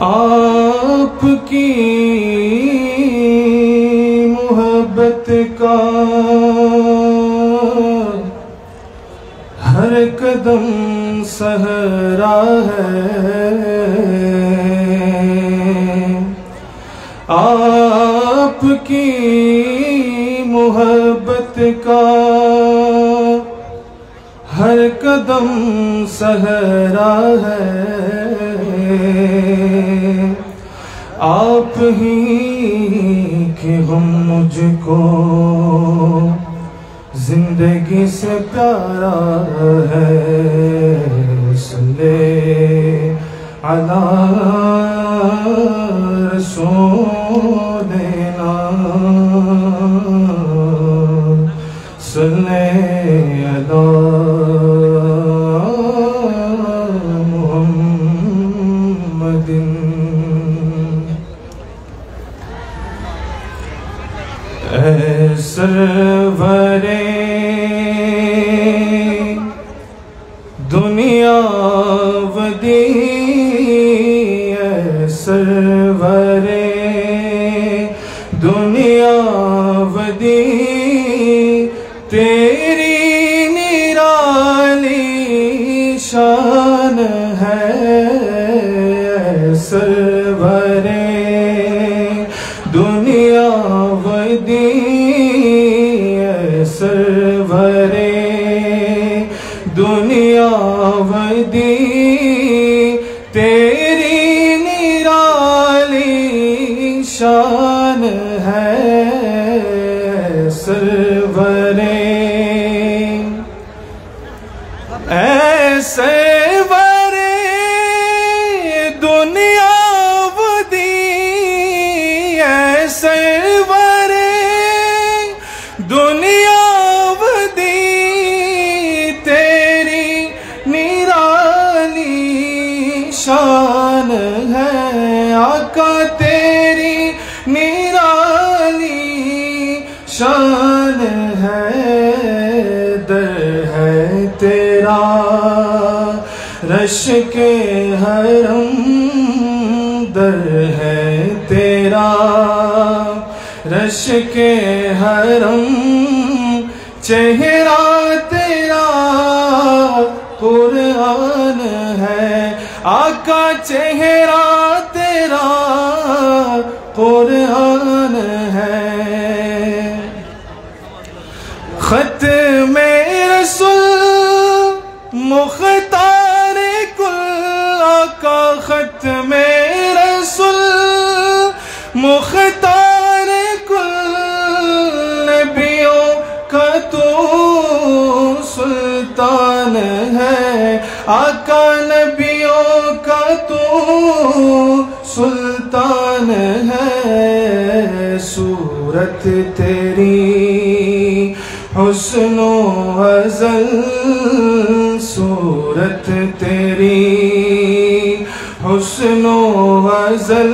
آپ کی محبت کا ہر قدم صحرا ہے، آپ کی محبت کا ہر قدم صحرا ہے، آپ ہی کہ ہم مجھ کو زندگی سے پیارا ہے، صلی علی رسولنا، صلی علی محمد۔ اے سرور دنیا ودی، اے سرور دنیا ودی، تیری نرالی شان ہے، اے سرور دنیا ودی، اے سرور دنیا ودی، تیری نرالی شان ہے، سرور اے سرور دنیا ودی، اے سرور دنیا ودی، تیری نرالی شان ہے، آقا تیری نرالی شان ہے، در ہے تیرا رش کے حرم، در ہے تیرا رش کے حرم، چہرہ تیرا قرآن ہے، آقا چہرہ تیرا قرآن ہے، ختم رسول مختار کل، آقا ختم رسول مختار کل، نبیوں کا تو سلطان ہے، آقا نبیوں کا تو سلطان ہے، صورت تیری حسن و ازل، صورت تیری حسن و ازل،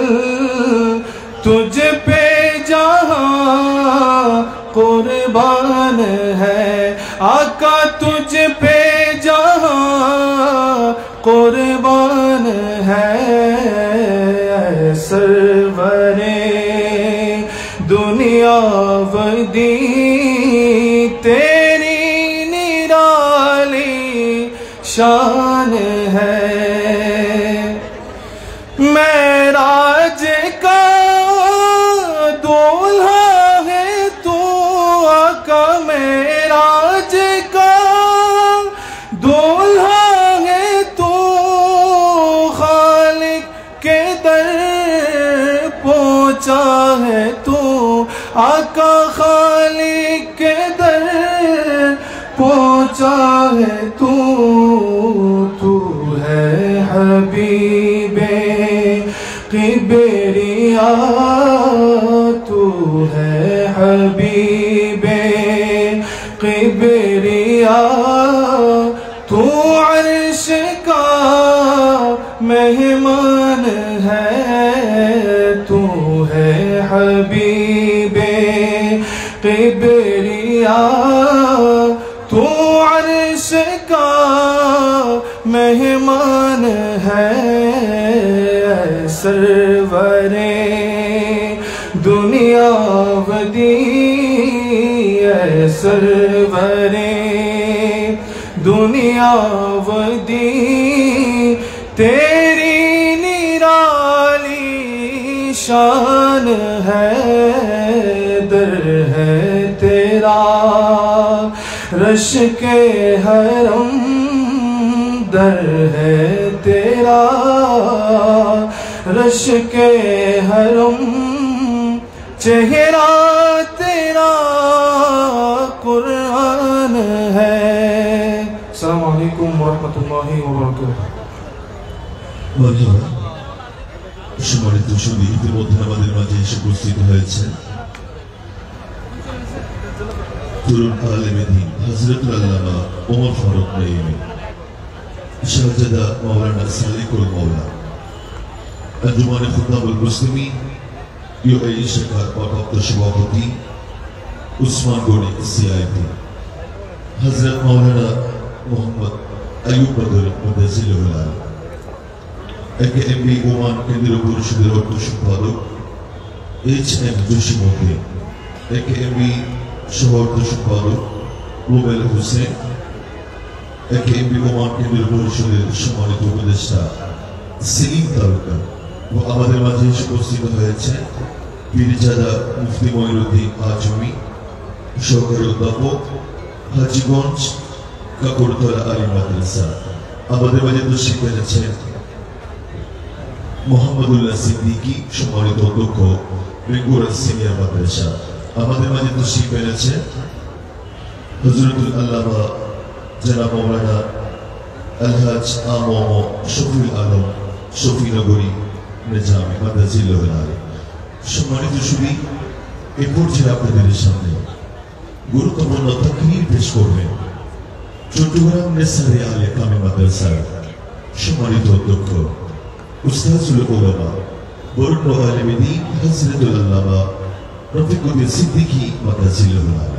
تجھ پہ جہاں قربان ہے، آقا تجھ پہ جہاں قربان ہے، اے سرور دنیا ودی، تیری نرالی شان ہے، معراج کا دولہا ہے تو، آقا معراج کا دولہا ہے تو، خالق کے در پہنچا ہے تو، آقا خالق کے در پہنچا ہے تو، تو ہے حبیب کبریا، تو ہے حبیب کبریا، تو عرش کا مہمان ہے، تو ہے حبیب کبریا، تو عرش کا مہمان ہے، सरवरे दुनिया वदी सरवरे दुनिया वदी तेरी निराली शान है दर है तेरा रश के हरम दर है तेरा रश के हरम चेहरा तेरा कुरान है। अस्सलामु अलैकुम वरहमतुल्लाहि वबरकातुहू। সম্মানিত সুধী, ইতিমধ্যে আমাদের মাঝে এসে উপস্থিত হয়েছেন তরুণ আলেমে দ্বীন হযরতুল আল্লামা ওমর ফারুক নাঈমী, শাহজাদা মাওলানা সালিকুল মাওলা, আঞ্জুমানে খুতাবুল মুসলিমিন ইউএই শাখার ভারপ্রাপ্ত সভাপতি উসমান গনি সিআইপি, হযরত মাওলানা মোহাম্মদ আইয়ুব বদর মুদাজ্জিলুল আলম, একেএমবি ওমান কেন্দ্রীয় পরিষদের অর্থ সম্পাদক এইচএম জসিমউদ্দিন, একেএমবি সহ অর্থ সম্পাদক রুবেল হোসেন, একেএমবি ওমান কেন্দ্রীয় পরিষদের সম্মানিত উপদেষ্টা সেলিম তালুকদার ও আমাদের মাঝে এসে উপস্থিত হয়েছে পীরজাদা মুফতি মঈনুদ্দিন আজমি, সহকারী অধ্যাপক হাজীগঞ্জ কাকড়তলা আলিম মাদ্রাসা। আমাদের মাঝে তশরিফ এনেছেন মোহাম্মদুল্লাহ সিদ্দিকী, সম্মানিত অধ্যক্ষ বেঙ্গুরা সিনিয়র মাদ্রাসা। আমাদের মাঝে তশরিফ এনেছেন হযরতুল আল্লামা জনাব মাওলানা আলহাজ আমম শফিউল আলম শফিনগরী নিজামী মাদ্রাজিল্লাহ আলী। সম্মানিত সুধী, এ পর্যায়ে আপনাদের সামনে গুরুত্বপূর্ণ তাকরীর পেশ করবেন চট্টগ্রাম নেসারে আলে কামে মাদ্রাসার সম্মানিত অধ্যক্ষ উস্তাজুল উলামা বরণ্য আলেমে দ্বীন হযরতুল আল্লামা রফিকুদ্দিন সিদ্দিকী মাদ্রাজিল্লাহ আলী।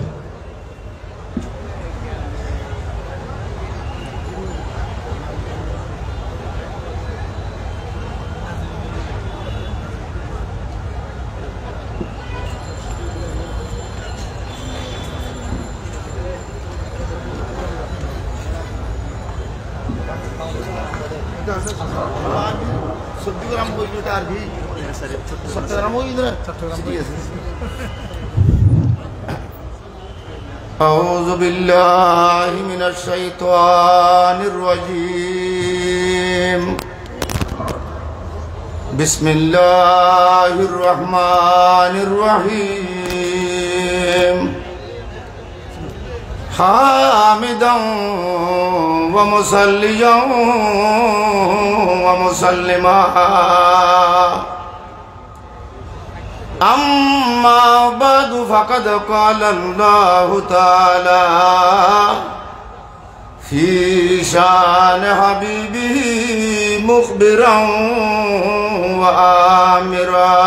أعوذ بالله من الشيطان الرجيم بسم الله الرحمن الرحيم حامدا ومصليا ومسلما أما بعد فقد قال الله تعالى في شان حبيبه مخبرا وآمرا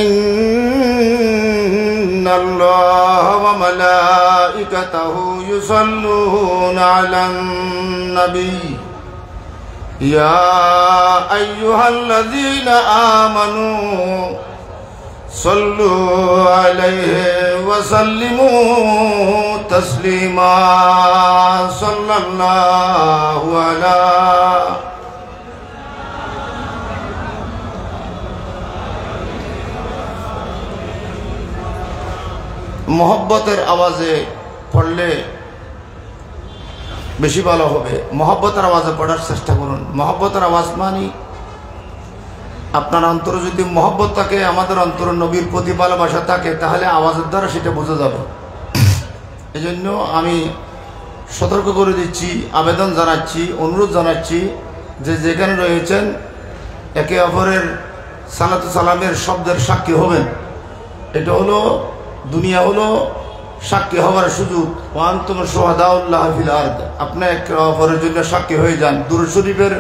إن الله وملائكته يصلون على النبي يا أيها الذين آمنوا صلوا عليه وسلموا تسليما صلى الله على मोहब्बतेर आवाज़े पढ़ले বেশি ভালো হবে। মহব্বতের আওয়াজে পড়ার চেষ্টা করুন। মহব্বতের আওয়াজ মানে আপনার অন্তরে যদি মহব্বত থাকে, আমাদের অন্তরে নবীর প্রতি ভালোবাসা থাকে, তাহলে আওয়াজের দ্বারা সেটা বোঝা যাবে। এই জন্য আমি সতর্ক করে দিচ্ছি, আবেদন জানাচ্ছি, অনুরোধ জানাচ্ছি যে যেখানে রয়েছেন একে অপরের সালাতু সালামের শব্দের সাক্ষী হবেন। এটা হলো দুনিয়া হলো সাক্ষী হওয়ার সুযোগ। ওয়ান্তুম শুহাদাউল্লাহ ফিল আরদ, আপনি একে অপরের জন্য সাক্ষী হয়ে যান। দুরূদ শরীফের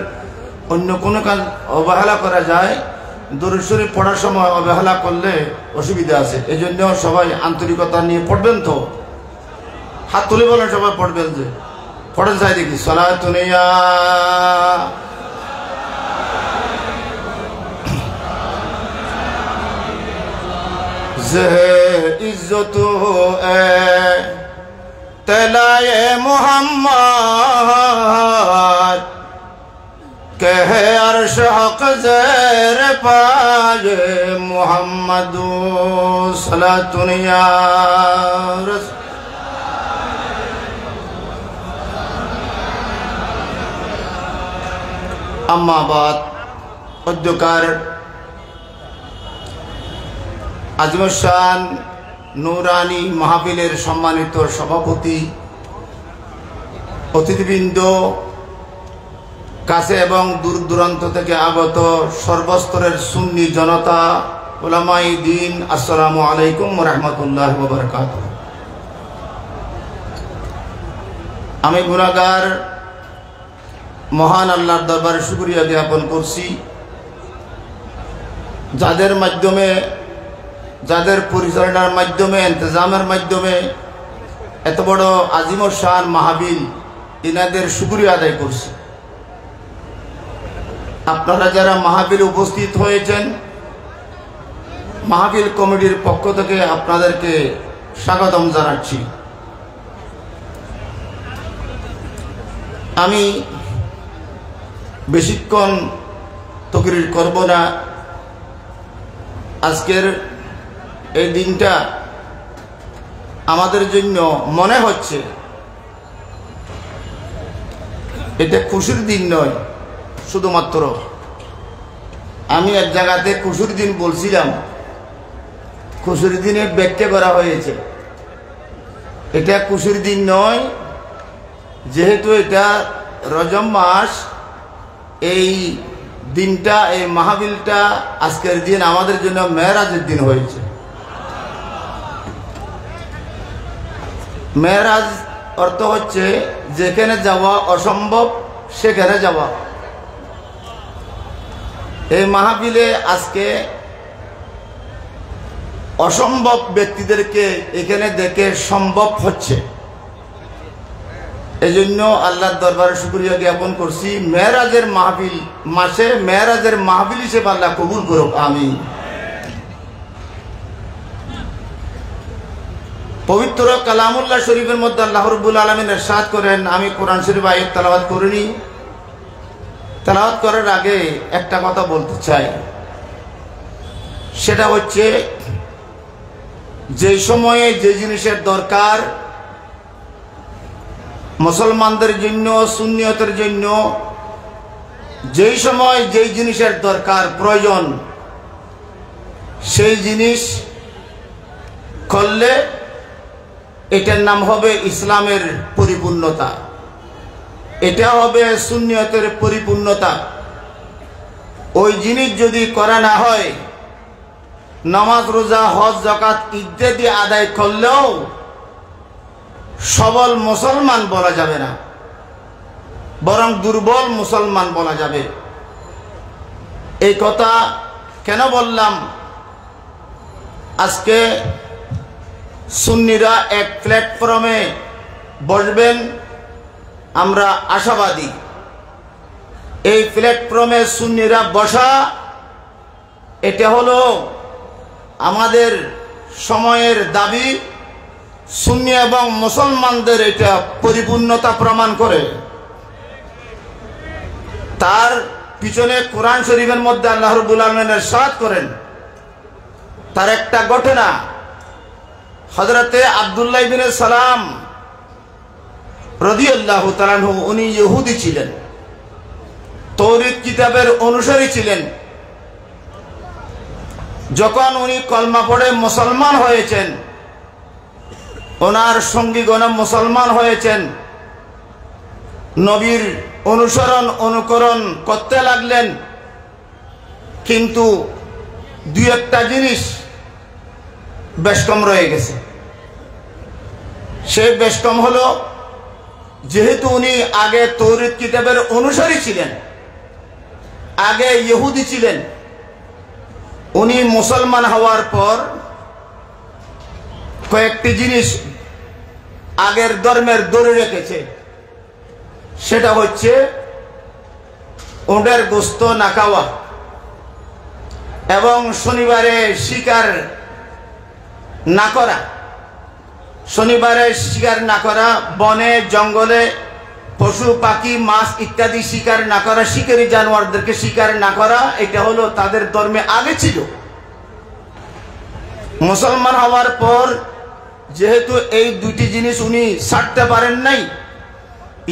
অন্য কোনো কাজ অবহেলা করা যায়, দুরূদ শরীফ পড়ার সময় অবহেলা করলে অসুবিধা আছে। এই জন্য সবাই আন্তরিকতা নিয়ে পড়বেন। তো হাত তুলে বলেন সবাই পড়বেন, যে পড়েন চাই দেখি। সালাতুন ইয়া से इज्जत तलाए मोहम्मद कह अर्श हक ज़ेर पाए मोहम्मदो सलातुन या रसूल। अम्मा बाद उद्योकार आजमशान नूरानी महफिलेर सम्मानित सभापति अतिथिबृंद काছে এবং দূর দূরান্ত থেকে আগত সর্বস্তরের সুন্নি জনতা উলামায়ে দ্বীন আসসালামু আলাইকুম ওয়া রাহমাতুল্লাহি ওয়া বারাকাতুহু। আমি গুনাহগার মহান আল্লাহর দরবারে শুকরিয়া জ্ঞাপন করছি যাদের মাধ্যমে যাদের পরিচালনার মাধ্যমে ইন্তজামের মাধ্যমে এত বড় আজিমুর শান মাহফিল ইনাদের শুকরিয়া আদায় করছি। আপনারা যারা মাহফিলে উপস্থিত হয়েছেন মাহফিল কমিটির পক্ষ থেকে আপনাদেরকে স্বাগতম জানাচ্ছি। আমি বেশিক্ষণ তকরির করব না। আজকের এই দিনটা আমাদের জন্য মনে হচ্ছে এটা খুশির দিন নয়, শুধুমাত্র আমি এক জায়গাতে খুশির দিন বলছিলাম, খুশির দিনে ব্যাখ্যা করা হয়েছে এটা খুশির দিন নয়, যেহেতু এটা রজব মাস। এই দিনটা এই মাহফিলটা আজকের দিন আমাদের জন্য মেরাজের দিন হয়েছে। মেরাজ অর্থ হচ্ছে যেখানে যাওয়া অসম্ভব সেখানে যাওয়া। এই মাহফিলে আজকে অসম্ভব ব্যক্তিদেরকে এখানে দেখে সম্ভব হচ্ছে। এজন্য আল্লাহর দরবারে শুকরিয়া জ্ঞাপন করছি। মেরাজের মাহফিল মাসে মেরাজের মাহফিল হিসেবে আল্লাহ কবুল করুক, আমিন। পবিত্র কালামুল্লাহ শরীফের মধ্যে আল্লাহ রাব্বুল আলামিন ইরশাদ করেন, আমি কোরআন শরীফ আয়াত তেলাওয়াত করিনি, তেলাওয়াত করার আগে একটা কথা বলতে চাই। সেটা হচ্ছে যে সময়ে যে জিনিসের দরকার মুসলমানদের জন্য সুন্নিয়তের জন্য, যেই সময় যেই জিনিসের দরকার প্রয়োজন সেই জিনিস করলে এটার নাম হবে ইসলামের পরিপূর্ণতা, এটা হবে সুন্নিয়তের পরিপূর্ণতা। ওই জিনিস যদি করা না হয়, নামাজ রোজা হজ যাকাত ইত্যাদি আদায় করলেও সবল মুসলমান বলা যাবে না, বরং দুর্বল মুসলমান বলা যাবে। এই কথা কেন বললাম? আজকে সুন্নিরা এক প্ল্যাটফর্মে বসবেন, আমরা আশাবাদী। এই প্ল্যাটফর্মে সুন্নিরা বসা এটা হলো আমাদের সময়ের দাবি। সুন্নি এবং মুসলমানদের এটা পরিপূর্ণতা প্রমাণ করে। তার পিছনে কোরআন শরীফের মধ্যে আল্লাহ রাব্বুল আলামিন ইরশাদ করেন, তার একটা ঘটনা। হযরতে আব্দুল্লাহ ইবনে সালাম রাদিয়াল্লাহু তাআলা আনহু, উনি ইহুদি ছিলেন, তৌরাত কিতাবের অনুসারী ছিলেন। যখন উনি কলমা পড়ে মুসলমান হয়েছেন, ওনার সঙ্গীগণ মুসলমান হয়েছেন, নবীর অনুকরণ করতে লাগলেন। কিন্তু দুই একটা জিনিস বেশকম রয়ে গেছে। সেই বেশকম হলো, যেহেতু উনি আগে তৌরাত কিতাবের অনুসারী ছিলেন, আগে ইহুদি ছিলেন, উনি মুসলমান হওয়ার পর কয়েকটি জিনিস আগের ধর্মের ধরে রেখেছে। সেটা হচ্ছে উটের গোশত না খাওয়া এবং শনিবারে শিকার না করা, শনিবারে শিকার না করা, বনে জঙ্গলে পশু পাখি মাছ ইত্যাদি শিকার না করা, শিকারী জানোয়ারদেরকে শিকার না করা, এটা হলো তাদের ধর্মে আগে ছিল। মুসলমান হওয়ার পর যেহেতু এই দুটি জিনিস উনি ছাড়তে পারেন নাই,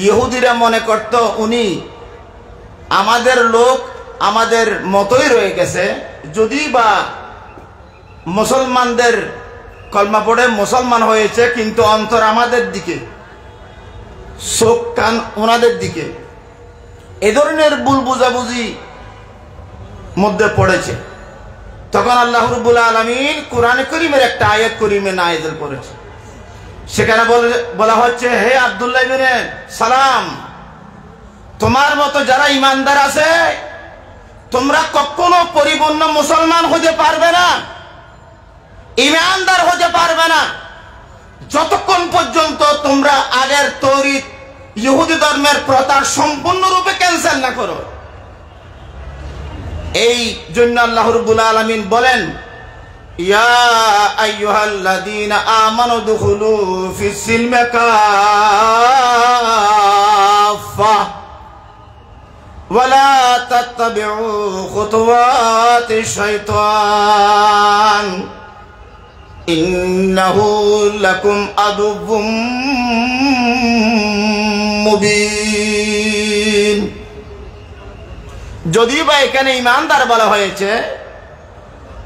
ইহুদিরা মনে করত উনি আমাদের লোক, আমাদের মতোই রয়ে গেছে, যদি বা মুসলমানদের কলমা পড়ে মুসলমান হয়েছে কিন্তু অন্তর আমাদের দিকে, চোখ কান ওনাদের দিকে, এ ধরনের ভুল বুঝাবুঝি মধ্যে পড়েছে। তখন আল্লাহ রাব্বুল আলামিন কোরআন কারীমের একটা আয়াত কারীমে নাযিল করেছে। সেখানে বলা হচ্ছে, হে আব্দুল্লাহ ইবনে সালাম, তোমার মতো যারা ইমানদার আছে তোমরা কখনো পরিপূর্ণ মুসলমান হতে পারবে না, ইমানদার হতে পারবে না যতক্ষণ পর্যন্ত তোমরা আগের তৈরি ইহুদি ধর্মের প্রথা সম্পূর্ণরূপে ক্যান্সেল না করো। এই জন্য আল্লাহ রাব্বুল আলামিন বলেন, ইয়া আইয়ুহাল্লাযীনা আমানু দুখুলু ফিস সিলমি কাফা ওয়া লা তাত্তাবিউ খুতুওয়াতিশ শাইতান ইন্নাহু লাকুম আদুউম মুবিন। যদিও বা এখানে ঈমানদার বলা হয়েছে,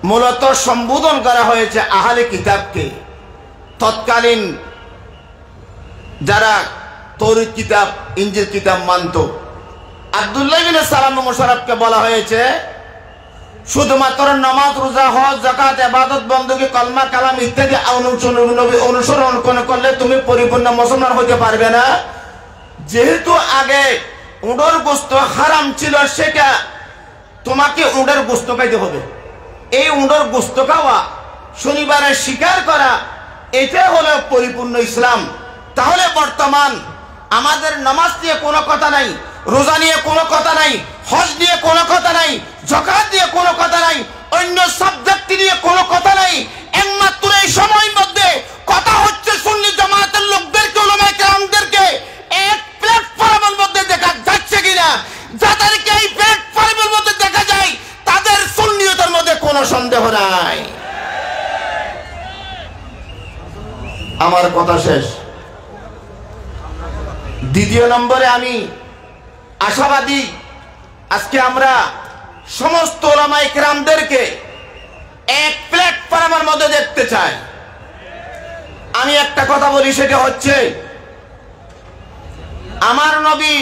মূলত সম্বোধন করা হয়েছে আহলে কিতাবকে, তৎকালীন যারা তৌরাত কিতাব ইনজিল কিতাব মানত। আব্দুল্লাহ ইবনে সালাম মুশাররফকে বলা হয়েছে শুধুমাত্র নামাজ রোজা হজ যাকাত ইবাদত বندگی কলমা কালাম ইত্যাদি অনুসরণ করলে তুমি পরিপূর্ণ মুসলমান হতে পারবে না। যেহেতু আগে উটের গোশত হারাম ছিল, সেটা তোমাকে উটের গোশত খাইতে হবে। এই উটের গোশত খাওয়া, শনিবারে শিকার করা, এটা হলো পরিপূর্ণ ইসলাম। তাহলে বর্তমান আমাদের নামাজ নিয়ে কোনো কথা নাই, রোজা নিয়ে কোনো কথা নাই, হজ নিয়ে কোনো কথা নাই, যাকাত নিয়ে কোনো কথা নাই, অন্য সাবজেক্ট নিয়ে কোনো কথা নাই। একমাত্র এই সময়ের মধ্যে কথা হচ্ছে সুন্নি জামাতের লোকদেরকে, উলামায়ে কেরামদেরকে এক প্ল্যাটফর্মের মধ্যে দেখা যাচ্ছে কিনা। যাদেরকে এই প্ল্যাটফর্মের মধ্যে দেখা যায় তাদের সুন্নিয়তের মধ্যে কোনো সন্দেহ নাই। আমার কথা শেষ। দ্বিতীয় নম্বরে আমি আশাবাদী, আজকে আমরা সমস্ত উলামায়ে কেরামদেরকে এক প্ল্যাটফর্মের মধ্যে দেখতে চাই। আমি একটা কথা বলি, সেটা হচ্ছে আমার নবী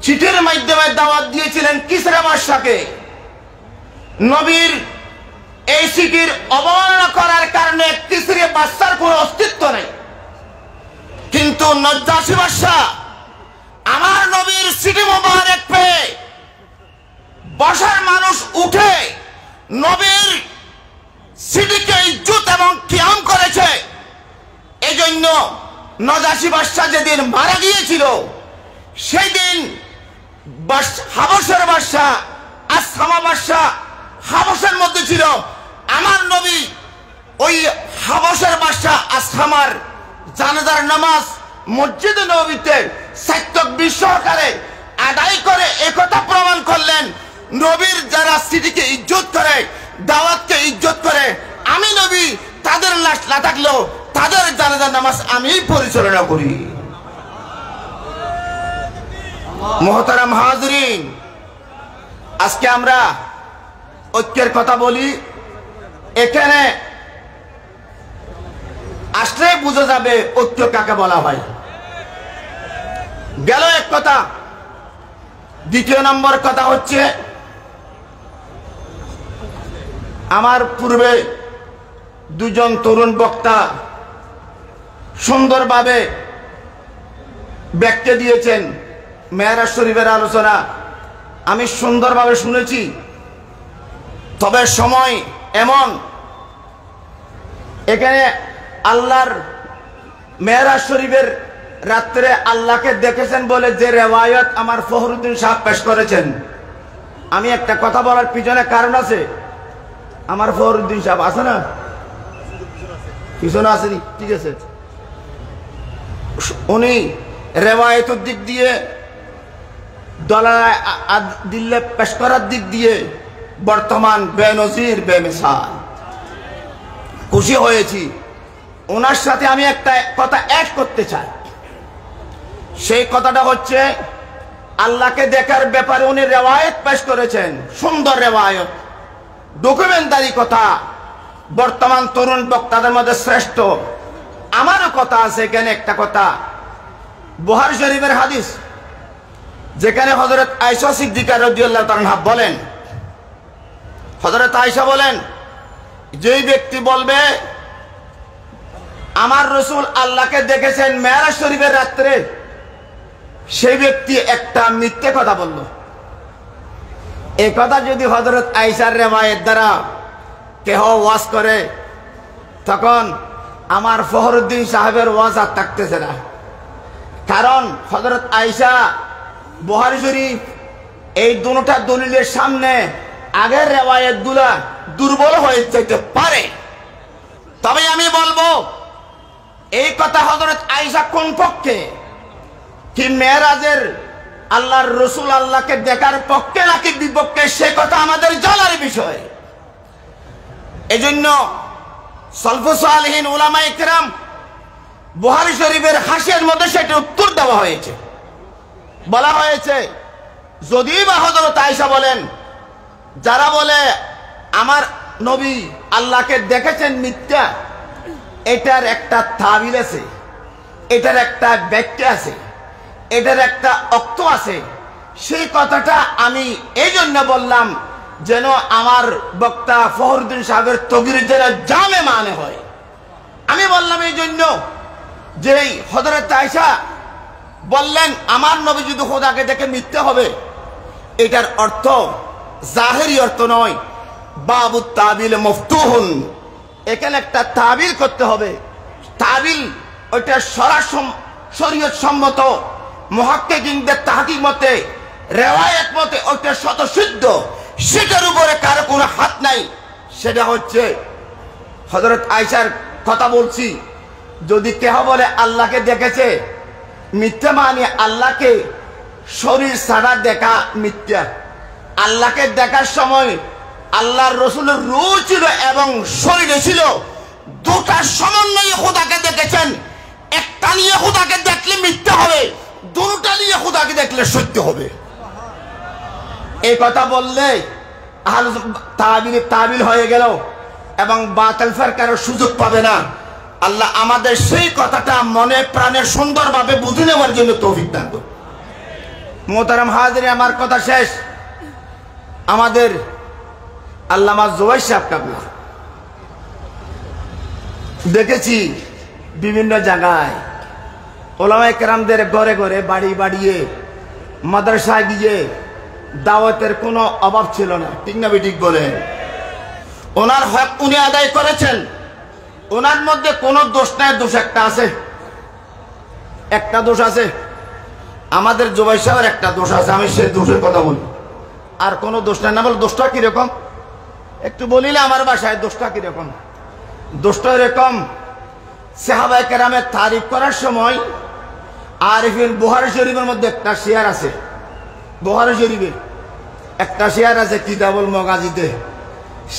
চিঠির মাধ্যমে দাওয়াত দিয়েছিলেন কিসরা বাদশাকে। নবীর এই চিঠির অবমাননা করার কারণে কিসরা বাদশার কোনো অস্তিত্ব নেই, কিন্তু নজ্জাশী বাদশা আমার নবীর চিঠি মোবারক পেয়ে বসার মানুষ উঠে নবীর চিঠিকে ইজ্জত এবং কিয়াম করেছে। এই জন্য নজ্জাশী বাদশা যেদিন মারা গিয়েছিল, সেই দিন হাবশের বাদশা আসহামা বাদশা হাবশের মধ্যে ছিল। আমার নবী ওই হাবশের বাদশা আসহামার জানাজার নামাজ মসজিদে নববীতে সাত্যকবীর সহকারে আদায় করে একথা প্রমাণ করলেন, নবীর যারা স্মৃতিকে ইজ্জত করে, দাওয়াতকে ইজ্জত করে, আমি নবী তাদের লাশ না থাকলেও তাদের জানাজার নামাজ আমি পরিচালনা করি। মুহতারাম হাজরিন, আজকে আমরা ঐক্যের কথা বলি। এখানে আসলে বোঝা যাবে ঐক্য কাকে বলা হয়। গেল এক কথা। দ্বিতীয় নম্বর কথা হচ্ছে, আমার পূর্বে দুজন তরুণ বক্তা সুন্দরভাবে ব্যাখ্যা দিয়েছেন মেরাজ শরীফের আলোচনা, আমি সুন্দরভাবে শুনেছি। তবে সময় এমন, এখানে আল্লাহর মেরাজ শরীফের রাত্রে আল্লাহকে দেখেছেন বলে যে রেওয়ায়ত আমার ফখরুদ্দিন সাহেব পেশ করেছেন, আমি একটা কথা বলার পিছনে কারণ আছে। আমার ফখরুদ্দিন সাহেব আছে না, পিছনে আসেনি, ঠিক আছে। উনি রেওয়ায়তের দিক দিয়ে, দলাল দিল্লে পেশ করার দিক দিয়ে বর্তমান বেনজির বেমিসাল। খুশি হয়েছি। ওনার সাথে আমি একটা কথা অ্যাড করতে চাই। সেই কথাটা হচ্ছে, আল্লাহকে দেখার ব্যাপারে উনি রেওয়ায়ত পেশ করেছেন, সুন্দর রেওয়ায়ত, ডকুমেন্টারি কথা, বর্তমান তরুণ বক্তাদের মধ্যে শ্রেষ্ঠ। আমারও কথা আছে এখানে, একটা কথা বুখারী শরীফের হাদিস, যেখানে হযরত আয়েশা সিদ্দিকা রাদিয়াল্লাহু তাআলা বলেন, হযরত আয়েশা বলেন, যেই ব্যক্তি বলবে আমার রাসূল আল্লাহকে দেখেছেন মেরাজ শরীফের রাত্রে, সেই ব্যক্তি একটা মিথ্যে কথা বলল। এই কথা যদি হযরত আয়েশার রেওয়ায়েত দ্বারা কেহ ওয়াজ করে, তখন আমার ফখরুদ্দিন সাহেবের ওয়াজ আর থাকতেছে না। কারণ হযরত আয়েশা, বুখারী শরীফ, এই দুটোটা দলিলের সামনে আগের রেওয়ায়েতগুলা দুর্বল হয়ে যেতে পারে। তবে আমি বলবো, এই কথা হযরত আয়েশা কোন পক্ষে, কি মেরাজের আল্লাহর রাসূল আল্লাহকে দেখার পক্ষে নাকি বিপক্ষে, সে কথা আমাদের জানার বিষয়। এজন্য সালফুস সালিহিন উলামায়ে কেরাম বুখারী শরীফের হাসিয়ার মধ্যে সেটা উত্তর দেওয়া হয়েছে। বলা হয়েছে, যদি বা হযরত আয়েশা বলেন, যারা বলে আমার নবী আল্লাহকে দেখেছেন মিথ্যা, এটার একটা তাবিল আছে, এটার একটা ব্যাখ্যা আছে, এটার একটা অর্থ আছে। সেই কথাটা আমি এই জন্য বললাম যেন আমার বক্তা ফখরুদ্দিন সাহেবের তকরির যেন জামে মানে হয়। আমি বললাম এই জন্য যে হযরত আয়েশা বললেন আমার নবী যদি খোদাকে দেখে মিথ্যা হবে, এটার অর্থ জাহেরি অর্থ নয়, বাবু তাবিল মফতুহুন, এখানে একটা তাবিল করতে হবে। তাবিল ওইটা শরীয়ত সম্মত, মুহাক্কিকিনদের তাহকিক মতে, রেওয়ায়েত মতে ওইটা স্বতঃসিদ্ধ, সেটার উপরে কারো কোনো হাত নাই। সেটা হচ্ছে হযরত আয়েশার কথা বলছি। যদি কেহ বলে আল্লাহকে দেখেছে, মিথ্যা মানে আল্লাহকে শরীর ছাড়া দেখা মিথ্যা। আল্লাহকে দেখার সময় আল্লাহর রাসূলের রূহ ছিল এবং শরীরে ছিল, দুটার সমন্বয়ে খোদাকে দেখেছেন। একটা নিয়ে খোদাকে দেখলে মিথ্যা হবে, দুটা নিয়ে খোদাকে দেখলে সত্য হবে। এই কথা বললে তাবিল হয়ে গেল এবং বাতিল ফিরকার সুযোগ পাবে না। আল্লাহ আমাদের সেই কথাটা মনে প্রাণে সুন্দরভাবে বুঝে নেওয়ার জন্য তৌফিক দান করুন। মোহতারাম হাজির, আমার কথা শেষ। আমাদের আল্লামা জুবাইর সাহেব কাবলা দেখেছি বিভিন্ন জায়গায় ওলামায়ে কেরামদের ঘরে ঘরে, বাড়ি বাড়িয়ে, মাদ্রাসায় দিয়ে দাওয়াতের কোনো অভাব ছিল না, ঠিক না ঠিক বলেন? ওনার হক উনি আদায় করেছেন, ওনার মধ্যে কোনো দোষ নাই। দোষ একটা আছে, একটা দোষ আছে, আমাদের জুবাইর সাহেবের একটা দোষ আছে। আমি সেই দোষের কথা বলি, আর কোনো দোষ নাই। না বল দোষটা কিরকম একটু বলিলে আমার বাসায় দোষটা কিরকম? দোষটা এরকম, সাহাবায়ে কেরামের তারিফ করার সময় আরিফিন বুখারী শরীফের মধ্যে একটা শেয়ার আছে, বুখারী শরীফে একটা শেয়ার আছে কিতাবুল মাগাজিতে।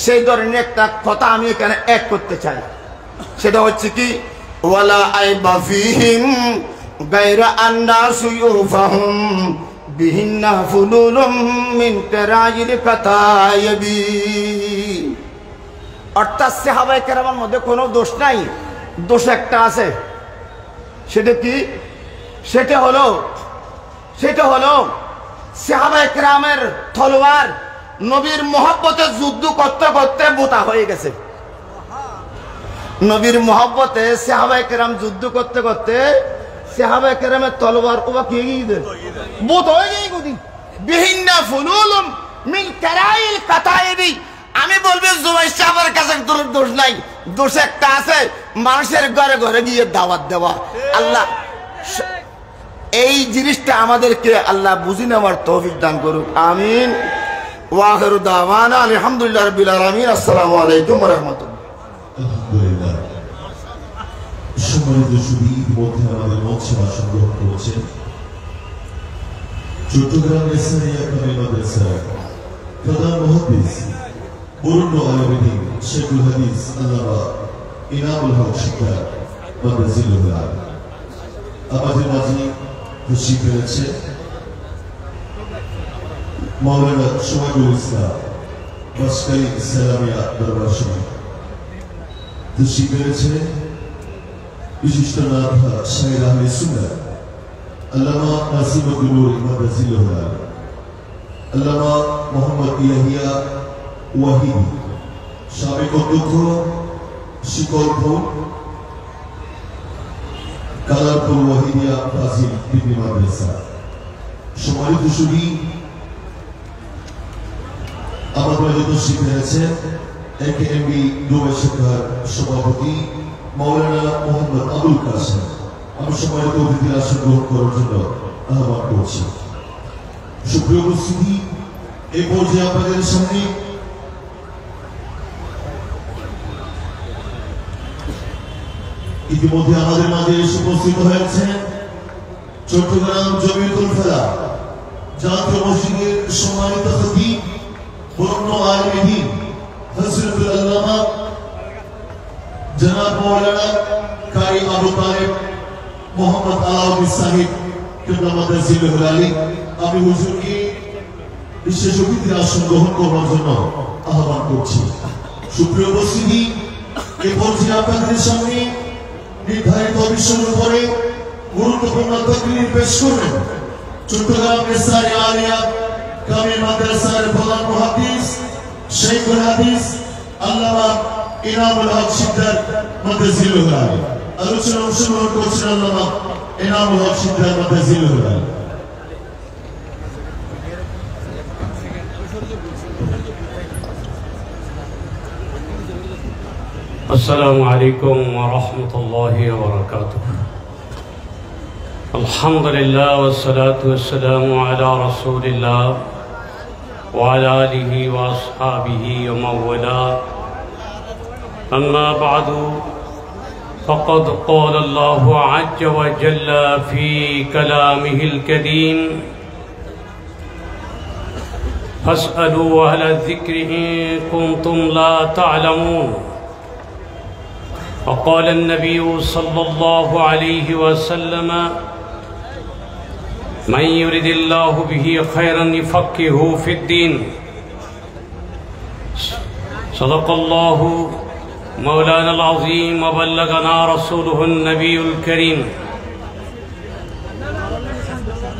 সেই ধরনের একটা কথা আমি এখানে অ্যাড করতে চাই। সেটা হচ্ছে কি, ওয়ালা আইবা ফিহিম গায়রা আন্নাসু ইউফাহুম বিহিন্না ফুলুলুম মিন তারাজিল কাতায়বি। অর্থাৎ সাহাবায়ে কেরামের মধ্যে কোনো দোষ নাই, দোষ একটা আছে। সেটা কি? সেটা হলো সাহাবায়ে কেরামের তলোয়ার নবীর মহব্বতে যুদ্ধ করতে করতে বোতা হয়ে গেছে। নবীর মহব্বতে সাহাবায়ে কেরাম যুদ্ধ করতে করতে সাহাবায়ে কেরামের তলোয়ার ওবা কি গিয়ে বোত হয়ে গিয়ে গদি বিহিন্না ফুলুলুম মিন কারাইল কাতাইবি। আমি বলবো জুবাইর সাহেবের কাছে দোষ নাই, দোষ একটা আছে, মানুষের ঘরে ঘরে গিয়ে দাওয়াত দেওয়া। আল্লাহ এই জিনিসটা আমাদেরকে আল্লাহ বুঝি নেওয়ার তৌফিক দান করুক, আমিন। ওয়া আখিরু দাওয়ানা আলহামদুলিল্লাহি রাব্বিল আলামিন। আসসালামু আলাইকুম ওয়া রাহমাতুল্লাহ। আলহামদুলিল্লাহ। সম্মানিত সুধী ইতিমধ্যে আমাদের মঞ্চে আসন গ্রহণ করেছেন চট্টগ্রাম এসআইয়া কামিল মাদ্রাসার প্রধান মুহাদ্দিস বরুণ্য আলমী শেখুল হাদিস আল্লামা ইনামুল হক শিকদার মাদ্রাসিল আমাদের মাঝে খুশি পেয়েছে মাওলানা সোহাগুল ইসলাম বাসকারী ইসলামিয়া দরবার শরীফ খুশি পেয়েছে বিশিষ্ট নাথা শায়র আহলে সুন্নাহ আল্লামা নাসিমুদ্দিন নূরী মাদ্রাসিল আল্লামা মোহাম্মদ ইয়াহিয়া ওয়াহিদি সাবেক অধ্যক্ষ শিকলপুর কালারপুর ওয়াহিদিয়া ফাজিল ডিগ্রি মাদ্রাসা। সম্মানিত সুধী আমার মাঝে তশরিফ এনেছেন একেএমবি দুবাই শাখার সভাপতি মাওলানা মোহাম্মদ আবুল কাসেম। আমি সম্মানিত অতিথির আসন গ্রহণ করার জন্য আহ্বান করছি। সুপ্রিয় উপস্থিতি, এই পর্যায়ে আপনাদের সামনে ইতিমধ্যে আমাদের মাঝে এসে উপস্থিত হয়েছেন চট্টগ্রাম জমিয়তুল ফালাহ জাতীয় মসজিদের সম্মানিত খতিব বরুণ্য আলেম দ্বীন হযরতুল আল্লামা জনাব মাওলানা কারি আবু তালেব মোহাম্মদ আলাউদ্দিন সাহেব কিবলা মাদ্রাসিল আলী। আমি হুজুরকে বিশেষ অতিথির আসন গ্রহণ করার জন্য আহ্বান করছি। সুপ্রিয় উপস্থিতি, এই পর্যায়ে আপনাদের সামনে নির্ধারিত বিষয়ের উপরে গুরুত্বপূর্ণ তাকরীর পেশ করবেন চট্টগ্রাম এসআইয়া আলিয়া কামিল মাদ্রাসার প্রধান মুহাদ্দিস শেখুল হাদিস আল্লামা ইনামুল হক শিকদার মাদ্রাসিল আলী। আলোচনা অংশগ্রহণ করছেন আল্লামা ইনামুল হক শিকদার মাদ্রাসিল আলী। السلام عليكم ورحمة الله وبركاته. الحمد لله والصلاة والسلام على رسول الله وعلى آله وأصحابه ومن والاه. أما بعد فقد قال الله عز وجل في كلامه الكريم فاسألوا أهل الذكر إن كنتم لا تعلمون. وقال النبي صلى الله عليه وسلم من يرد الله به خيرا يفقهه في الدين. صدق الله مولانا العظيم وبلغنا رسوله النبي الكريم.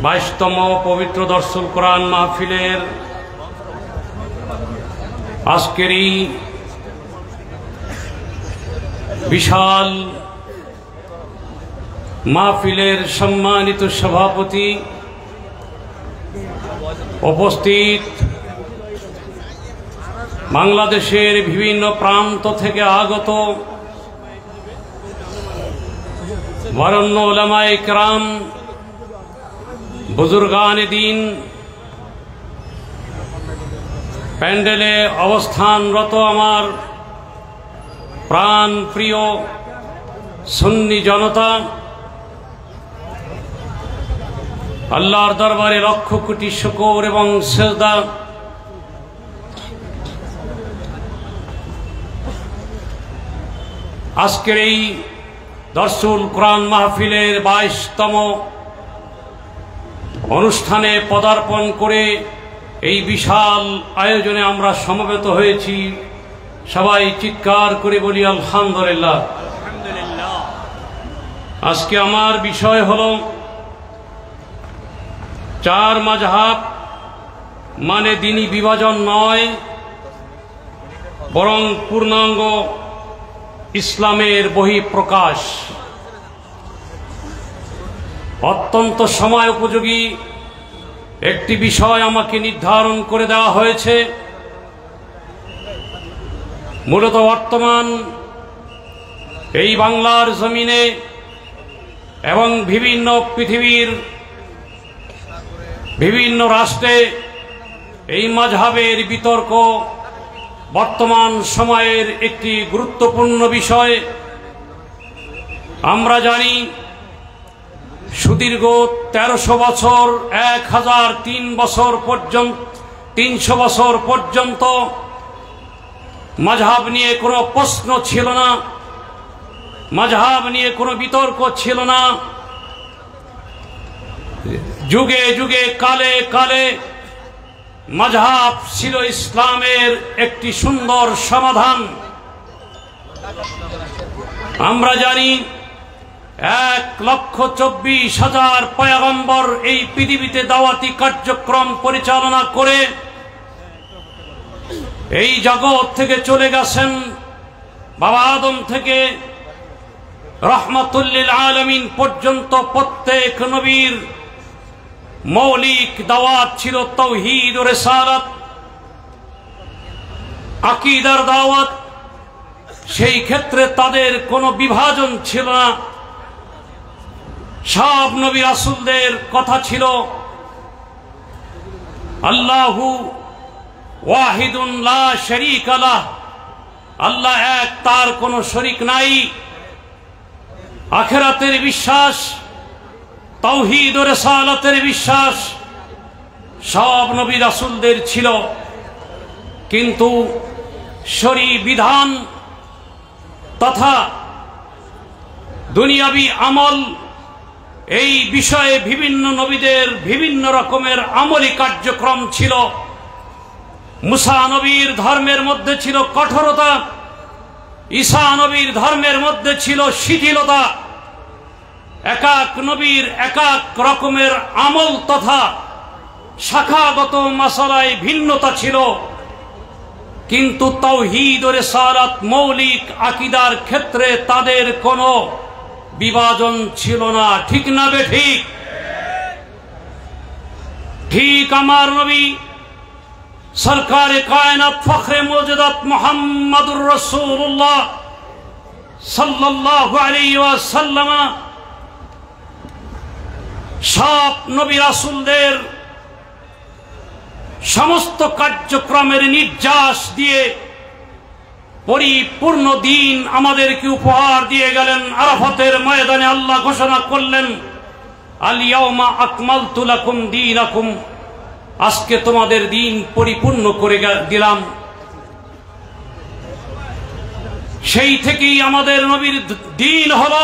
22তম পবিত্র দর্শুল কোরআন মাহফিলের আজকের এই বিশাল মাহফিলের সম্মানিত সভাপতি, উপস্থিত বাংলাদেশের বিভিন্ন প্রান্ত থেকে আগত বরেণ্য উলামায়ে কেরাম, বুজুর্গানে দ্বীন, প্যান্ডেলে অবস্থানরত আমার প্রাণ প্রিয় সুন্নি জনতা, আল্লাহর দরবারে লক্ষ কোটি শুকর এবং সিজদা। আজকের এই দর্শুল কোরআন মাহফিলের 22তম অনুষ্ঠানে পদার্পণ করে এই বিশাল আয়োজনে আমরা সমবেত হয়েছি। সবাই চিৎকার করে বলি আলহামদুলিল্লাহ। আজকে আমার বিষয় হলো 4 মাযহাব মানে দ্বীনি বিভাজন নয়, বরং পূর্ণাঙ্গ ইসলামের বহিঃপ্রকাশ। অত্যন্ত সময় উপযোগী একটি বিষয় আমাকে নির্ধারণ করে দেওয়া হয়েছে। মূলত বর্তমান এই বাংলার জমিনে এবং বিভিন্ন পৃথিবীর বিভিন্ন রাষ্ট্রে এই মাযহাবের বিতর্ক বর্তমান সময়ের একটি গুরুত্বপূর্ণ বিষয়। আমরা জানি সুদীর্ঘ 1300 বছর 1003 বছর পর্যন্ত 300 বছর পর্যন্ত মাযহাব নিয়ে কোনো প্রশ্ন ছিল না, মাযহাব নিয়ে কোনো বিতর্ক ছিল না। যুগে যুগে কালে কালে মাযহাব ছিল ইসলামের একটি সুন্দর সমাধান। আমরা জানি 1,24,000 পয়গম্বর এই পৃথিবীতে দাওয়াতি কার্যক্রম পরিচালনা করে এই জগৎ থেকে চলে গেছেন। বাবা আদম থেকে রহমাতুল লিল আলামিন পর্যন্ত প্রত্যেক নবীর মৌলিক দাওয়াত ছিল তাওহীদ ও রিসালাত, আকীদার দাওয়াত। সেই ক্ষেত্রে তাদের কোনো বিভাজন ছিল না। সব নবী রাসূলদের কথা ছিল আল্লাহু ওয়াহিদুন লা শারীকা লাহ, আল্লাহ এক, তার কোনো শরীক নাই। আখিরাতের বিশ্বাস, তাওহীদ ও রিসালাতের বিশ্বাস সব নবী রাসূলদের ছিল। কিন্তু শরঈ বিধান তথা দুনিয়াবী আমল, এই বিষয়ে বিভিন্ন নবীদের বিভিন্ন রকমের আমলি কার্যক্রম ছিল। মুসা নবীর ধর্মের মধ্যে ছিল কঠোরতা, ঈসা নবীর ধর্মের মধ্যে ছিল শিথিলতা। এক এক নবীর এক এক রকমের আমল তথা শাখাগত মাসালায় ভিন্নতা ছিল। কিন্তু তাওহীদ ও রিসালাত মৌলিক আকীদার ক্ষেত্রে তাদের কোনো বিভাজন ছিল না। ঠিক না বেঠিক? ঠিক আমার নবী সরকারে কায়নাত ফখরে মওজুদাত মুহাম্মাদুর রাসূলুল্লাহ সাল্লাল্লাহু আলাইহি ওয়াসাল্লাম সব নবী রাসূলদের সমস্ত কার্যক্রমের নির্যাস দিয়ে পরিপূর্ণ দিন আমাদেরকে উপহার দিয়ে গেলেন। আরাফাতের ময়দানে আল্লাহ ঘোষণা করলেন, আল ইয়াউমা আকমালতু লাকুম দীনাকুম, আজকে তোমাদের দিন পরিপূর্ণ করে দিলাম। সেই থেকেই আমাদের নবীর দিন হলো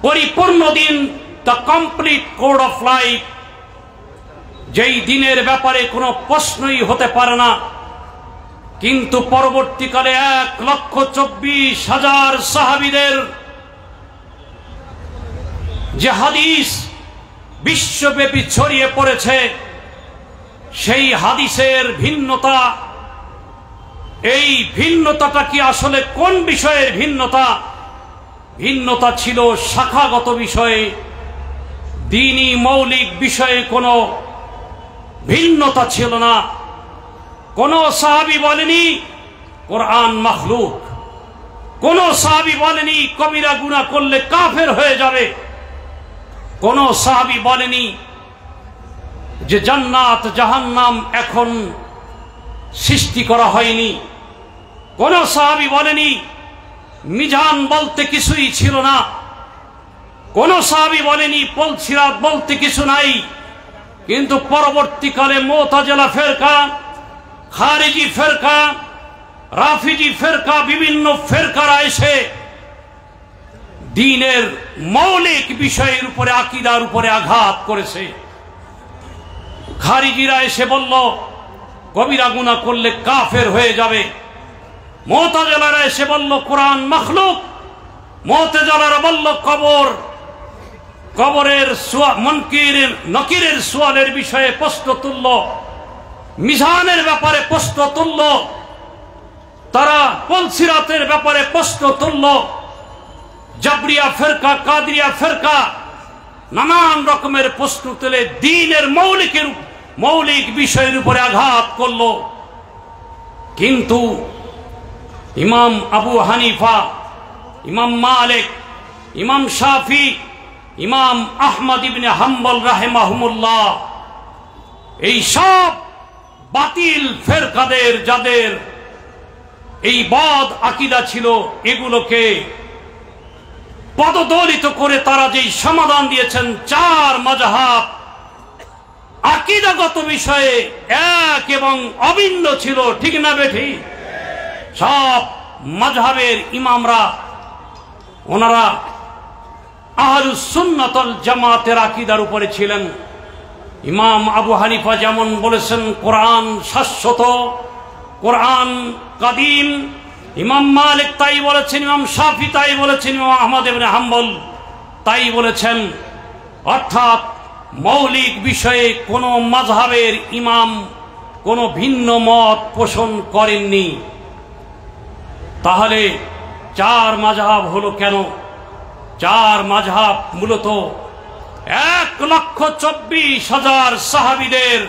পরিপূর্ণ দিন, the complete code of life, যেই দিনের ব্যাপারে কোনো প্রশ্নই হতে পারে না। কিন্তু পরবর্তীকালে 1,24,000 সাহাবীদের যে হাদিস বিশ্বব্যাপী ছড়িয়ে পড়েছে, সেই হাদিসের ভিন্নতা, এই ভিন্নতাটা কি আসলে কোন বিষয়ের ভিন্নতা? ভিন্নতা ছিল শাখাগত বিষয়ে, দ্বীনি মৌলিক বিষয়ে কোনো ভিন্নতা ছিল না। কোন সাহাবী বলেনি কোরআন মাখলুক, কোন সাহাবী বলেনি কবিরা গুনাহ করলে কাফের হয়ে যাবে, কোন সাহাবী বলেনি যে জান্নাত জাহান্নাম এখন সৃষ্টি করা হয়নি, কোন সাহাবী বলেনি মিজান বলতে কিছুই ছিল না, কোন সাহাবী বলেনি পলসিরাত বলতে কিছু নাই। কিন্তু পরবর্তীকালে মুতাজিলা ফিরকা, খারিজি ফিরকা, রাফিজি ফিরকা, বিভিন্ন ফিরকারা এসে দ্বীনের মৌলিক বিষয়ের উপরে, আকীদার উপরে আঘাত করেছে। খারিজিরা এসে বলল কবিরা গুনাহ করলে কাফের হয়ে যাবে, মুতাজিলারা এসে বলল কোরআন মাখলুক, মুতাজিলারা বলল কবরের মুনকির নকিরের সুয়ালের বিষয়ে প্রশ্ন তুলল, মিজানের ব্যাপারে প্রশ্ন তুলল, তারা পলসিরাতের ব্যাপারে প্রশ্ন তুলল। জাবরিয়া ফিরকা, কাদরিয়া ফিরকা নানান রকমের প্রশ্ন তুলে দ্বীনের মৌলিক বিষয়ের উপরে আঘাত করল। কিন্তু ইমাম আবু হানিফা, ইমাম মালিক, ইমাম শাফি, ইমাম আহমদ ইবনে হাম্বল রাহিমাহুমুল্লাহ, এই সব বাতিল ফেরকাদের যাদের এই বদ আকীদা ছিল, এগুলোকে পদদলিত করে তারা যেই সমাধান দিয়েছেন, 4 মাযহাব আকীদাগত বিষয়ে এক এবং অভিন্ন ছিল, ঠিক না বেঠি? সব মাযহাবের ইমামরা ওনারা আহলুস সুন্নাত ওয়াল জামাতের আকীদার উপরে ছিলেন। ইমাম আবু হানিফা যেমন বলেছেন কোরআন শাশ্বত, কোরআন কাদিম, ইমাম মালিক তাই বলেছেন, ইমাম শাফি তাই বলেছেন, ইমাম আহমদ ইবনে হাম্বল তাই বলেছেন। অর্থাৎ মৌলিক বিষয়ে কোনো মাযহাবের ইমাম কোনো ভিন্ন মত পোষণ করেননি। তাহলে 4 মাযহাব হলো কেন? 4 মাযহাব মূলত 1,24,000 সাহাবীদের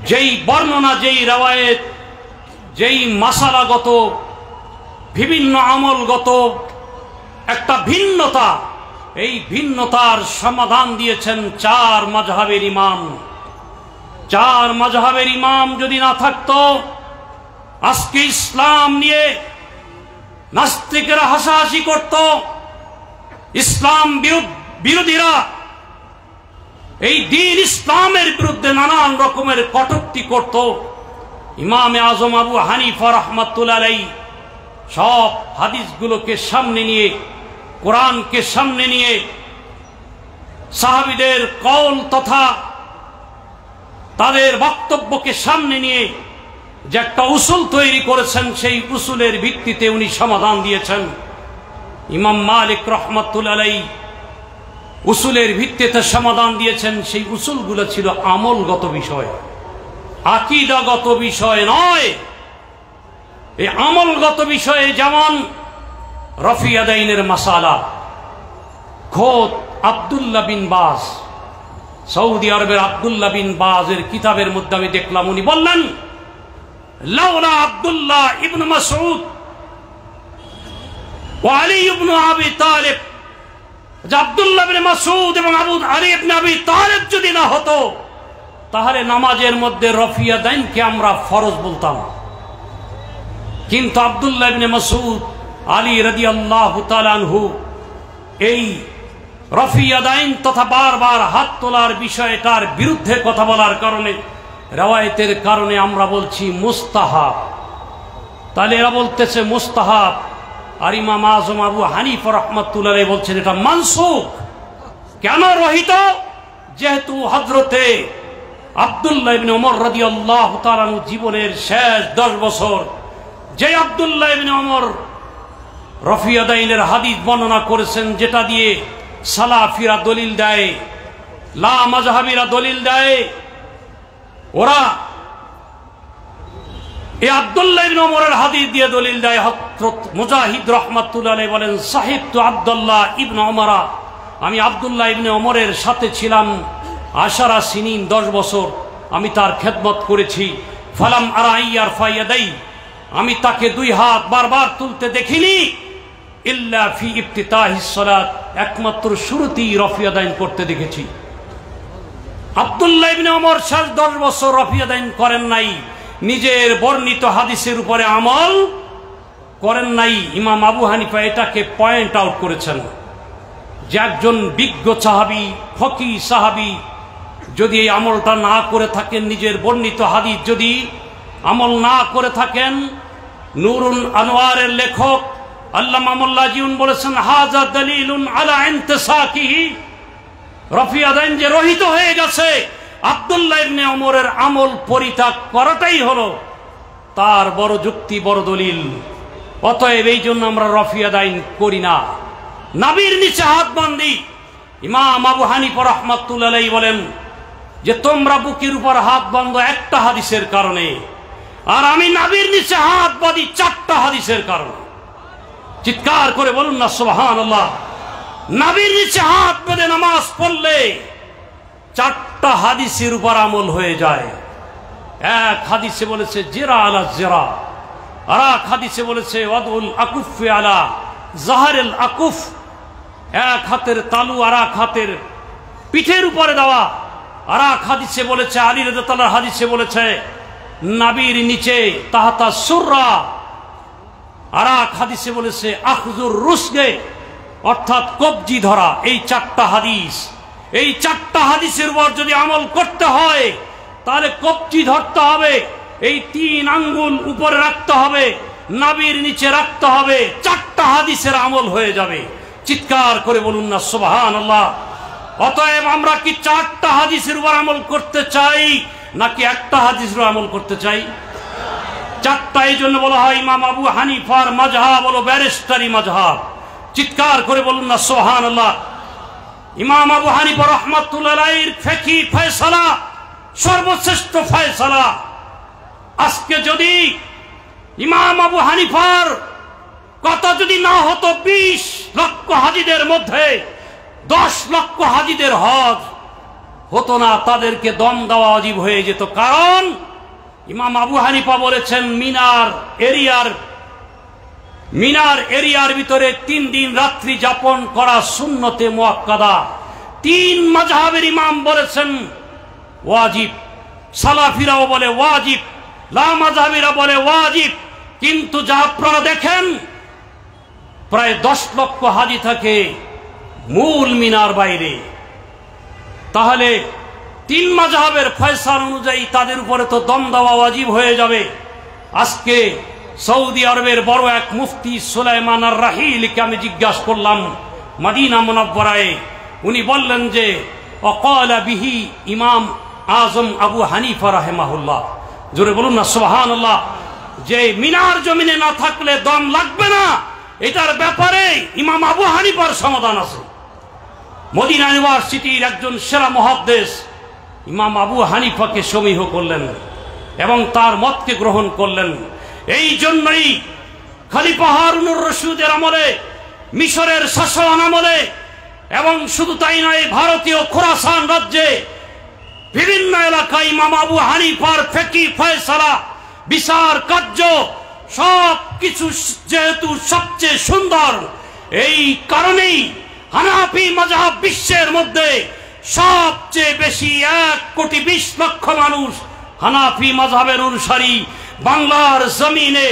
যেই বর্ণনা, যেই রওয়ায়েত, যেই মাসালাগত বিভিন্ন আমলগত একটা ভিন্নতা, এই ভিন্নতার সমাধান দিয়েছেন 4 মাযহাবের ইমাম। 4 মাযহাবের ইমাম যদি না থাকতো, আজকে ইসলাম নিয়ে নাস্তিকেরা হাসাহাসি করত, ইসলাম বিরোধীরা এই দ্বীন ইসলামের বিরুদ্ধে নানান রকমের কটূক্তি করত। ইমামে আজম আবু হানিফা রাহমাতুল্লাহ আলাইহি সব হাদিসগুলোকে সামনে নিয়ে, কোরআনকে সামনে নিয়ে, সাহাবীদের কওল তথা তাদের বক্তব্যকে সামনে নিয়ে যে একটা উসুল তৈরি করেছেন, সেই উসুলের ভিত্তিতে উনি সমাধান দিয়েছেন। ইমাম মালিক রাহমাতুল্লাহ আলাইহি উসুলের ভিত্তিতে সমাধান দিয়েছেন। সেই উসুলগুলো ছিল আমলগত বিষয়, আকীদাগত বিষয় নয়। এই আমলগত বিষয়ে যেমন রফিয়াদাইনের মাসালা, খোদ আব্দুল্লাহ বিন বাজ, সৌদি আরবের আব্দুল্লাহ বিন বাজের কিতাবের মধ্যে আমি দেখলাম, উনি বললেন লাউলা আব্দুল্লাহ ইবনে মাসউদ ওয়া আলী ইবনে আবি তালিব, যে আব্দুল্লাহ ইবনে মাসউদ এবং আলী ইবনে আবি তালিব যদি না হতো, তাহলে নামাজের মধ্যে রফিয়াদাইনকে আমরা ফরজ বলতাম। কিন্তু আব্দুল্লাহ ইবনে মাসউদ, আলী রাদিয়াল্লাহু তাআলা আনহু এই রফিয়াদাইন তথা বারবার হাত তোলার বিষয়টার বিরুদ্ধে কথা বলার কারণে, রওয়ায়েতের কারণে আমরা বলছি মুস্তাহাব। তাহলে এরা বলতেছে মুস্তাহাব, আর ইমাম আজম আবু হানিফা রাহমাতুল্লাহ আলাইহি বলছেন এটা মানসুখ। কেন রহিত? যেহেতু হযরতে আব্দুল্লাহ ইবনে ওমর রাদিয়াল্লাহু তাআলা জীবনের শেষ 10 বছর, যে আব্দুল্লাহ ইবনে ওমর রফিয়াদাইনের হাদিস বর্ণনা করেছেন, যেটা দিয়ে সালাফিরা দলিল দেয়, লা মাযহাবিরা দলিল দেয়, ওরা এই আব্দুল্লাহ ইবনে ওমরের হাদিস দিয়ে দলিল দেয়। হযরত মুজাহিদ রাহমাতুল্লাহ আলাইহি বলেন, সাহিবতু আব্দুল্লাহ ইবনে ওমর, আমি আব্দুল্লাহ ইবনে ওমরের সাথে ছিলাম 10 সিনিন, 10 বছর আমি তার খেদমত করেছি। ফালাম আরা ইয়ারফা ইয়াদাই, আমি তাকে 2 হাত বারবার তুলতে দেখিনি, ইল্লা ফি ইফতিতাহিস সালাত, একমাত্র শুরুতেই রফিয়াদাইন করতে দেখেছি। আব্দুল্লাহ ইবনে ওমর শেষ 10 বছর রফিয়াদাইন করেন নাই, নিজের বর্ণিত হাদিসের উপরে আমল করেন নাই। ইমাম আবু হানিফা এটাকে পয়েন্ট আউট করেছেন যে একজন বিজ্ঞ সাহাবী, ফকিহ সাহাবী যদি এই আমলটা না করে থাকেন, নিজের বর্ণিত হাদিস যদি আমল না করে থাকেন, নূরুল আনোয়ারের লেখক আল্লামা মোল্লা জিউন বলেছেন, হাজা দলিলুন আলা ইনতিসাকিহি, রফিয়াদাইন যে রহিত হয়ে গেছে, আব্দুল্লাহ ইবনে ওমরের আমল পরিত্যাগ করাটাই হলো তার বড় যুক্তি, বড় দলিল। অতএব এই জন্য আমরা রফিয়াদাইন করি না, নাবির নিচে হাত বাঁধি। ইমাম আবু হানিফা রাহমাতুল্লাহ আলাইহি বলেন যে তোমরা বুকের উপর হাত বাঁধো একটা হাদিসের কারণে, আর আমি নাবির নিচে হাত বাঁধি 4টা হাদিসের কারণে। চিৎকার করে বলুন না সুবহানাল্লাহ। নাবির নিচে হাত বেঁধে নামাজ পড়লে 4টা হাদিসের উপর আমল হয়ে যায়। এক হাদিসে বলেছে জিরা আলা জিরা, আর এক হাদিসে বলেছে ওয়াদুল আকুফ আলা জাহারিল আকুফ, এক হাতের তালু আর এক হাতের পিঠের উপরে দেওয়া। আর এক হাদিসে বলেছে, আলী রাদিয়াল্লাহু তাআলার হাদিসে বলেছে নাবির নিচে তাহাতা সুররা। আর এক হাদিসে বলেছে আখজুর রুসগে, অর্থাৎ কবজি ধরা, এই 4টা হাদিস, এই 4টা হাদিসের উপর যদি আমল করতে হয় তাহলে কবজি ধরতে হবে, এই 3 আঙ্গুল উপরে রাখতে হবে, নাভির নিচে রাখতে হবে, 4টা হাদিসের আমল হয়ে যাবে। চিৎকার করে বলুন না সুবহানাল্লাহ। অতএব আমরা কি 4টা হাদিসের উপর আমল করতে চাই নাকি একটা হাদিসের উপর আমল করতে চাই? 4টা, এই জন্য বলা হয় ইমাম আবু হানিফার মাযহাব হলো ব্যারিস্টারি মাযহাব। চিৎকার করে বলুন না সুবহানাল্লাহ। ইমাম আবু হানিফা রাহমাতুল্লাহ আলাইহির ফিকহি ফয়সালা সর্বশ্রেষ্ঠ ফয়সালা। আজকে যদি ইমাম আবু হানিফার কথা যদি না হতো 20 লক্ষ হাজিদের মধ্যে 10 লক্ষ হাজিদের হজ হতো না, তাদেরকে দম দেওয়া ওয়াজিব হয়ে যেত। কারণ ইমাম আবু হানিফা বলেছেন মিনার এরিয়ার ভিতরে 3 দিন রাত্রি যাপন করা সুন্নতে মুআক্কাদা। 3 মাযহাবের ইমাম বলেছেন ওয়াজিব, সালাফিরাও বলে ওয়াজিব, লা মাযহাবিরা বলে ওয়াজিব। কিন্তু যা আপনারা দেখেন প্রায় 10 লক্ষ হাজি থাকে মূল মিনার বাইরে। তাহলে 3 মাযহাবের ফয়সালা অনুযায়ী তাদের উপরে তো দম দেওয়া ওয়াজিব হয়ে যাবে। আজকে সৌদি আরবের বড় এক মুফতি সুলাইমান আর রাহিলকে আমি জিজ্ঞাসা করলাম মদিনা মুনাওয়ারায়, উনি বললেন যে অকালা বিহি ইমাম আজম আবু হানিফা রাহিমাহুল্লাহ। জোরে বলুন না সুবহানাল্লাহ। যে মিনার জমিনে না থাকলে দম লাগবে না, এটার ব্যাপারে ইমাম আবু হানিফার সমাধান আছে। মদিনা ইউনিভার্সিটির একজন সেরা মুহাদ্দিস ইমাম আবু হানিফাকে সমীহ করলেন এবং তার মতকে গ্রহণ করলেন। এই জন্যই খলিফা হারুনুর রশিদের আমলে, মিশরের শাসন আমলে এবং শুধু তাই নয়, ভারতীয় খোরাসান রাজ্যে বিভিন্ন এলাকায় ইমাম আবু হানিফার ফিকহি ফয়সালা, বিচার কার্য সব কিছু যেহেতু সবচেয়ে সুন্দর, এই কারণেই হানাফি মাযহাব বিশ্বের মধ্যে সবচেয়ে বেশি 1,20,00,000 মানুষ হানাফি মাযহাবের অনুসারী। বাংলার জমিনে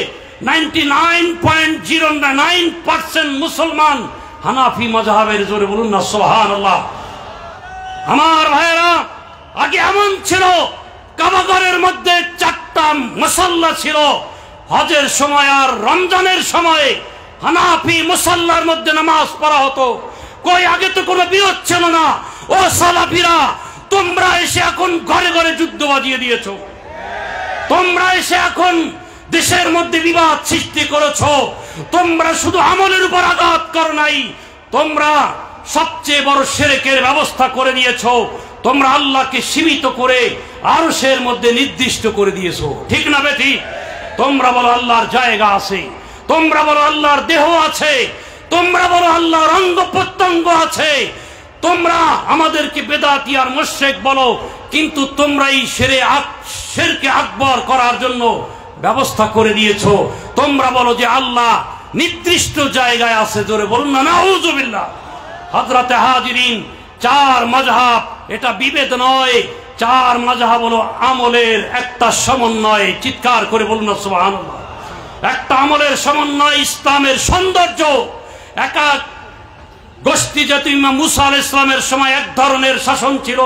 99.09% মুসলমান হানাফি মাযহাবের। জোরে বলুন না সুবহানাল্লাহ। আমার ভাইরা, আগে এমন ছিল কাবাঘরের মধ্যে 4টা মুসাল্লা ছিল। হজের সময় আর রমজানের সময় হানাফি মুসাল্লার মধ্যে নামাজ পড়া হতো। কই আগে তো কোনো বিরোধ ছিল না। ও সালাফিরা, তোমরা এসে এখন ঘরে ঘরে যুদ্ধ বাজিয়ে দিয়েছো। তোমরা এসে এখন দেশের মধ্যে বিবাদ সৃষ্টি করেছো। তোমরা শুধু আমলের উপর আঘাত করো নাই, তোমরা সবচেয়ে বড় শিরকের ব্যবস্থা করে দিয়েছো। তোমরা আল্লাহকে সীমিত করে আরশের মধ্যে নির্দিষ্ট করে দিয়েছো। ঠিক না বেঠিক? তোমরা বলো আল্লাহর জায়গা আছে, তোমরা বলো আল্লাহর দেহ আছে, তোমরা বলো আল্লাহর অঙ্গ প্রত্যঙ্গ আছে, তোমরা আমাদেরকে বেদাতি আর মুশরিক বলো, কিন্তু তোমরা এই শিরকে আকবর করার জন্য ব্যবস্থা করে দিয়েছো। তোমরা বলো যে আল্লাহ নির্দিষ্ট জায়গায় আছে। জোরে বলুন না নাউযুবিল্লাহ। হযরতে হাজিরিন, 4 মাযহাব এটা বিভেদ নয়, 4 মাযহাব হলো আমলের একটা সমন্বয়। চিৎকার করে বলুন না সুবহানাল্লাহ। একটা আমলের সমন্বয়, ইসলামের সৌন্দর্য। একা গোষ্ঠী জাতি ইমাম মুসা আলাইহিস সালামের সময় এক ধরনের শাসন ছিল,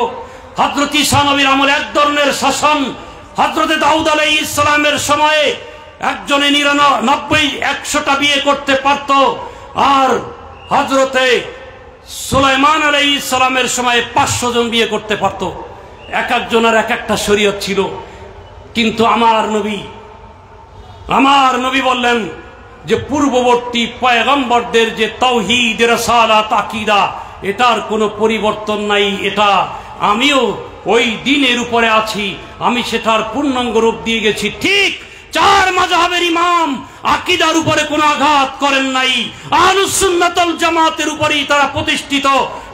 হযরত ঈসা নবীর আমলে এক ধরনের শাসন, হযরতে দাউদ আলাইহিস সালামের সময়ে একজনে 99-100টা বিয়ে করতে পারত, আর হযরতে সুলাইমান আলাইহিস সালামের সময়ে 500 জন বিয়ে করতে পারত। এক একজনের এক একটা শরীয়ত ছিল। কিন্তু আমার নবী বললেন যে পূর্ববর্তী পয়গম্বরদের যে তাওহীদ, রিসালাত, আকীদা, এটার কোনো পরিবর্তন নাই। এটা আমিও ওই দিনের উপরে আছি, আমি সেটার পূর্ণাঙ্গ রূপ দিয়ে গেছি। ঠিক 4 মাযহাবের ইমাম আকীদার উপরে কোনো আঘাত করেন নাই, আহলুস সুন্নাত ওয়াল জামাতের উপরেই তারা প্রতিষ্ঠিত।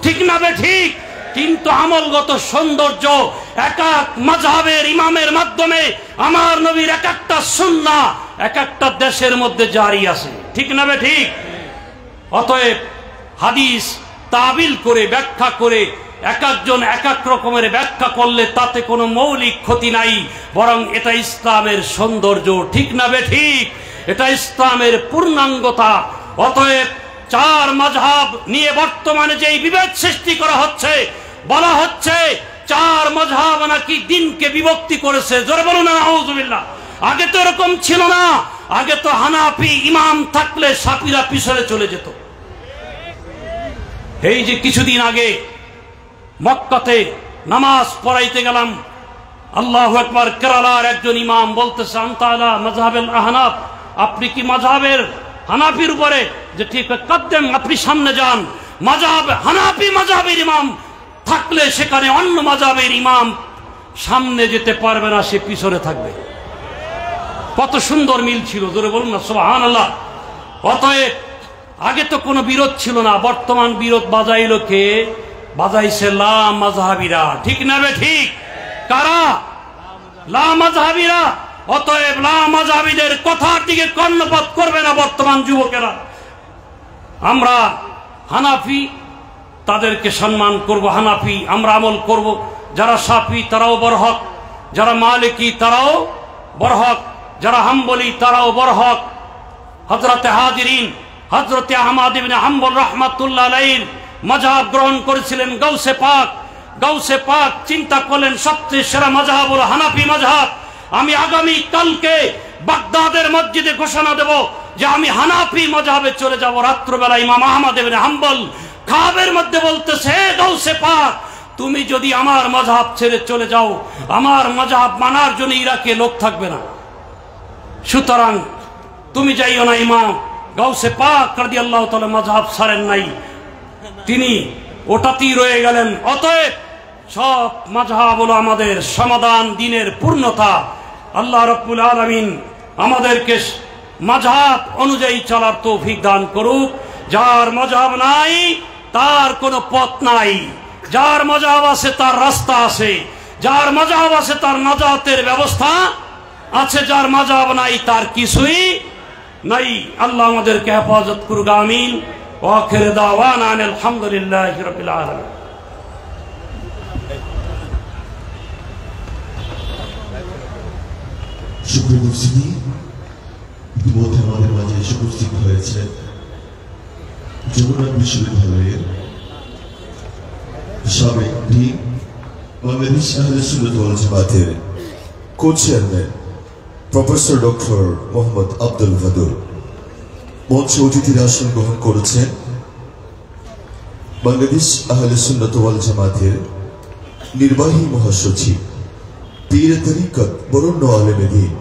ঠিক না বে ঠিক? কিন্তু আমলগত সৌন্দর্য এক এক মাযহাবের ইমামের মাধ্যমে আমার নবীর এক একটা সুন্নাহ এক একটা দেশের মধ্যে জারি আছে। ঠিক না বে ঠিক? অতএব হাদিস তাবিল করে, ব্যাখ্যা করে এক একজন এক এক রকমের ব্যাখ্যা করলে তাতে কোনো মৌলিক ক্ষতি নাই, বরং এটা ইসলামের সৌন্দর্য। ঠিক না বে ঠিক? এটা ইসলামের পূর্ণাঙ্গতা। অতএব চার মাযহাব নিয়ে বর্তমানে যেই বিভেদ সৃষ্টি করা হচ্ছে, বলা হচ্ছে চার মাযহাব নাকি দিনকে বিভক্তি করেছে। জোরে বলুন না নাউযুবিল্লাহ। আগে তো এরকম ছিল না। আগে তো হানাফি ইমাম থাকলে শাফিরা পিছনে চলে যেত। এই যে কিছুদিন আগে মক্কাতে নামাজ পড়াইতে গেলাম, আল্লাহু আকবার, কেরালার একজন ইমাম বলতেছে আনতা আলা মাযহাবিল আহনাফ, আপনি কি মাযহাবের হানাফির উপরে? যে ঠিক কদ্দেম, আপনি সামনে যান। মাযহাব হানাফি মাযহাবের ইমাম থাকলে সেখানে অন্য মাযহাবের ইমাম সামনে যেতে পারবে না, সে পিছনে থাকবে। কত সুন্দর মিল ছিল, জোরে বলুন না সুবহানাল্লাহ। অতএব আগে তো কোনো বিরোধ ছিল না, বর্তমান বিরোধ বাজাইল কে? বাজাইছে লা মাযহাবিরা। ঠিক না বে ঠিক? কারা? লা মাযহাবিরা। অতএব লা মাযহাবিদের কথার দিকে কর্ণপাত করবে না বর্তমান যুবকেরা। আমরা হানাফি, তাদেরকে সম্মান করব, হানাফি আমরা আমল করব। যারা শাফি তারাও বরহক, যারা মালিকি তারাও বরহক, যারা হাম্বলি তারাও বরহক। হযরতে হাজিরিন হযরতে আহমদ ইবনে হাম্বল রাহমাতুল্লাহ আলাইহির মাযহাব গ্রহণ করেছিলেন গাউসে পাক। গাউসে পাক চিন্তা করলেন সবচেয়ে সেরা মাযহাব হলো হানাফি মাযহাব। আমি আগামী কালকে বাগদাদের মসজিদে ঘোষণা দেব যে আমি হানাফি মাযহাবে চলে যাব। রাত্রবেলা ইমাম আহমদ ইবনে হাম্বল খাবের মধ্যে বলতেছে, গাউসে পাক, তুমি যদি আমার মাযহাব ছেড়ে চলে যাও, আমার মাযহাব মানার জন্য ইরাকে লোক থাকবে না, সুতরাং তুমি যাইও না। ইমাম গাউসে পাক রাদিয়াল্লাহু তাআলা মাযহাব ছাড়েন নাই, তিনি ওটাতেই রয়ে গেলেন। অতএব সব মাযহাব হলো আমাদের সমাধান, দিনের পূর্ণতা। আল্লাহ রাব্বুল আলামিন আমাদেরকে মাযহাব অনুযায়ী চলার তৌফিক দান করুক। যার মাযহাব নাই তার কোনো পথ নাই, যার মাযহাব আছে তার রাস্তা আছে, যার মাযহাব আছে তার নাজাতের ব্যবস্থা আছে, যার মাযহাব নাই তার কিছুই নাই। আল্লাহ আমাদেরকে হেফাজত করুক, আমিন। ওয়া আখির দাওয়ানা আলহামদুলিল্লাহি রাব্বিল আলামিন। শুকর মুফতি ইতিমধ্যে আমাদের মাঝে এসে উপস্থিত হয়েছে জগন্নাথ বিশ্ববিদ্যালয়ের সাবেক ডিন, বাংলাদেশ আহলে সুন্নাত ওয়াল জামাতের co-chairman professor doctor Mohammad Abdul Wadud. মঞ্চে অতিথির আসন গ্রহণ করেছেন বাংলাদেশ আহলে সুন্নাত ওয়াল জামাতের নির্বাহী মহাসচিব, পীর তরিকত বরণ্য আলেমে দ্বীন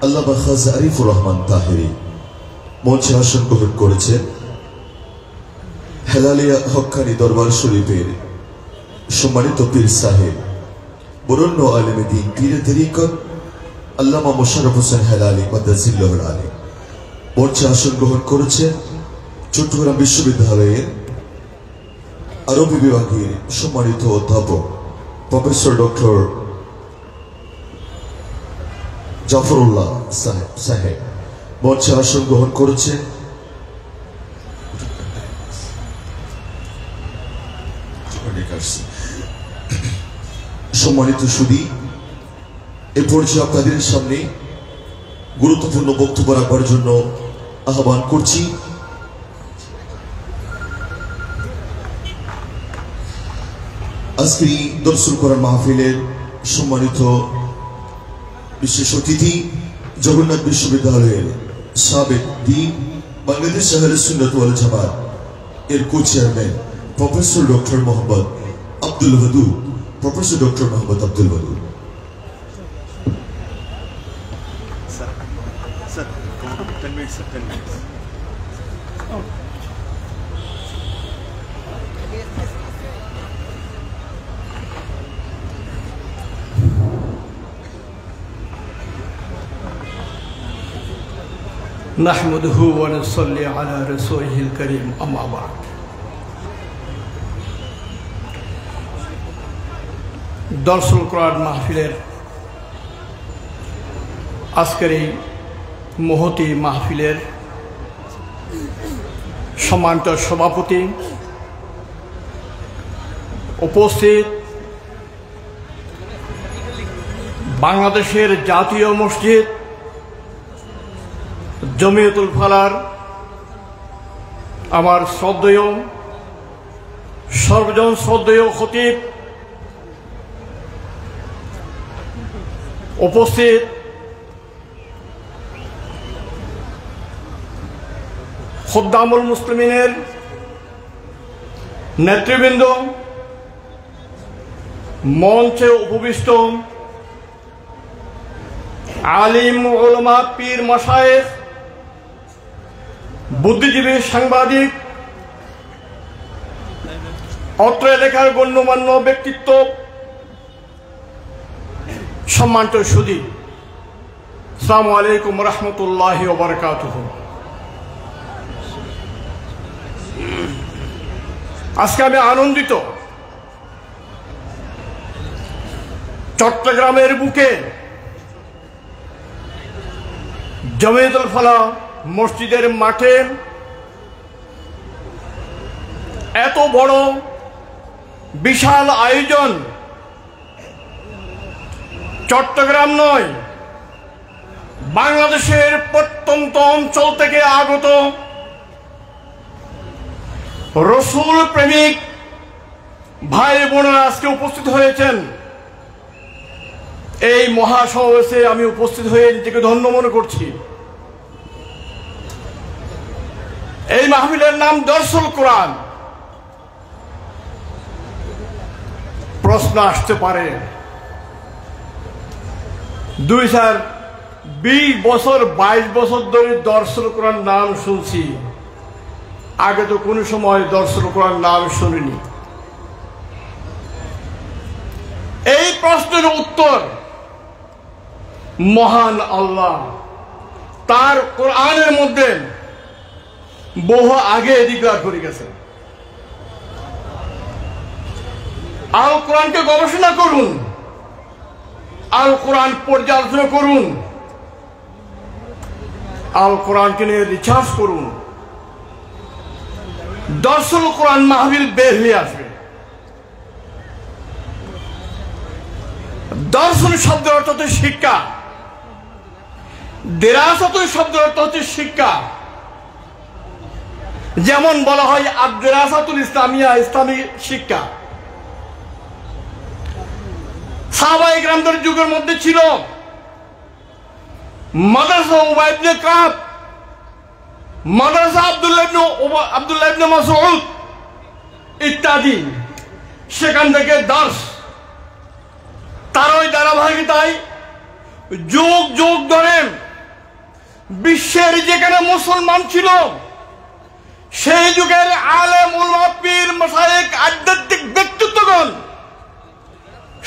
আল্লামা খাজা আরিফুর রহমান তাহেরি। মঞ্চে আসন গ্রহণ করেছেন হেলালিয়া হক্কানি দরবার শরীফের সম্মানিত পীর সাহেব, বরণ্য আলেমে দ্বীন পীর তরিকত আল্লামা মোশাররফ হোসেন হেলালি মাদ্দাজিল্লাহুল আলী। মঞ্চে আসন গ্রহণ করেছেন চট্টগ্রাম বিশ্ববিদ্যালয়ের আরবি বিভাগের সম্মানিত অধ্যাপক প্রফেসর ডক্টর জাফরুল্লাহ সাহেব। মঞ্চে আসন গ্রহণ করেছেন সম্মানিত সুধী। এ পর্যায়ে আপনাদের সামনে গুরুত্বপূর্ণ বক্তব্য রাখবার জন্য আহ্বান করছি আজকের দরসুল কোরআন মাহফিলের সম্মানিত বিশেষ অতিথি, জগন্নাথ বিশ্ববিদ্যালয়ের সাবেক ডিন, বাংলাদেশ আহলে সুন্নাত ওয়াল জামাত এর co-chairman professor doctor Mohammad Abdul Wadud. Professor doctor Mohammad Abdul Wadud. নাহমাদুহু ওয়া নুসাল্লি আলা রাসূলিহিল কারীম, আম্মা বা'দ। দরসুল কোরআন মাহফিলের আজকের এই মহতী মাহফিলের সম্মানিত সভাপতি, উপস্থিত বাংলাদেশের জাতীয় মসজিদ জমিয়তুল ফালার আমার শ্রদ্ধেয় সর্বজন শ্রদ্ধেয় খতিব, উপস্থিত খুদ্দামুল মুসলিমিনের নেতৃবৃন্দ, মঞ্চে উপবিষ্ট আলিম উলামা পীর মাশায়েখ, বুদ্ধিজীবী সাংবাদিক, অত্র এলাকার গণ্যমান্য ব্যক্তিত্ব, সম্মানিত সুধী, আসসালামু আলাইকুম রহমতুল্লাহি ওয়া বারাকাতুহু। আজকে আমি আনন্দিত, চট্টগ্রামের বুকে জমিয়তুল ফালাহ মসজিদের মাঠে এত বড় বিশাল আয়োজন, চট্টগ্রাম নয় বাংলাদেশের প্রত্যন্ত অঞ্চল থেকে আগত রসুল প্রেমিক ভাই বোনেরা আজকে উপস্থিত হয়েছেন। এই মহাসমাবেশে আমি উপস্থিত হয়ে নিজেকে ধন্য মনে করছি। এই মাহফিলের নাম দরসুল কোরআন। প্রশ্ন আসতে পারে, 2020 বছর 22 বছর ধরে দরসুল কোরআন নাম শুনছি, আগে তো কোনো সময় দরসুল কোরআন নাম শুনিনি। এই প্রশ্নের উত্তর মহান আল্লাহ তার কোরআনের মধ্যে বহু আগে ডিক্লেয়ার করে গেছেন। আল কোরআনকে গবেষণা করুন, আল কোরআন পর্যালোচনা করুন, আল কোরআনকে নিয়ে রিসার্চ করুন, দরসুল কোরআন মাহফিল বের হয়ে আসবে। দর্শন শব্দের অর্থ হচ্ছে শিক্ষা, দেরাসাত শব্দের অর্থ হচ্ছে শিক্ষা। যেমন বলা হয় আদ-দেরাসাতুল ইসলামিয়া, ইসলামী শিক্ষা। সাহাবায়ে কেরামদের যুগের মধ্যে ছিল মাদ্রাসা উবাই ইবনে কাব, মাদ্রাসা আব্দুল্লাহ ইবনে মাসউদ ইত্যাদি। সেখান থেকে দর্শ, তার ওই ধারাবাহিকতায় যুগ যুগ ধরে বিশ্বের যেখানে মুসলমান ছিল সেই যুগের আলেম উলামা পীর মাশায়েখ আধ্যাত্মিক ব্যক্তিত্বগণ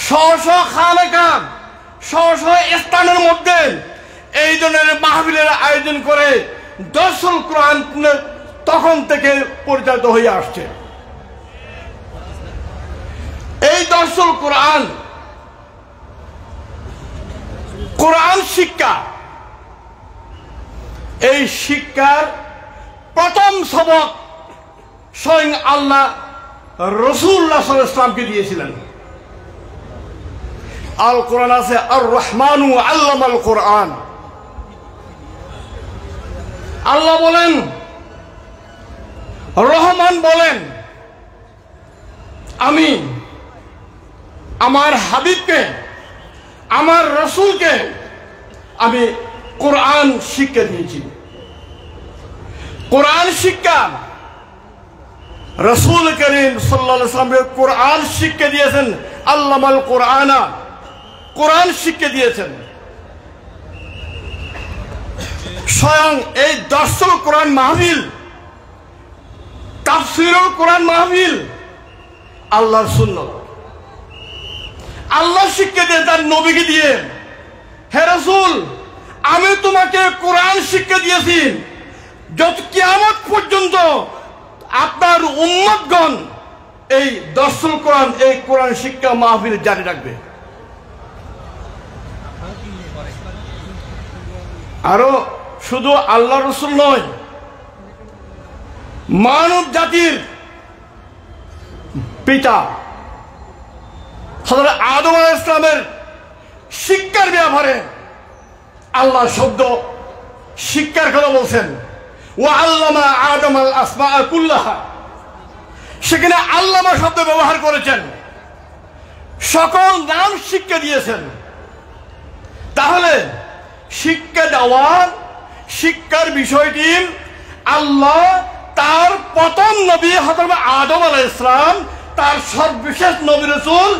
স্ব খানেকা স্ব স্থানের মধ্যে এই ধরনের মাহফিলের আয়োজন করে দরসুল কোরআন তখন থেকে পরিচালিত হয়ে আসছে। এই দরসুল কোরআন, কোরআন শিক্ষা, এই শিক্ষার প্রথম সবক স্বয়ং আল্লাহ রাসূলুল্লাহ সাল্লাল্লাহু আলাইহি ওয়াসাল্লামকে দিয়েছিলেন। আল কোরআন আছে আর রহমানু আল্লামাল কোরআন। আল্লাহ বলেন, রহমান বলেন, আমি আমার হাবিবকে, আমার রাসূলকে আমি কোরআন শিক্ষা দিয়েছি। কোরআন শিক্ষা রাসূল করিম সাল্লাল্লাহু আলাইহি ওয়াসাল্লাম কোরআন শিক্ষা দিয়েছেন। আল্লামাল কোরআনা, কোরআন শিক্ষা দিয়েছেন। স্বয়ং এই দরসুল কোরআন মাহফিল, তাফসীরুল কোরআন মাহফিল আল্লাহর সুন্নাত। আল্লাহ শিক্ষা দিয়ে তার নবীকে দিয়ে, হে রাসূল, আমি তোমাকে কোরআন শিক্ষা দিয়েছি, যত কিয়ামত পর্যন্ত আপনার উম্মতগণ এই দরসুল কোরআন, এই কোরআন শিক্ষা মাহফিল জারি রাখবে। আরো শুধু আল্লাহ রাসূল নয়, মানব জাতির পিতা হযরত আদম আলাইহিস সালামের শিক্ষার ব্যাপারে আল্লাহ শব্দ শিক্ষার কথা বলছেন। ওয়া আল্লামা আদম আল আসমা কুল্লাহা, সেখানে আল্লামা শব্দ ব্যবহার করেছেন, সকল নাম শিক্ষা দিয়েছেন। তাহলে শিক্ষা দেওয়ার শিক্ষার বিষয়টি আল্লাহ তার প্রথম নবী হযরত আদম আলাইহিস সালাম, তার সর্বশেষ নবী রাসূল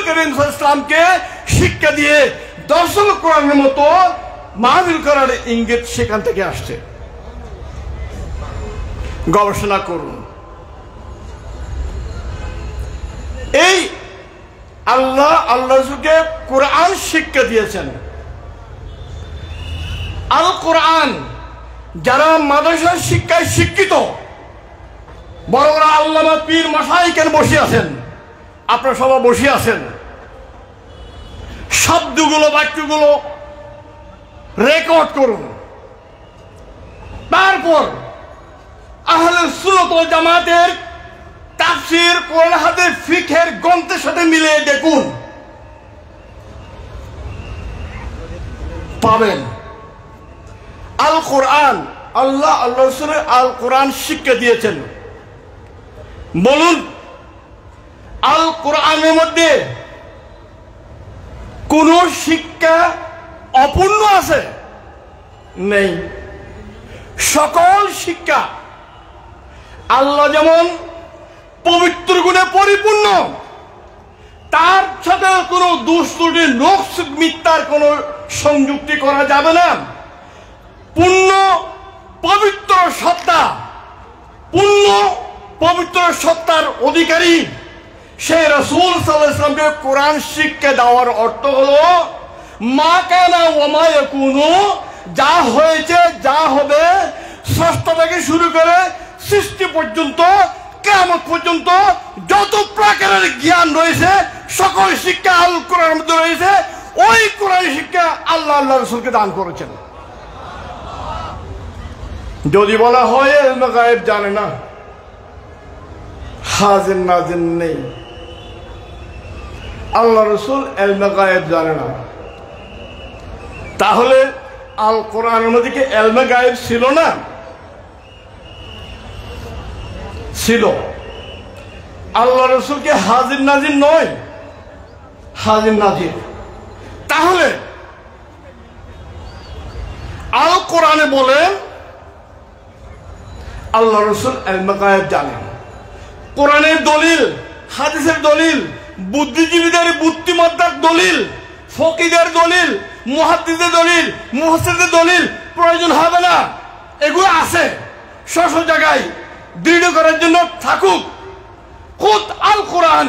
করিম সাল্লাল্লাহু আলাইহি ওয়াসাল্লামকে শিক্ষা দিয়ে দর্শন কোরআনের মতো মাহফিল করার ইঙ্গিত সেখান থেকে আসছে। গবেষণা করুন। এই আল্লাহ রাসূলকে কোরআন শিক্ষা দিয়েছেন। আল কোরআন যারা মাদ্রাসার শিক্ষায় শিক্ষিত, বড় বড় আল্লামা পীর মাশায়েখ বসে আছেন, আপনারা সবাই বসে আছেন, শব্দগুলো বাক্যগুলো রেকর্ড করুন। তারপর আহলে সুন্নাত ওয়াল জামাতের তাফসীর, কোরআন হাদিস, ফিকহের গ্রন্থের সাথে মিলিয়ে দেখুন, পাবেন আল কোরআন, আল্লাহ রাসূলের আল কোরআন শিক্ষা দিয়েছেন। বলুন, আল কোরআনের মধ্যে কোন শিক্ষা অপূর্ণ আছে? নেই। সকল শিক্ষা, আল্লাহ যেমন পবিত্র গুণে পরিপূর্ণ, তার সাথে কোনো দুষ্ত্রুটি, নকশ, মিথ্যার কোনো সংযুক্তি করা যাবে না। পূর্ণ পবিত্র সত্তা, পূর্ণ পবিত্র সত্তার অধিকারী সেই রাসূল সাল্লাল্লাহু আলাইহি ওয়াসাল্লামকে কোরআন শিক্ষা দেওয়ার অর্থ হলো মা কানা ওয়া মা ইয়াকুনু, যা হয়েছে যা হবে, স্রষ্টা থেকে শুরু করে সৃষ্টি পর্যন্ত, কিয়ামত পর্যন্ত যত প্রকারের জ্ঞান রয়েছে সকল শিক্ষা আল কোরআনের মধ্যে রয়েছে। ওই কোরআন শিক্ষা আল্লাহ রাসূলকে দান করেছেন। যদি বলা হয় ইলমে গায়েব জানে না, হাজির নাজির নেই, আল্লাহ রাসূল ইলমে গায়েব জানে না, তাহলে আল কোরআনের মধ্যে কি ইলমে গায়েব ছিল না? ছিল। আল্লাহ রাসূল কি হাজির নাজির নয়? হাজির নাজির। তাহলে আল কোরআনে বলেন আল্লাহ রাসূল ইলমে গায়েব জানেন। কোরআনের দলিল, হাদিসের দলিল, বুদ্ধিজীবীদের বুদ্ধিমত্তার দলিল, ফকিহদের দলিল, মুহাদ্দিসদের দলিল, মুফাসসিরদের দলিল প্রয়োজন হবে না। এগুলো আছে স্ব জায়গায়, দৃঢ় করার জন্য থাকুক। খুদ আল কোরআন,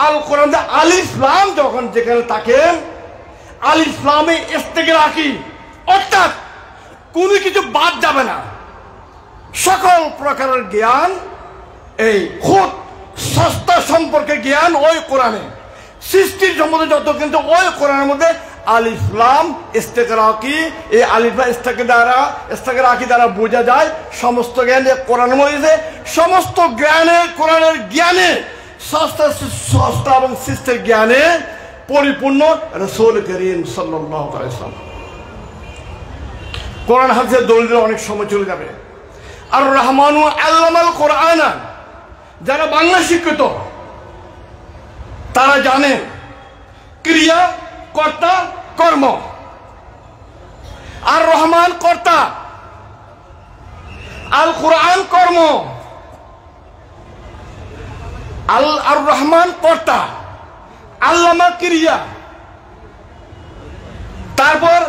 আল কোরআন আলিফ লাম যখন যেখানে থাকে, আলিফ লামে ইস্তেগরাকি, অর্থাৎ কোনো কিছু বাদ যাবে না। সকল প্রকারের জ্ঞান, এই খুদ সস্তা সম্পর্কে জ্ঞান ওই কোরআনে, সৃষ্টির সম্বন্ধে যত কিন্তু ওই কোরআনের মধ্যে আলিফ লাম ইস্তেগরাকি, এই আলিফ লাম ইস্তেগরাকি দ্বারা বোঝা যায় সমস্ত জ্ঞান কোরআনের মধ্যে। সমস্ত জ্ঞানে, কোরআনের জ্ঞানে, সস্তা এবং সৃষ্টির জ্ঞানে পরিপূর্ণ রাসূল করিম সাল্লাল্লাহু আলাইহি ওয়াসাল্লাম। কোরআন হাদিসের দলিল অনেক সময় চলে যাবে। আর রহমানু আল্লামাল কোরআন, যারা বাংলা শিক্ষিত তারা জানে ক্রিয়া, কর্তা, কর্ম। আর রহমান কর্তা, আল কোরআন কর্ম। আর রহমান কর্তা, আল্লামা ক্রিয়া, তারপর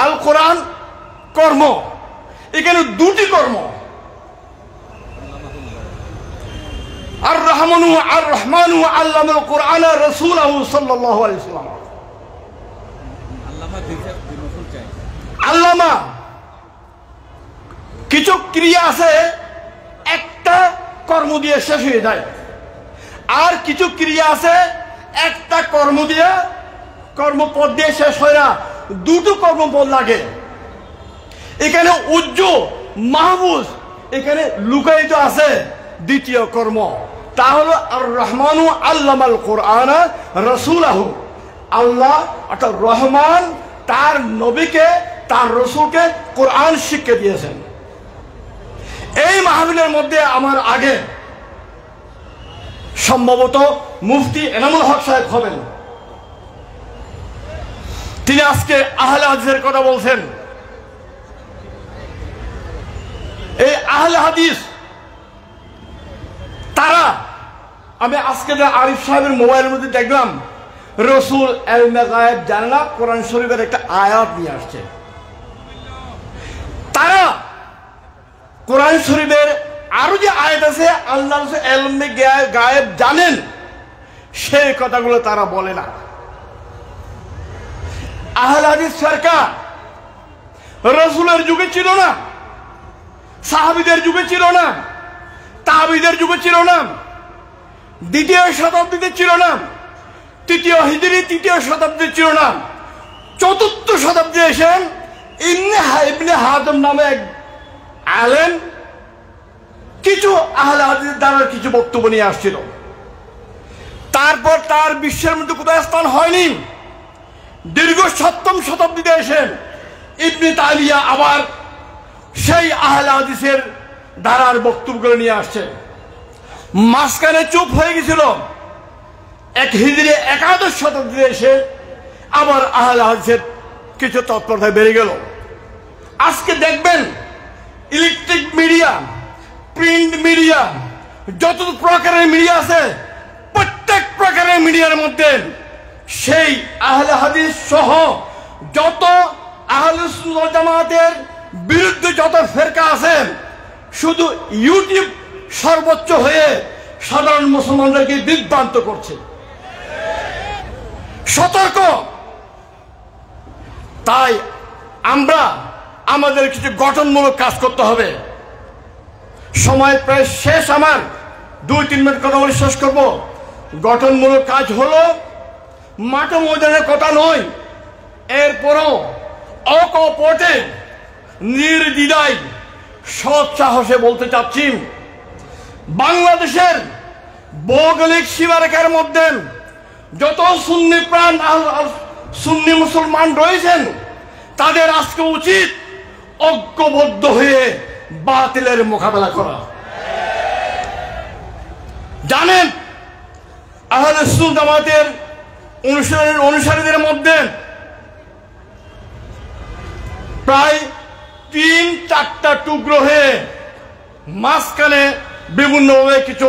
আল কোরআন কর্ম। এখানে দুটি কর্ম। আর রহমানু আল্লামাল কোরআন রাসূলুহু সাল্লাল্লাহু আলাইহি ওয়াসাল্লাম। আল্লামা, কিছু ক্রিয়া আছে একটা কর্ম দিয়ে শেষ হয়ে যায়, আর কিছু ক্রিয়া আছে একটা কর্ম দিয়ে, কর্মপদ দিয়ে শেষ হয় না, দুটো কর্মপদ লাগে। এখানে মাহফুজ, এখানে লুকায়িত আছে দ্বিতীয় কর্ম, তা হলো আর রহমানু আল্লামাল কোরআন রাসূলুহু। আল্লাহ অর্থাৎ রহমান তার নবীকে তার রসুলকে কোরআন শিক্ষা দিয়েছেন। এই মাহফিলের মধ্যে আমার আগে সম্ভবত মুফতি এনামুল হক সাহেব হবেন, তিনি আজকে আহলে হাদিসের কথা বলছেন। এই আহলে হাদিস তারা, আমি আজকে আরিফ সাহেবের মোবাইলের মধ্যে দেখলাম রসুল এলমে গায়েব জানে না, কোরআন শরীফের একটা আয়াত নিয়ে আসছে। তারা কোরআন শরীফের আরো যে আয়াত আছে আল্লাহ এলমে গায়েব জানেন, সেই কথাগুলো তারা বলে না। আহলে হাদিস সরকার রসুলের যুগে ছিল না, সাহাবীদের যুগে ছিল না, তাবিদের যুগে ছিল না, দ্বিতীয় শতাব্দীতে ছিল না, তৃতীয় হিজরি তৃতীয় শতাব্দীতে ছিল না, চতুর্থ শতাব্দী এসেন ইবনে হাজম নামে এক আলেম কিছু আহলে হাদিসের দ্বারা কিছু বক্তব্য নিয়ে আসছিল। তারপর তার বিশ্বের মধ্যে কোথায় স্থান হয়নি। দীর্ঘ সপ্তম শতাব্দীতে এসে ইবনে তাইমিয়া আবার সেই আহলে হাদিসের ধারার বক্তব্যগুলো নিয়ে আসছে। মাঝখানে চুপ হয়ে গেছিল। এক হিজরি একাদশ শতাব্দীতে এসে আবার আহলে হাদিসের কিছু তৎপরতা বেড়ে গেল। আজকে দেখবেন ইলেকট্রিক মিডিয়া, প্রিন্ট মিডিয়া, যত প্রকারের মিডিয়া আছে প্রত্যেক প্রকারের মিডিয়ার মধ্যে সেই আহলে হাদিস সহ যত আহলে সুন্নাহ জামাতের বিরুদ্ধে যত ফেরকা আছে, শুধু ইউটিউব সর্বোচ্চ হয়ে সাধারণ মুসলমানদেরকে বিভ্রান্ত করছে। সতর্ক। তাই আমরা আমাদের কিছু গঠনমূলক কাজ করতে হবে। সময় প্রায় শেষ, আমার 2-3 মিনিট কথা বলে শেষ করব। গঠনমূলক কাজ হলো মাঠে ময়দানের কথা নয়, এরপরও অকপটে নির্দ্বিধায় সৎ সাহসে বলতে চাচ্ছি, বাংলাদেশের ভৌগোলিক সীমারেখার মধ্যে যত সুন্নি প্রাণ সুন্নি মুসলমান রয়েছেন তাদের আজকে উচিত ঐক্যবদ্ধ হয়ে বাতিলের মোকাবেলা করা। জানেন আহলে সুন্নাত জামাতের অনুসারীদের মধ্যে প্রায় 3-4টা টুকরো হয়ে মাঝখানে বিভিন্নভাবে কিছু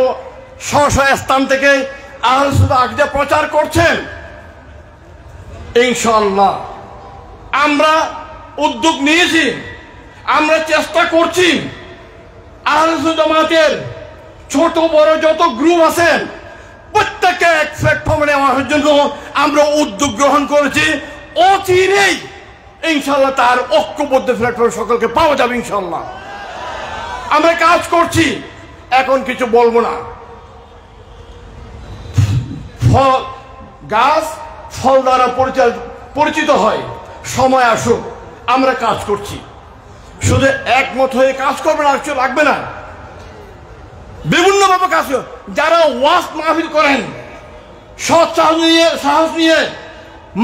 স্ব স্থান থেকে আহলে সুন্নাত আকীদা প্রচার করছেন। ইনশাআল্লাহ আমরা উদ্যোগ নিয়েছি, আমরা চেষ্টা করছি আহলে সুন্নাত জামাতের ছোট বড় যত গ্রুপ আছেন প্রত্যেককে এক প্ল্যাটফর্মে নেওয়ার জন্য আমরা উদ্যোগ গ্রহণ করেছি। অচিরেই ইনশাআল্লাহ তার ঐক্যবদ্ধ প্ল্যাটফর্ম সকলকে পাওয়া যাবে ইনশাআল্লাহ। আমরা কাজ করছি, এখন কিছু বলবো না। গাছ ফল দ্বারা পরিচিত হয়, সময় আসুক, আমরা কাজ করছি। শুধু একমত হয়ে কাজ করবে না, লাগবে না, বিভিন্নভাবে কাজ। যারা ওয়াজ মাহফিল করেন সৎ সাহস নিয়ে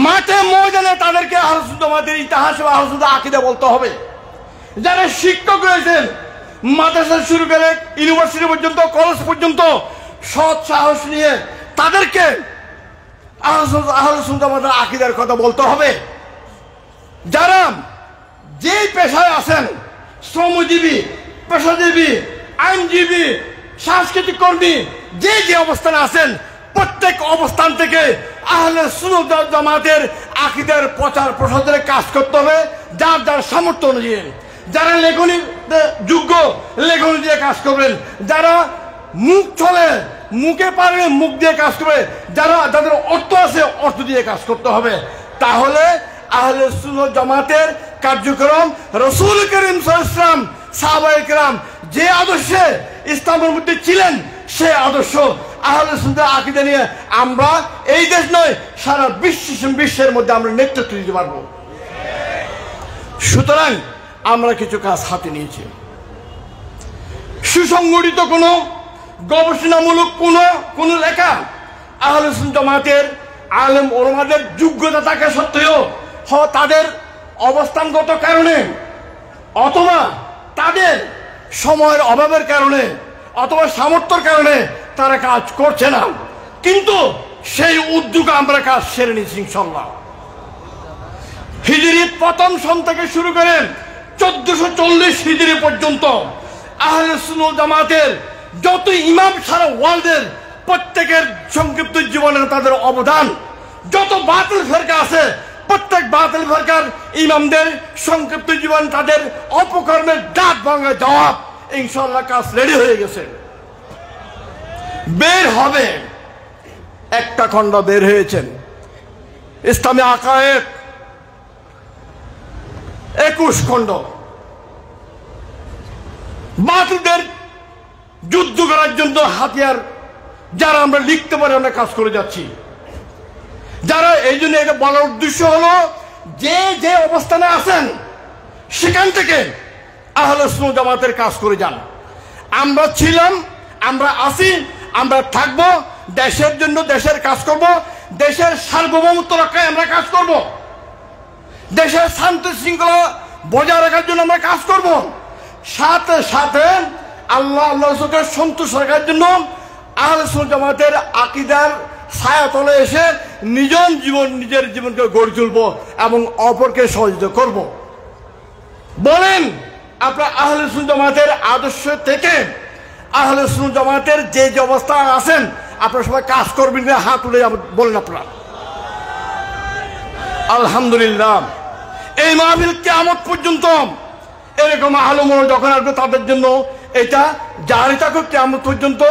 মাঠে ময়দানে তাদেরকে আহলে সুন্নাত জামাতের ইতিহাস বা আহলে সুন্নাত আকীদা বলতে হবে। যারা শিক্ষক রয়েছেন মাদ্রাসা শুরু করে ইউনিভার্সিটি পর্যন্ত, কলেজ পর্যন্ত সৎ সাহস নিয়ে তাদেরকে আহলে সুন্নাত জামাতের আকীদার কথা বলতে হবে। যারা যেই পেশায় আছেন, শ্রমজীবী, পেশাজীবী, আইনজীবী, সাংস্কৃতিক কর্মী, যে যে অবস্থানে আছেন প্রত্যেক অবস্থান থেকে আহলে সুন্নাত জামাতের আকীদার প্রচার প্রসারের কাজ করতে হবে যার যার সামর্থ্য অনুযায়ী। যারা লেখনী যোগ্য লেখনী দিয়ে কাজ করবেন, যারা মুখ চলে মুখে পারবে মুখ দিয়ে কাজ করবে, যাদের অর্থ আছে অর্থ দিয়ে কাজ করতে হবে। তাহলে আহলে সুন্নাত জামাতের কার্যক্রম রাসূল করিম সাল্লাল্লাহু আলাইহি ওয়াসাল্লাম সাহাবায়ে কেরাম যে আদর্শে ইসলামের মধ্যে ছিলেন সেই আদর্শ আহলে সুন্নাত আকীদা নিয়ে আমরা এই দেশ নয় সারা বিশ্বের মধ্যে আমরা নেতৃত্ব দিতে পারবো। সুতরাং আমরা কিছু কাজ হাতে নিয়েছি। সুসংগঠিত কোনো গবেষণামূলক কোনো লেখা আহলে সুন্নাত জামাতের আলেম ওলামাদের যোগ্যতা থাকা সত্ত্বেও তাদের অবস্থানগত কারণে অথবা তাদের সময়ের অভাবের কারণে অথবা সামর্থ্যের কারণে তারা কাজ করছে না, কিন্তু সেই উদ্যোগে আমরা কাজ সেরে নিচ্ছি ইনশাল্লাহ। হিজরি প্রথম সন থেকে শুরু করে 1440 হিজরি পর্যন্ত আহলে সুন্নাত জামাতের যত ইমাম সারা ওয়ার্ল্ডের প্রত্যেকের সংক্ষিপ্ত জীবনের তাদের অবদান, যত বাতিল ফেরকা আছে প্রত্যেক বাতিল ফেরকার ইমামদের সংক্ষিপ্ত জীবন তাদের অপকর্মের ডাক ভাঙা জবাব ইনশাল্লাহ কাজ রেডি হয়ে গেছে। বের হবে একটা খণ্ড বের হয়েছেন ইসলামী আকায়েদ 21 খণ্ড। বাতিলদের যুদ্ধ করার জন্য হাতিয়ার যারা আমরা লিখতে পারি আমরা কাজ করে যাচ্ছি। যারা এই জন্য এটা বলার উদ্দেশ্য হলো যে যে অবস্থানে আছেন সেখান থেকে আহলে সুন্নাত জামাতের কাজ করে যান। আমরা ছিলাম, আমরা আছি, আমরা থাকবো, দেশের জন্য দেশের কাজ করব, দেশের সার্বভৌমত্ব রক্ষায় আমরা কাজ করব, দেশের শান্তি শৃঙ্খলা বজায় রাখার জন্য আমরা কাজ করব, সাথে সাথে আল্লাহ রাসূলকে সন্তুষ্ট রাখার জন্য আহলে সুন্নাত জামাতের আকীদার ছায়াতলে এসে নিজের জীবনকে গড়ে তুলব এবং অপরকে সহযোগিতা করব। বলেন আপনারা আহলে সুন্নাত জামাতের আদর্শ থেকে আহলে সুন্নাত জামাতের যে যে অবস্থায় আছেন আপনারা সবাই কাজ করবেন, হাত তুলে বলেন আপনারা আলহামদুলিল্লাহ। এই মাহফিল কিয়ামত পর্যন্ত এরকম আলেমরা যখন আসবে তাদের জন্য এটা জারি থাকুক কিয়ামত পর্যন্ত।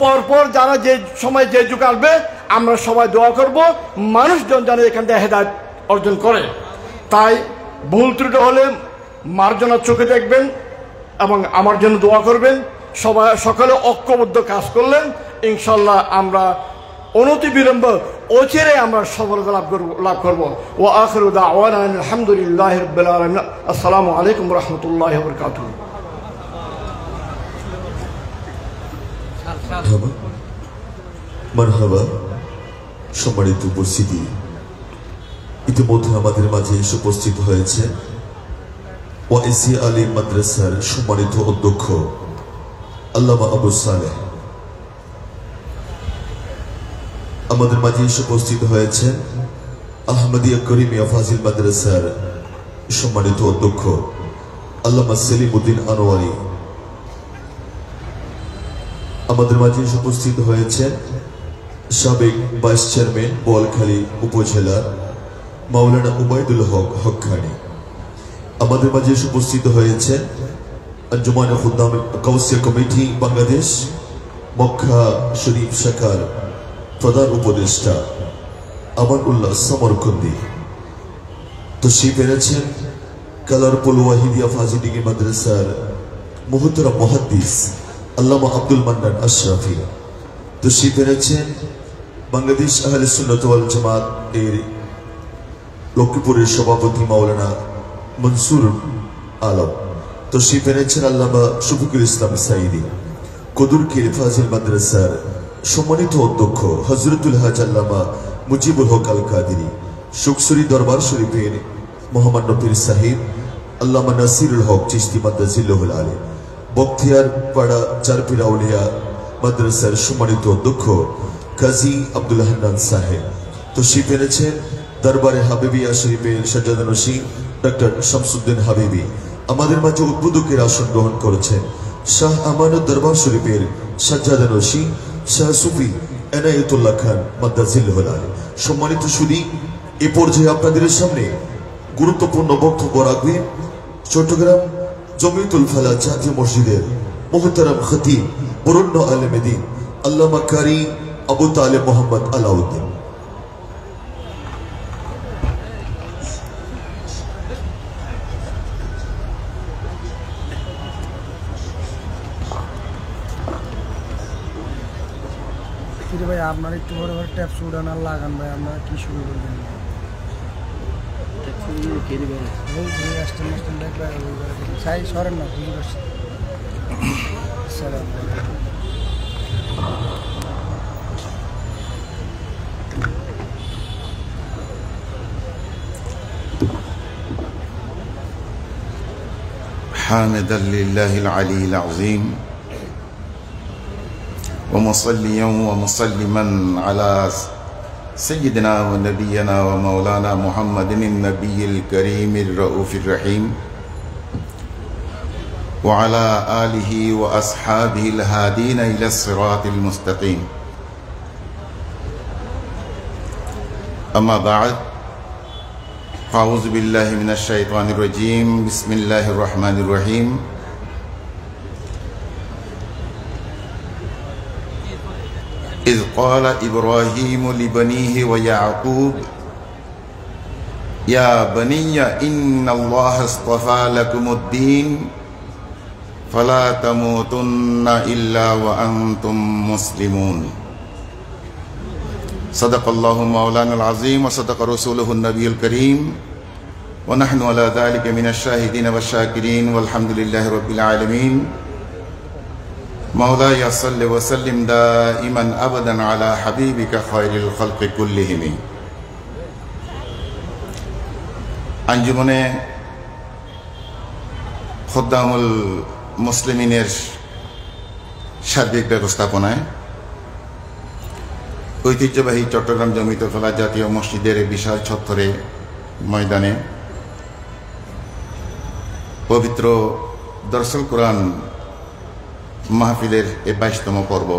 পরপর যারা যে সময় যে যুগ আসবে আমরা সবাই দোয়া করব মানুষজন যেন এখান থেকে হেদায়েত অর্জন করে। তাই ভুল ত্রুটি হলে মার্জনার চোখে দেখবেন এবং আমার জন্য দোয়া করবেন। সকলে ঐক্যবদ্ধ কাজ করলেন ইনশাল্লাহ আমরা অনতি বিলম্ব অচিরে আমরা সফলতা লাভ করব। ওয়া আখিরু দাওয়ানা আলহামদুলিল্লাহি রাব্বিল আলামিন। আসসালামু আলাইকুম ওয়া রাহমাতুল্লাহি ওয়া বারাকাতুহু। মারহাবা। সম্মানিত উপস্থিতি, ইতিমধ্যে আমাদের মাঝে এসে উপস্থিত হয়েছে ওয়াইসি আলী মাদ্রাসার সম্মানিত অধ্যক্ষ আল্লামা আবু সালেহ। আমাদের মাঝে এসে উপস্থিত হয়েছে আহমদিয়া করিমিয়া ফাজিল মাদ্রাসার সম্মানিত অধ্যক্ষ আল্লামা সেলিমউদ্দিন আনোয়ারি। আমাদের মাঝে এসে উপস্থিত হয়েছে সাবেক ভাইস চেয়ারম্যান বোয়ালখালী উপজেলা মাওলানা উবাইদুল হক হক্কানি। আমাদের মাঝে এসে উপস্থিত হয়েছে আঞ্জুমানে খুদ্দাম কাউসিয়া কমিটি বাংলাদেশ মক্কা শরীফ শাখার প্রধান উপদেষ্টা আমানুল্লাহ সমরকন্দি। তশরিফ এনেছেন কালারপুল ওয়াহিদিয়া ফাজিল ডিগ্রি মাদ্রাসার মুহতারাম মুহাদ্দিস আল্লামা আব্দুল মান্নান আশরাফি। তশরিফ এনেছেন বাংলাদেশ আহলে সুন্নাত ওয়াল জামাত এর লক্ষ্মীপুরের সভাপতি মাওলানা মনসুর আলম। তশরিফ এনেছেন আল্লামা শফিকুল ইসলাম সাইদি। কদুরকির ফাজিল মাদ্রাসার সম্মানিত অধ্যক্ষ হযরতুল হাজ আল্লামা মুজিবুল হক আল কাদেরী। সুকসুরি দরবার শরীফের মোহাম্মদ নবীর সাহিব আল্লামা নাসিরুল হক চিশতি মাদ্রাজিল্লাহুল আলী। বখতিয়ার পাড়া চারপীর আউলিয়া মাদ্রাসার সম্মানিত অধ্যক্ষ কাজী আব্দুল হান্নান সাহেব। তশরিফ এনেছেন দরবারে হাবিবিয়া শরীফের সাজ্জাদানশীন ডক্টর শামসুদ্দিন হাবিবি। আমাদের মাঝে উদ্বোধকের আসন গ্রহণ করেছেন শাহ আমানত দরবার শরীফের সাজ্জাদানশীন শাহ সুফি এনায়েতুল্লাহ খান মাদ্রাজিল্লাহুল আলী। সম্মানিত সুধী, এ পর্যায়ে আপনাদের সামনে গুরুত্বপূর্ণ বক্তব্য রাখবেন চট্টগ্রাম জমিয়তুল ফালাহ জাতীয় মসজিদের মুহতারাম খতিব বরণ্য আলেম দ্বীন আল্লামা কারি আবু তালেব মোহাম্মদ আলাউদ্দিন। ভাই আপনার একটু বড় বড় ট্যাপ উড়ান আর লাগান ভাই, আপনারা কি শুরু করবেন? সাই সরেন না, বুঝতে পারছি। حامدا لله العلي العظيم ومصليا ومسلما على سيدنا ونبينا ومولانا محمد النبي الكريم الرؤوف الرحيم وعلى آله وأصحابه الهادين إلى الصراط المستقيم أما بعد أعوذ بالله من الشيطان الرجيم بسم الله الرحمن الرحيم إذ قال إبراهيم لبنيه ويعقوب يا بني إن الله اصطفى لكم الدين فلا تموتن إلا وأنتم مسلمون صدق الله مولانا العظيم وصدق رسوله النبي الكريم ونحن على ذلك من الشاهدين والشاكرين والحمد لله رب العالمين مولاي صل وسلم دائما أبدا على حبيبك خير الخلق كلهم আঞ্জুমানে খুদ্দামুল মুসলিমিনের সার্বিক ব্যবস্থাপনায় ঐতিহ্যবাহী চট্টগ্রাম জমিয়তুল জাতীয় মসজিদের বিশাল চত্বরে ময়দানে পবিত্র দরসুল কোরআন মাহফিলের এই 22তম পর্ব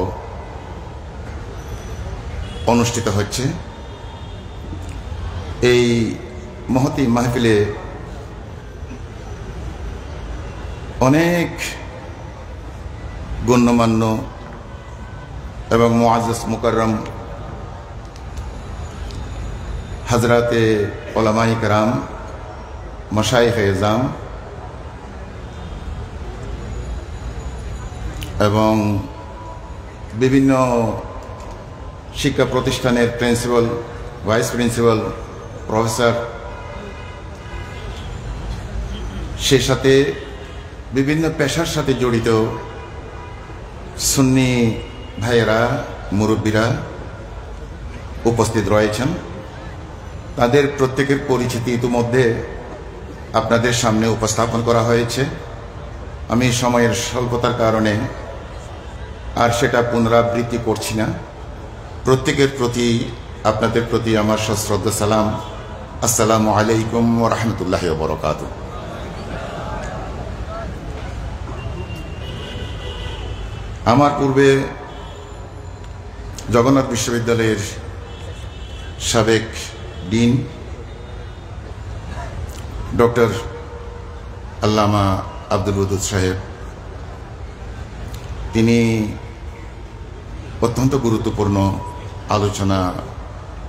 অনুষ্ঠিত হচ্ছে। এই মহতি মাহফিলে অনেক গণ্যমান্য এবং মুআজ্জাজ মুকাররম হযরতে উলামায়ে কেরাম, মাশায়েখ এজাম এবং বিভিন্ন শিক্ষা প্রতিষ্ঠানের প্রিন্সিপাল, ভাইস প্রিন্সিপাল, প্রফেসর, সে সাথে বিভিন্ন পেশার সাথে জড়িত সুন্নি ভাইয়েরা, মুরব্বীরা উপস্থিত রয়েছেন। তাদের প্রত্যেকের পরিচিতি ইতিমধ্যে আপনাদের সামনে উপস্থাপন করা হয়েছে। আমি সময়ের স্বল্পতার কারণে আর সেটা পুনরাবৃত্তি করছি না। প্রত্যেকের প্রতি, আপনাদের প্রতি আমার সশ্রদ্ধ সালাম। আসসালামু আলাইকুম ওয়া রাহমাতুল্লাহি ওয়া বারাকাতুহু। আমার পূর্বে জগন্নাথ বিশ্ববিদ্যালয়ের সাবেক ডিন ডক্টর আল্লামা আব্দুল ওদুদ সাহেব, তিনি অত্যন্ত গুরুত্বপূর্ণ আলোচনা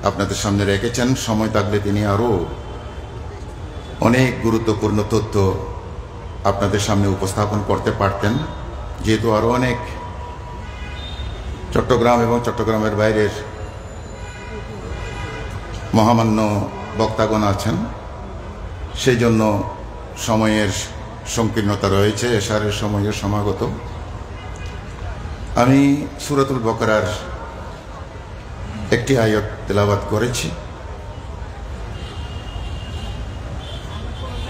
আপনাদের সামনে রেখেছেন। সময় থাকলে তিনি আরও অনেক গুরুত্বপূর্ণ তথ্য আপনাদের সামনে উপস্থাপন করতে পারতেন, যেহেতু আরও অনেক চট্টগ্রাম এবং চট্টগ্রামের বাইরের মহামান্য বক্তাগণ আছেন। সেই জন্য সময়ের সংকীর্ণতা রয়েছে, এশারের সময়ের সমাগত। আমি সূরাতুল বাকারার একটি আয়াত তেলাওয়াত করেছি,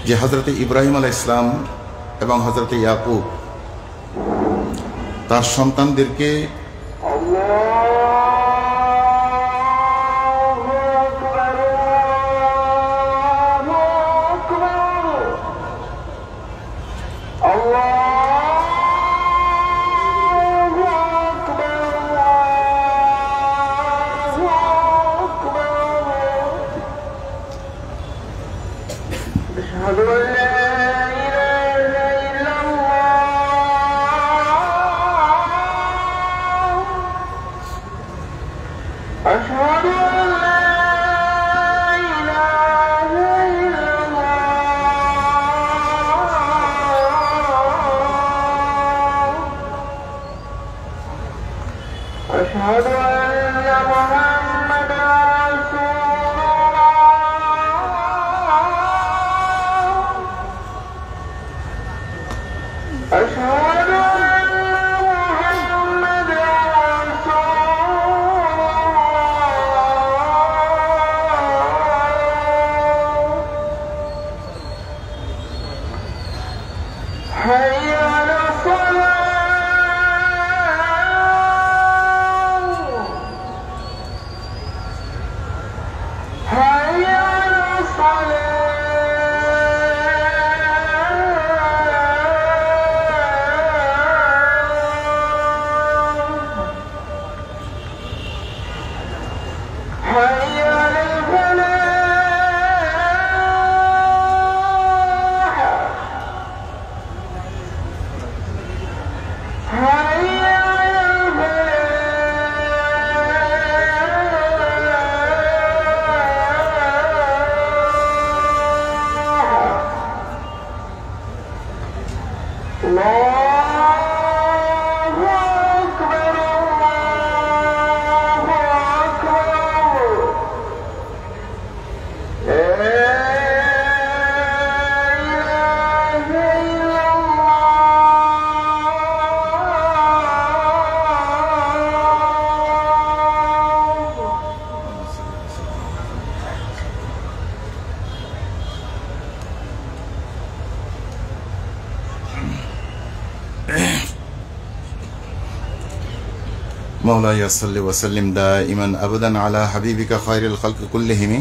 যে হযরত ইব্রাহিম আলাইহিস সালাম এবং হযরত ইয়াকুব তার সন্তানদেরকে मौलाय सल्लि व सल्लिम दाइमान अबदन अला हबीबिका खैरिल खल्क कुल्लिहिम।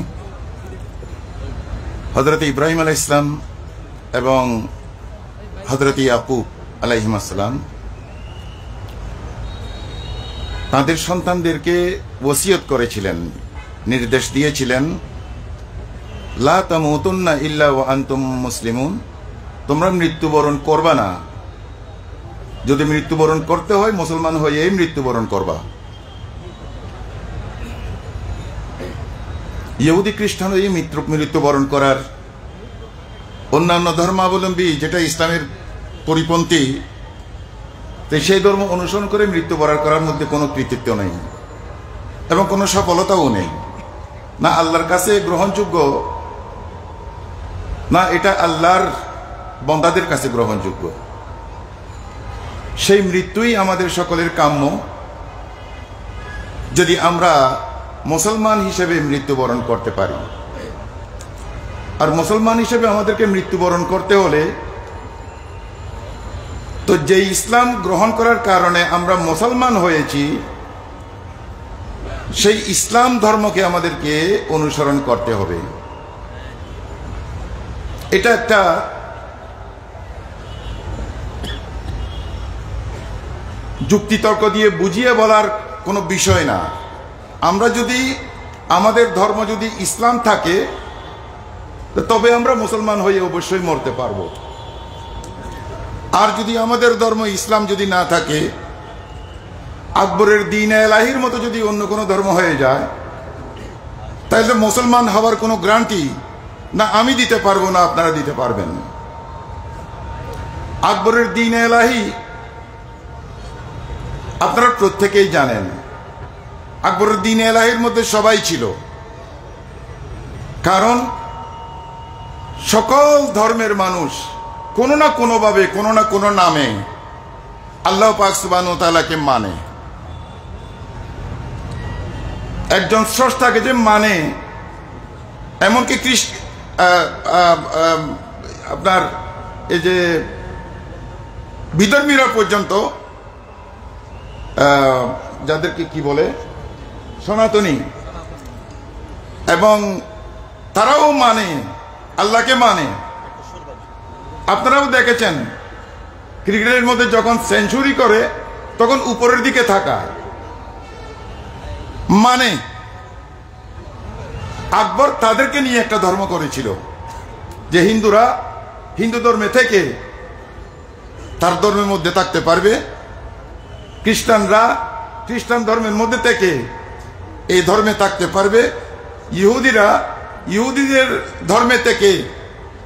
हजरत इब्राहिम आलाइहिस सालाम এবং হযরত ইয়াকুব আলাইহিস সালাম তাদের সন্তানদেরকে ওসিয়ত করেছিলেন, নির্দেশ দিয়েছিলেন, লা তামুতুন্না ইল্লা ওয়া আনতুম মুসলিমুন, তোমরা মৃত্যুবরণ করবা না, যদি মৃত্যুবরণ করতে হয় মুসলমান হয়েই মৃত্যুবরণ করবা। ইহুদি খ্রিস্টান হয়ে মৃত্যুবরণ করার, অন্যান্য ধর্মাবলম্বী যেটা ইসলামের পরিপন্থী, সেই ধর্ম অনুসরণ করে মৃত্যুবরণ করার মধ্যে কোনো কৃতিত্ব নেই এবং কোনো সফলতাও নেই, না আল্লাহর কাছে গ্রহণযোগ্য, না এটা আল্লাহর বান্দাদের কাছে গ্রহণযোগ্য। সেই মৃত্যুই আমাদের সকলের কাম্য, যদি আমরা মুসলমান হিসেবে মৃত্যুবরণ করতে পারি। আর মুসলমান হিসেবে আমাদেরকে মৃত্যুবরণ করতে হলে তো যে ইসলাম গ্রহণ করার কারণে আমরা মুসলমান হয়েছি, সেই ইসলাম ধর্মকে আমাদেরকে অনুসরণ করতে হবে। এটা একটা যুক্তিতর্ক দিয়ে বুঝিয়ে বলার কোনো বিষয় না। আমরা যদি আমাদের ধর্ম যদি ইসলাম থাকে তবে আমরা মুসলমান হয়ে অবশ্যই মরতে পারবো। আর যদি আমাদের ধর্ম ইসলাম যদি না থাকে, আকবরের দ্বীন এলাহির মতো যদি অন্য কোনো ধর্ম হয়ে যায়, তাহলে মুসলমান হওয়ার কোনো গ্যারান্টি না আমি দিতে পারবো, না আপনারা দিতে পারবেন। আকবরের দ্বীন এলাহি আপনারা প্রত্যেকেই জানেন, আকবরের দ্বীন এলাহির মধ্যে সবাই ছিল, কারণ সকল ধর্মের মানুষ কোনো না কোনোভাবে কোনো না কোনো নামে আল্লাহ পাক সুবহানাহু ওয়া তাআলাকে মানে। একজন স্রষ্টাকে যে মানে, এমনকি আপনার এই যে বিধর্মীরা পর্যন্ত, যাদেরকে কি বলে সনাতনী, এবং তারাও মানে, আল্লাহকে মানে। আপনারাও দেখেছেন ক্রিকেটের মধ্যে যখন সেঞ্চুরি করে তখন উপরের দিকে তাকায়, মানে আকবর তাদেরকে নিয়ে একটা ধর্ম করেছিল যে হিন্দুরা হিন্দু ধর্মে থেকে তার ধর্মের মধ্যে থাকতে পারবে, খ্রিস্টানরা খ্রিস্টান ধর্মের মধ্যে থেকে এই ধর্মে থাকতে পারবে, ইহুদিরা ইহুদিদের ধর্মে থেকে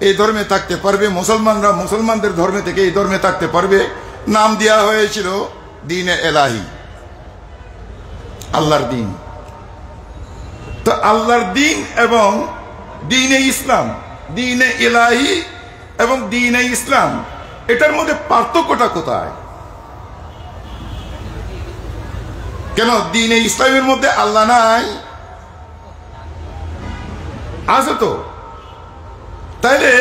এই ধর্মে থাকতে পারবে, মুসলমানরা মুসলমানদের ধর্মে থেকে এই ধর্মে থাকতে পারবে। নাম দেওয়া হয়েছিল দ্বীনে এলাহি, আল্লাহর দ্বীন। তো আল্লাহর দ্বীন এবং দ্বীনে ইসলাম, দ্বীনে এলাহি এবং দ্বীনে ইসলাম, এটার মধ্যে পার্থক্যটা কোথায়? কেন দ্বীনে ইসলামের মধ্যে আল্লাহ নাই? আছে তো। তাইলে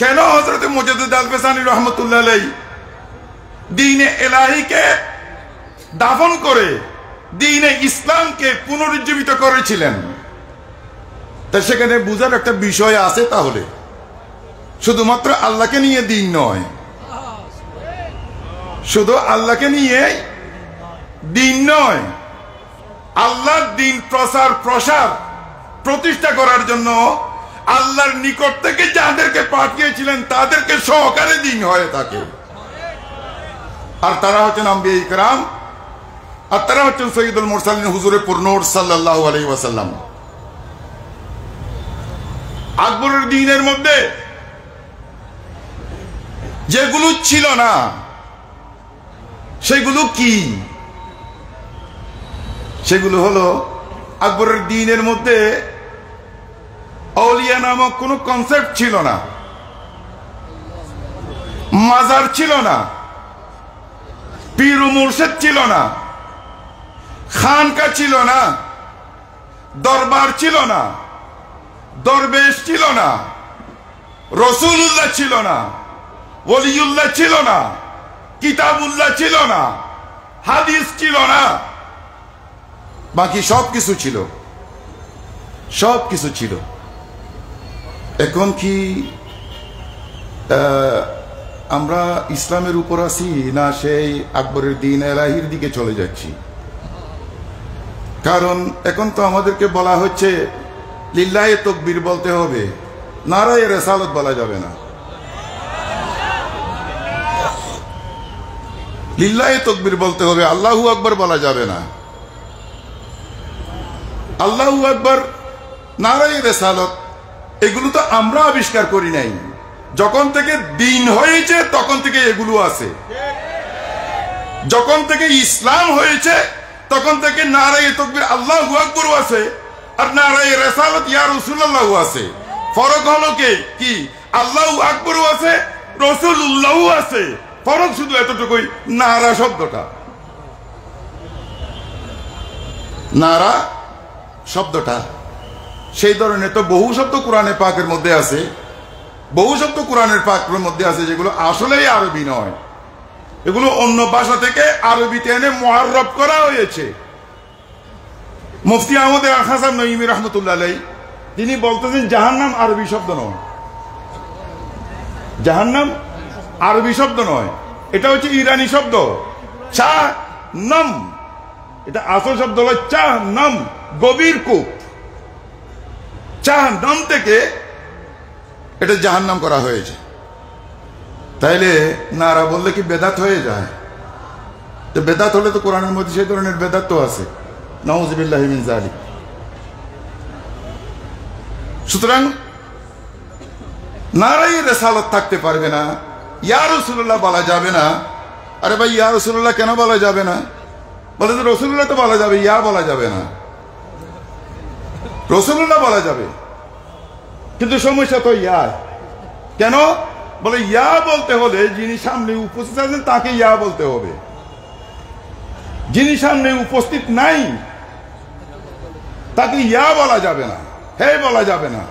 কেন হযরত মুজাদ্দিদ আল-ফিসানি রাহমাতুল্লাহ আলাইহি দ্বীনে ইলাহিকে দাফন করে দ্বীনে ইসলামকে পুনরুজ্জীবিত করেছিলেন? তা সেখানে বুঝার একটা বিষয় আছে। তাহলে শুধুমাত্র আল্লাহকে নিয়ে দ্বীন নয়, শুধু আল্লাহকে নিয়ে দ্বীন নয়, আল্লাহর দ্বীন প্রসার প্রতিষ্ঠা করার জন্য আল্লাহর নিকট থেকে যাদেরকে পাঠিয়েছিলেন তাদেরকে সহকারে দ্বীন হয়ে থাকে। আর তারা হচ্ছেন আম্বিয়া ইকরাম, আর তারা হচ্ছেন সৈয়দুল মুরসালিন হুজুরে পুরনূর সাল্লাল্লাহু আলাইহি ওয়াসাল্লাম। আকবরের দ্বীনের মধ্যে যেগুলো ছিল না সেগুলো কি? সেগুলো হলো আকবরের দ্বীনের মধ্যে আউলিয়া নামক কোনো কনসেপ্ট ছিল না, মাজার ছিল না, পীর ও মুর্শিদ ছিল না, খানকা ছিল না, দরবার ছিল না, দরবেশ ছিল না, রসুলুল্লাহ ছিল না, ওলিউল্লাহ ছিল না, কিতাবুল্লাহ ছিল না, হাদিস ছিল না, বাকি সবকিছু ছিল, সবকিছু ছিল। এখন কি আমরা ইসলামের উপর আছি না সেই আকবরের দ্বীন ইলাহির দিকে চলে যাচ্ছি? কারণ এখন তো আমাদেরকে বলা হচ্ছে লিল্লাহে তাকবীর বলতে হবে, নারায়ে রিসালাত বলা যাবে না। লিল্লাহে তাকবীর বলতে হবে, আল্লাহু আকবার বলা যাবে না। আল্লাহু আকবার, নারায়ে রিসালাত এগুলো তো আমরা আবিষ্কার করি নাই। যখন থেকে দ্বীন হয়েছে তখন থেকে এগুলো আছে। যখন থেকে ইসলাম হয়েছে তখন থেকে নারায়ে তাকবীর আল্লাহু আকবার আছে আর নারায়ে রিসালাত ইয়া রাসূলুল্লাহ আছে। ফরক হলো কি আল্লাহু আকবার আছে, রাসূলুল্লাহ আছে। ফরক শুধু এতটুকুই, নারা শব্দটা, নারা শব্দটা সেই ধরনের তো বহু শব্দ কোরআনে পাকের মধ্যে আছে, বহু শব্দ কোরআনের পাকের মধ্যে আছে যেগুলো আসলেই আরবি নয়, এগুলো অন্য ভাষা থেকে আরবিতে এনে মুআররাব করা হয়েছে। মুফতি আহমদ হাসান নঈমী রাহমাতুল্লাহ আলাইহি তিনি বলতেছেন জাহান্নাম আরবি শব্দ নয়, জাহান্নাম আরবি শব্দ নয়, এটা হচ্ছে ইরানি শব্দ চাহনম। এটা আসল শব্দ হলো চাহনম, গভীর কূপ। চাহনম থেকে এটা জাহান্নাম করা হয়েছে। তাইলে নারা বললে কি বেদাত হয়ে যায়? তো বেদাত হলে তো কোরআনের মধ্যে সেই ধরনের বেদাত তো আছে, নাউযুবিল্লাহি মিন যালিক। সুতরাং নারায়ে রিসালাত থাকতে পারবে না, ইয়া রাসূলুল্লাহ বলা যাবে না। আরে ভাই, ইয়া রাসূলুল্লাহ কেন বলা যাবে না? বলে যে রাসূলুল্লাহ তো বলা যাবে, ইয়া বলা যাবে না। রাসূলুল্লাহ বলা যাবে, কিন্তু সমস্যা তো ইয়া। কেন? বলে ইয়া বলতে হলে যিনি সামনে উপস্থিত আছেন তাকে ইয়া বলতে হবে, যিনি সামনে উপস্থিত নাই তাকে ইয়া বলা যাবে না, হে বলা যাবে না।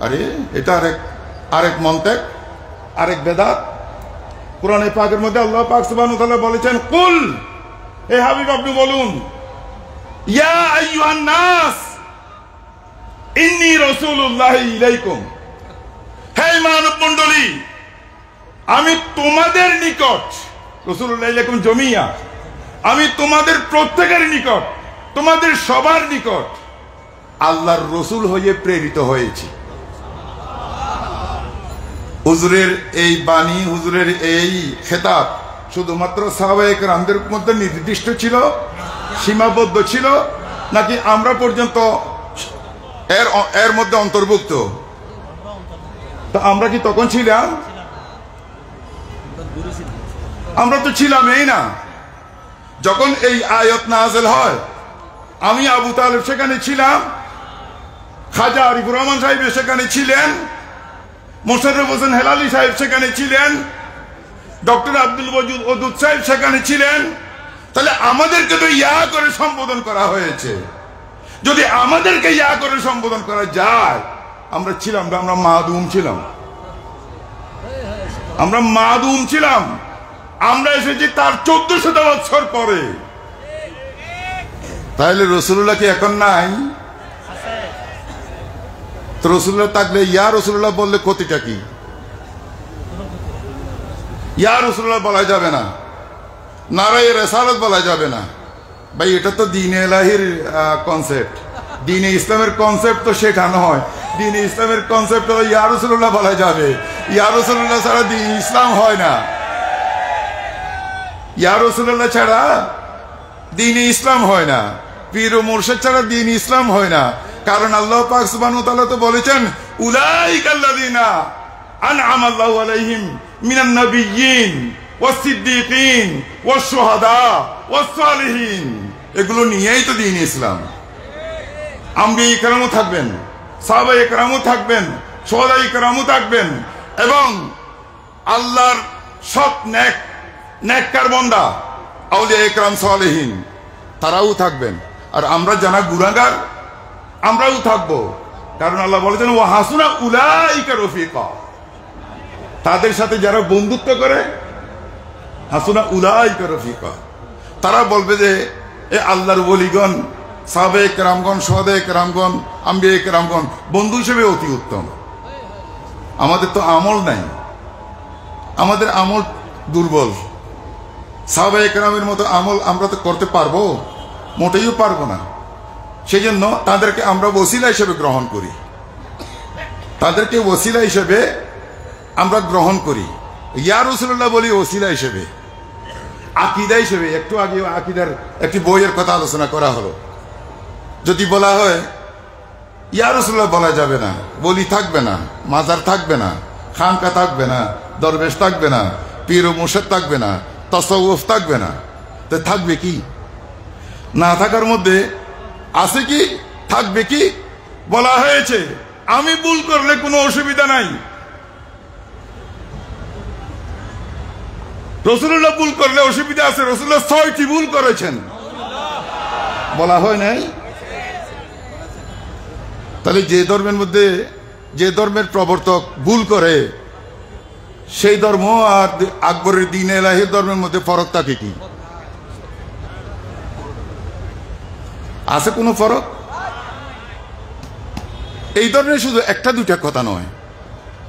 আরে এটা আরেক মন্তেক, আরেক বেদাত। কোরআনে পাকের মধ্যে আল্লাহ পাক সুবহানাহু ওয়া তাআলা বলেছেন, কুল, হে হাবিব আপনি বলুন, ইয়া আইয়ুহান নাস ইন্নী রাসূলুল্লাহি ইলাইকুম, হে মানব মণ্ডলী আমি তোমাদের নিকট, রাসূলুল্লাহ ইলাইকুম জমিয়া, আমি তোমাদের প্রত্যেকের নিকট, তোমাদের সবার নিকট আল্লাহর রসুল হয়ে প্রেরিত হয়েছি। হুজুরের এই বাণী, হুজুরের এই খেতাব শুধুমাত্র সাহাবায়ে কেরামদের মধ্যে নির্দিষ্ট ছিল, সীমাবদ্ধ ছিল, নাকি আমরা পর্যন্ত এর মধ্যে অন্তর্ভুক্ত? তা আমরা কি তখন ছিলাম? আমরা তো ছিলাম এই না। যখন এই আয়াত নাযিল হয় আমি আবু তালেব সেখানে ছিলাম, খাজা আরিফুর রহমান সাহেব সেখানে ছিলেন, মোশাররফ হোসেন হেলালি সাহেব সেখানে ছিলেন, ডক্টর আব্দুল ওয়াদুদ ওদুদ সাহেব সেখানে ছিলেন। তাহলে আমাদেরকে তো ইয়া করে সম্বোধন করা হয়েছে। যদি আমাদেরকে ইয়া করে সম্বোধন করা যায়, আমরা ছিলাম, আমরা মাদুম ছিলাম। আমরা মাদুম ছিলাম, আমরা এসেছি তার 1400 বছর পরে। তাহলে রসুল্লাহ কি এখন নাই? তো রসুল্লাহ থাকলে ইয়া রসুল্লাহ বললে ক্ষতিটা কি? ইয়া রসুল্লাহ বলা যাবে না, নারায়ে রেসালত বলা যাবে না। ভাই এটা তো দ্বীন এলাহির কনসেপ্ট, দ্বীন ইসলামের কনসেপ্ট তো সেটা নয়। দ্বীন ইসলামের কনসেপ্ট হলো ইয়া রাসূলুল্লাহ বলা যাবে, ইয়া রাসূলুল্লাহ ছাড়া দ্বীন ইসলাম হয় না, ইয়া রাসূলুল্লাহ ছাড়া দ্বীন ইসলাম হয় না, পীর ও মুর্শিদ ছাড়া দ্বীন ইসলাম হয় না। কারণ আল্লাহ পাক সুবহানাহু ওয়া তাআলা তো বলেছেন উলাইকাল্লাযিনা আনআমা আল্লাহু আলাইহিম মিনান নাবিয়্যিন ওয়াস-সিদ্দীকিন ওয়াশ-শুহাদা ওয়াস-সালিহিন। এগুলো নিয়েই তো দ্বীন ইসলাম। আম্বিয়া ইকরামও থাকবেন, সাহাবা ইকরামও থাকবেন, শুহাদা ইকরামও থাকবেন, এবং আল্লাহর সৎ নেককার বান্দা আউলিয়া ইকরাম সালেহিন তারাও থাকবেন। আর আমরা যারা গুনাহগার আমরাও থাকবো। কারণ আল্লাহ বলেছেন ওয়া হাসুনা উলাইকা রফিকা, তাদের সাথে যারা বন্ধুত্ব করে হাসুনা উলাইকা রফিকা, তারা বলবে যে এ আল্লাহর ওলিগণ, সাহাবে কেরামগণ, শুহাদা কেরামগণ, আম্বিয়া কেরামগণ বন্ধু হিসেবে অতি উত্তম। আমাদের তো আমল নাই, আমাদের আমল দুর্বল। সাহাবা কেরামের মতো আমল আমরা তো করতে পারবো? মোটেই পারবো না। সেই জন্য তাদেরকে আমরা ওসিলা হিসেবে গ্রহণ করি, তাদেরকে ওসিলা হিসেবে আমরা গ্রহণ করি। ইয়া রাসূলুল্লাহ বলি ওসিলা হিসেবে, আকীদা হিসেবে। একটু আগে আকীদার একটি বইয়ের কথা আলোচনা করা হলো। যদি বলা হয় ইয়া রাসূলুল্লাহ বলা যাবে না, বলি থাকবে না, মাজার থাকবে না, খানকা থাকবে না, দরবেশ থাকবে না, পীর ও মুর্শিদ থাকবে না, তাসাউফ থাকবে না, তো থাকবে কি? না থাকার মধ্যে আছে কি? থাকবে কি? বলা হয়েছে আমি ভুল করলে কোনো অসুবিধা নাই। রাসূলুল্লাহ ভুল করলে অসুবিধা আছে? রাসূলুল্লাহ 6টি ভুল করেছেন, বলা হয় নাই? তাহলে যে ধর্মের মধ্যে, যে ধর্মের প্রবর্তক ভুল করে, সেই ধর্ম আর আকবরের দ্বীন এলাহির ধর্মের মধ্যে ফরক থাকে কি? আছে কোনো ফরক? এই ধরনের শুধু একটা দুইটা কথা নয়,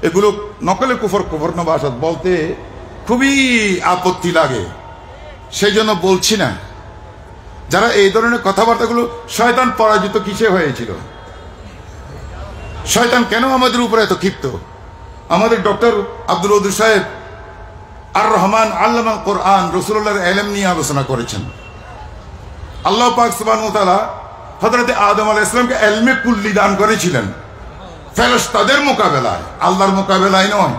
এগুলো নকলে কুফর কুফর নবাসত বলতে খুবই আপত্তি লাগে। সেই জন্য বলছি না। যারা এই ধরনের কথাবার্তাগুলো, শয়তান পরাজিত কিসে হয়েছিল? শয়তান কেন আমাদের উপরে এত ক্ষিপ্ত? আমাদের ডক্টর আব্দুল ওদুদ সাহেব আর রহমান আল্লামা কোরআন রাসূলুল্লাহর ইলম নিয়ে আলোচনা করেছেন। আল্লাহ পাক সুবহানাহু ওয়া তাআলা হযরত আদম আলাইহিস সালামকে ইলমে কুল্লি দান করেছিলেন ফেরেশতাদের মোকাবেলায়, আল্লাহর মোকাবেলায় নয়।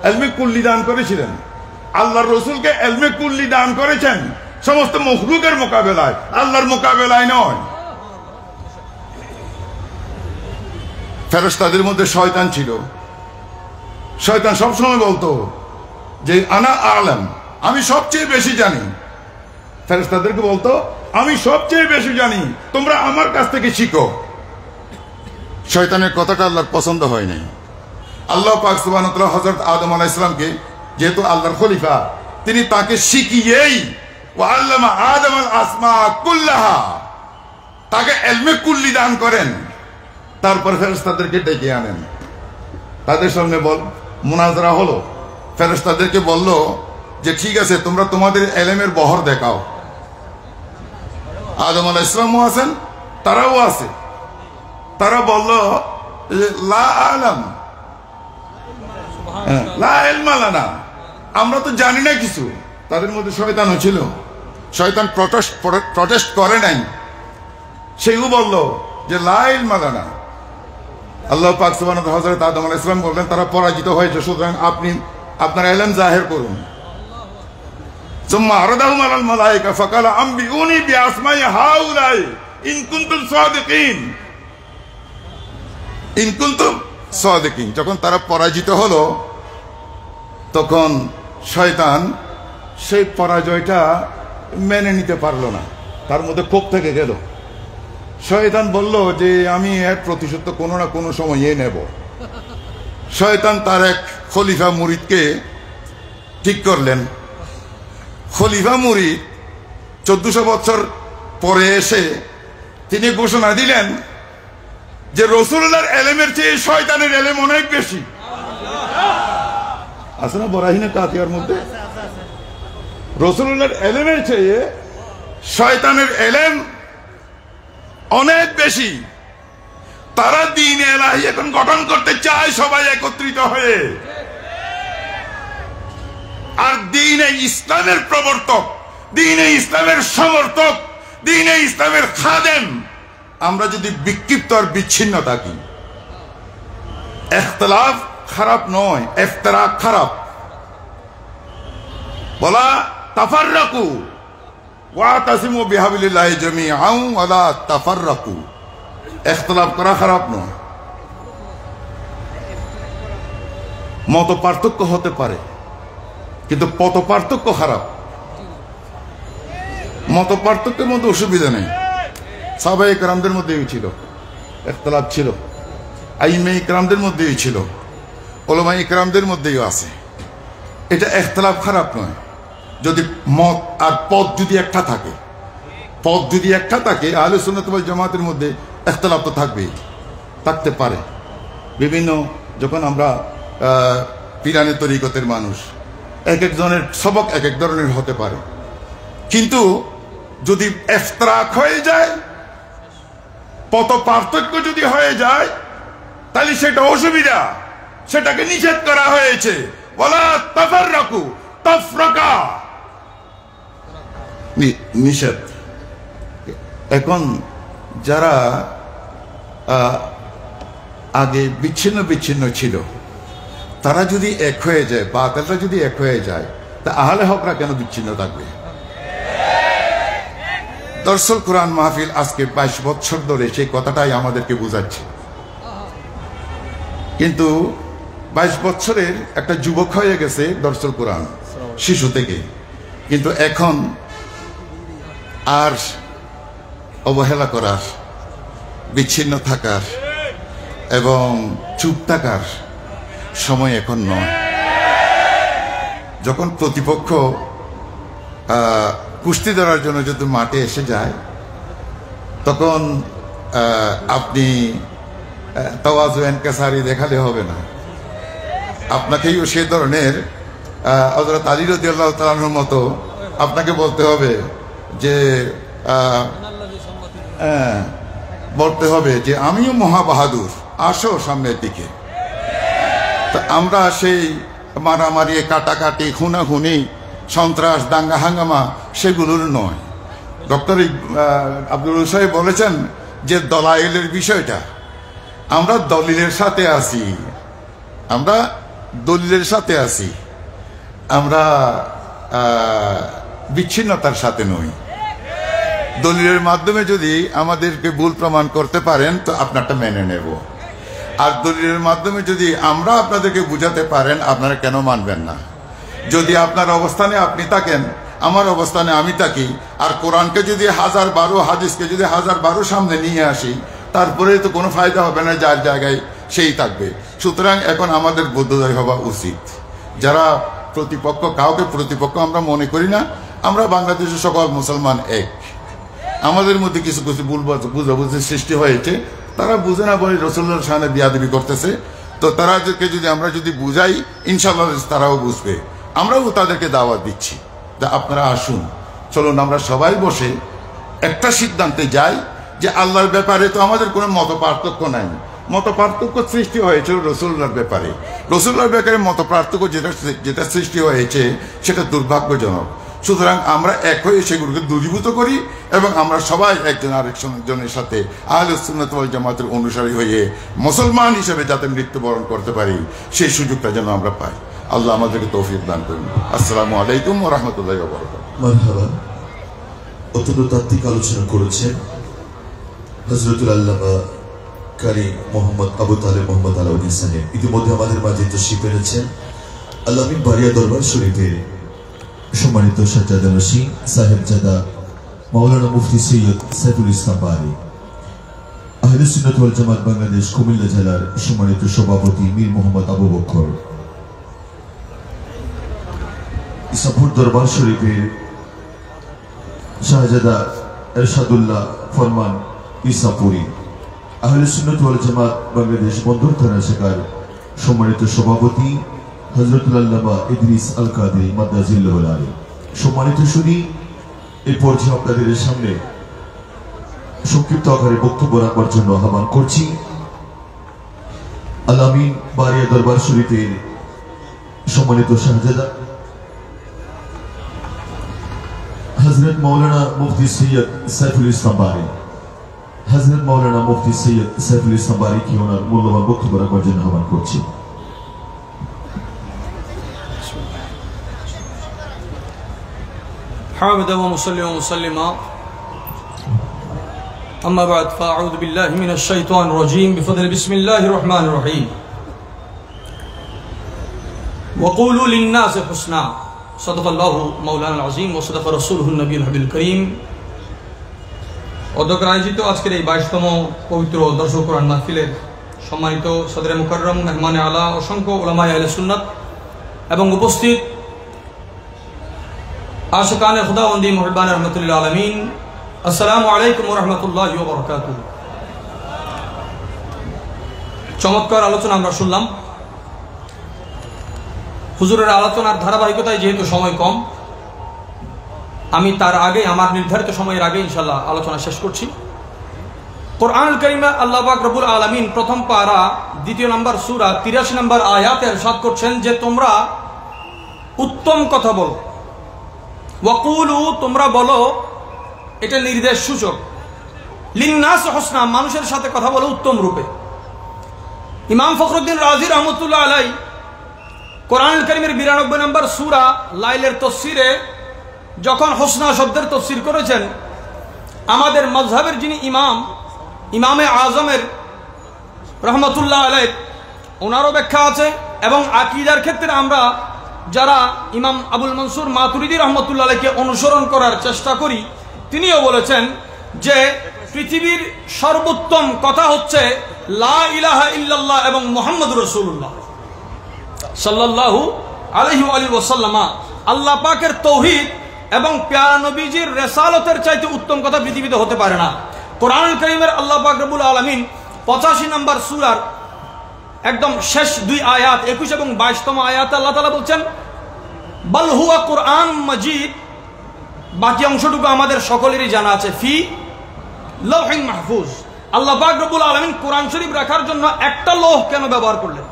ইলমে কুল্লি দান করেছিলেন। আল্লাহর রাসূলকে ইলমে কুল্লি দান করেছেন সমস্ত মখলুকের মোকাবেলায়, আল্লাহর মোকাবেলায় নয়। ফেরেশতাদের মধ্যে শয়তান ছিল। শয়তান সবসময় বলতো যে আনা আ'লাম, আমি সবচেয়ে বেশি জানি। ফেরেশতাদেরকে বলতো আমি সবচেয়ে বেশি জানি, তোমরা আমার কাছ থেকে শিখো। শয়তানের কথাটা আল্লাহর পছন্দ হয় নাই। আল্লাহ পাক সুবহানাহু ওয়া তাআলা হযরত আদম আলাইহিস সালামকে, যেহেতু আল্লাহর খলিফা, তিনি তাকে শিখিয়েই ওয়া আল্লামা আদম আল আসমা কুল্লাহা, তাকে ইলমে কুল্লি দান করেন। তারপর ফেরেশতাদেরকে ডেকে আনেন, তাদের সামনে মুনাজারা হলো। ফেরেশতাদেরকে বলল যে ঠিক আছে, তোমরা তোমাদের ইলমের বহর দেখাও। আদম আলাইহিস সালামও আছেন, তারাও আছে। তারা বলল লা আ'লাম, লা ইলমা লানা, আমরা তো জানি না কিছু। তাদের মধ্যে শয়তানও ছিল। শয়তান প্রটেস্ট করে নাই, সেও বলল যে লা ইলমা লানা। আল্লাহ পাক সুবহানাহু ওয়া তাআলা হযরত আদম আলাইহিস সালাম বললেন তারা পরাজিত হয়েছে, সুতরাং আপনি আপনার ইলম জাহির করুন। সুম্মা আরাদাহুম আলাল মালায়েকা ফাকালা আম্বিউনি বিআসমাই হাউলাই ইন কুনতুম সাদিকিন, ইন কুনতুম সাদিকিন। যখন তারা পরাজিত হলো, তখন শয়তান সেই পরাজয়টা মেনে নিতে পারলো না, তার মধ্যে ক্ষোভ থেকে গেল। শয়তান বলল যে আমি এর প্রতিশোধ কোনো না কোনো সময় নেব। শয়তান তার এক খলিফা মুরিদকে ঠিক করলেন। খলিফা মুরিদ 1400 বছর পরে এসে তিনি ঘোষণা দিলেন যে রাসূলুল্লাহর এলেমের চেয়ে শয়তানের এলেম অনেক বেশি। আছে না বরাহিনে কাতিয়ার মধ্যে? রাসূলুল্লাহর এলেমের চেয়ে শয়তানের এলেম অনেক বেশি। তারা দ্বীন ইলাহি এখন গঠন করতে চায় সবাই একত্রিত হয়ে, আর দ্বীনে ইসলামের প্রবর্তক, দ্বীনে ইসলামের সমর্থক, দ্বীনে ইসলামের খাদেম আমরা যদি বিক্ষিপ্ত আর বিচ্ছিন্ন থাকি, ইখতিলাফ খারাপ নয়, ইফতিরাক খারাপ। বলা তাফাররাকু ওয়াতাসিমু বিহাবলিল্লাহি জামিআন ওয়া লা তাফাররাকু, ইখতিলাফ করা খারাপ নয়। মত পার্থক্য হতে পারে, কিন্তু পথ পার্থক্য খারাপ। মত পার্থক্যের মধ্যে অসুবিধা নেই। সাহাবায়ে কেরামদের মধ্যেই ছিল ইখতিলাফ, ছিল আইমে ইকরামদের মধ্যেই ছিল, উলামায়ে ইকরামদের মধ্যেই আছে। এটা ইখতিলাফ খারাপ নয়, যদি মত আর পথ যদি একটা থাকে, পথ যদি একটা থাকে, আহলে সুন্নাত ওয়াল জামাতের মধ্যে ইখতিলাফ তো থাকবেই, থাকতে পারে। বিভিন্ন যখন আমরা পীরানে তরিকতের মানুষ, এক একজনের সবক এক এক ধরনের হতে পারে, কিন্তু যদি ইফতিরাক হয়ে যায়, পথ পার্থক্য যদি হয়ে যায়, তাহলে সেটা অসুবিধা, সেটাকে নিষেধ করা হয়েছে। ওয়ালা তাফাররাকু, তাফরাকা নিষেধ। এখন যারা আগে বিচ্ছিন্ন বিচ্ছিন্ন ছিল, তারা যদি এক হয়ে যায়, বাতিলটা যদি এক হয়ে যায়, তা আহলে হকরা কেন বিচ্ছিন্ন থাকবে? দরসুল কোরআন মাহফিল আজকে 22 বছর ধরে সেই কথাটাই আমাদেরকে বোঝাচ্ছে। কিন্তু 22 বছরের একটা যুবক হয়ে গেছে দরসুল কোরআন শিশু থেকে, কিন্তু এখন আর অবহেলা করার, বিচ্ছিন্ন থাকার এবং চুপ থাকার সময় এখন নয়। যখন প্রতিপক্ষ কুস্তি ধরার জন্য যদি মাঠে এসে যায়, তখন আপনি তাওয়াজু ইনকিসারি দেখালে হবে না, আপনাকেও সে ধরনের হযরত আলী রাদিয়াল্লাহু তাআলার মতো আপনাকে বলতে হবে যে আমিও মহাবাহাদুর, আসো সামনের দিকে। তা আমরা সেই মারামারি, কাটাকাটি, খুনাখুনি, সন্ত্রাস, দাঙ্গা হাঙ্গামা সেগুলোর নয়। ডক্টর আব্দুল সাহেব বলেছেন যে দলাইলের বিষয়টা, আমরা দলিলের সাথে আছি, আমরা দলিলের সাথে আছি, আমরা বিচ্ছিন্নতার সাথে নই। দলিলের মাধ্যমে যদি আমাদেরকে ভুল প্রমাণ করতে পারেন তো আপনারটা মেনে নেব, আর দলিলের মাধ্যমে যদি আমরা আপনাদেরকে বুঝাতে পারেন, আপনারা কেন মানবেন না? যদি আপনার অবস্থানে আপনি থাকেন, আমার অবস্থানে আমি থাকি, আর কোরআনকে যদি 1012, হাদিসকে যদি 1012 সামনে নিয়ে আসি, তারপরে তো কোনো ফায়দা হবে না, যার জায়গায় সেই থাকবে। সুতরাং এখন আমাদের বোধোদয় হওয়া উচিত। যারা প্রতিপক্ষ, কাউকে প্রতিপক্ষ আমরা মনে করি না, আমরা বাংলাদেশের সকল মুসলমান এক। আমাদের মধ্যে কিছু কিছু ভুল বুঝাবুঝির সৃষ্টি হয়েছে, তারা বুঝে না বলে রাসূলুল্লাহর শানে বিয়াদবি করতেছে। তো তারাকে যদি আমরা যদি বুঝাই, ইনশাআল্লাহ তারাও বুঝবে। আমরাও তাদেরকে দাওয়াত দিচ্ছি যে আপনারা আসুন, চলুন আমরা সবাই বসে একটা সিদ্ধান্তে যাই যে আল্লাহর ব্যাপারে তো আমাদের কোনো মত পার্থক্য নাই। মত পার্থক্য সৃষ্টি হয়েছে রাসূলুল্লাহর ব্যাপারে। রাসূলুল্লাহর ব্যাপারে মত পার্থক্য যেটা সৃষ্টি হয়েছে সেটা দুর্ভাগ্যজনক। সুতরাং আমরা এক হয়ে সেগুলোকে দূরীভূত করি এবং আমরা সবাই একজন আরেকজনের সাথে আহলুস সুন্নাত ওয়াল জামাতের অনুসারী হয়ে মুসলমান হিসেবে যাতে মৃত্যুবরণ করতে পারি, সেই সুযোগটা যেন আমরা পাই। আল্লাহ আমাদেরকে তৌফিক দান করুন। আসসালামু আলাইকুম ওয়া রাহমাতুল্লাহি ওয়া বারাকাতুহু। মারহাবা। অত্যন্ত তাত্ত্বিক আলোচনা করেছেন হযরতুল আল্লামা কারি মোহাম্মদ আবু তালেব মোহাম্মদ আলাউদ্দিন সাহেব। ইতিমধ্যে আমাদের মাঝে তশরিফ এনেছেন আল্লামিন বারিয়া দরবার শরীফের সম্মানিত সাজ্জাদানশী সাহেবজাদা মাওলানা মুফতি সৈয়দ সাইফুল ইসলাম বারী, আহলে সুন্নাত ওয়াল জামাত বাংলাদেশ কুমিল্লা জেলার সম্মানিত সভাপতি মীর মোহাম্মদ আবু বকর, ইসাপুর দরবার শরীফের শাহজাদা এরশাদুল্লাহ ফরমান ইসাপুরি আহলে সুন্নাত ওয়াল জামাত বাংলাদেশ বন্দর থানা শাখার সম্মানিত সভাপতি হযরতুল আল্লামা ইদ্রিস আল কাদরি মাদ্দাজিল্লাহুল আলী। সম্মানিত শুনি, এই পর্যায়ে আপনাদের সামনে সংক্ষিপ্ত আকারে বক্তব্য রাখবার জন্য আহ্বান করছি আল আমিন বারিয়া দরবার শরীফের সম্মানিত শাহজাদা হযরত মাওলানা মুফতি সৈয়দ সাইফুল ইসলাম বারী, হযরত মাওলানা মুফতি সৈয়দ সাইফুল ইসলাম বারী কি ওনার মূল্যবান বক্তব্য রাখবার জন্য আহ্বান করছি। حامدا ومصليا ومسلما أما بعد فأعوذ بالله من الشيطان الرجيم بفضل بسم الله الرحمن الرحيم وقولوا للناس حسنا صدق الله مولانا العظيم وصدق رسوله النبي الحبيب الكريم অধ্যক্ষ আয়োজিত আজকের এই 22তম পবিত্র দর্শক কোরআন মাহফিলের সম্মানিত সদরে মুকাররম মেহমানে আলা অসংখ্য উলামায়ে আহলে সুন্নাত এবং উপস্থিত আশিকানে খুদাবন্দি মুহিব্বান রহমাতুল্লিল আলামিন, আসসালামু আলাইকুম ওয়া রাহমাতুল্লাহি ওয়া বারাকাতুহু। চমৎকার আলোচনা আমরা শুনলাম। হুজুরের আলোচনার ধারাবাহিকতায় যেহেতু সময় কম, আমি তার আগে আমার নির্ধারিত সময়ের আগে ইনশাআল্লাহ আলোচনা শেষ করছি। কোরআনুল কারীমে আল্লাহ পাক রব্বুল আলামিন প্রথম পারা 2 নম্বর সূরা 83 নম্বর আয়াতে ইরশাদ করছেন যে তোমরা উত্তম কথা বলো। ওয়াকুলু, তোমরা বলো, এটা নির্দেশ সূচক। লিন্নাস হুসনা, মানুষের সাথে কথা বলো উত্তম রূপে। ইমাম ফখরুদ্দিন রাজি রহমতুল্লাহ আলাই কোরআনুল কারীমের 92 নম্বর সূরা লাইলের তাফসীরে যখন হুসনা শব্দের তাফসীর করেছেন, আমাদের মাযহাবের যিনি ইমামে আজমের রহমতুল্লাহ আলাই ওনারও ব্যাখ্যা আছে এবং আকীদার ক্ষেত্রে আমরা যারা ইমাম আবুল মনসুর মাতুরিদি রহমতুল্লাহ আলাইকে অনুসরণ করার চেষ্টা করি, তিনিও বলেছেন যে পৃথিবীর সর্বোত্তম কথা হচ্ছে লা ইলাহা ইল্লাল্লাহ এবং মুহাম্মদুর রাসূলুল্লাহ সাল্লাল্লাহু আলাইহি ওয়া সাল্লাম। আল্লাহ পাকের তৌহিদ এবং প্যারা নবীজির রিসালাতের চাইতে উত্তম কথা পৃথিবীতে হতে পারে না। কোরআনুল কারীমের আল্লাহ পাক রব্বুল আলামিন 85 নম্বর সূরার একদম শেষ 2 আয়াত 21 এবং 22তম আয়াতে আল্লাহ তাআলা বলছেন বাল হুয়া কুরআন মাজিদ। বাকি অংশটুকু আমাদের সকলেরই জানা আছে, ফি লাওহিন মাহফুজ। আল্লাহ পাক রব্বুল আলামিন কোরআন শরীফ রাখার জন্য একটা লৌহ কেন ব্যবহার করলেন?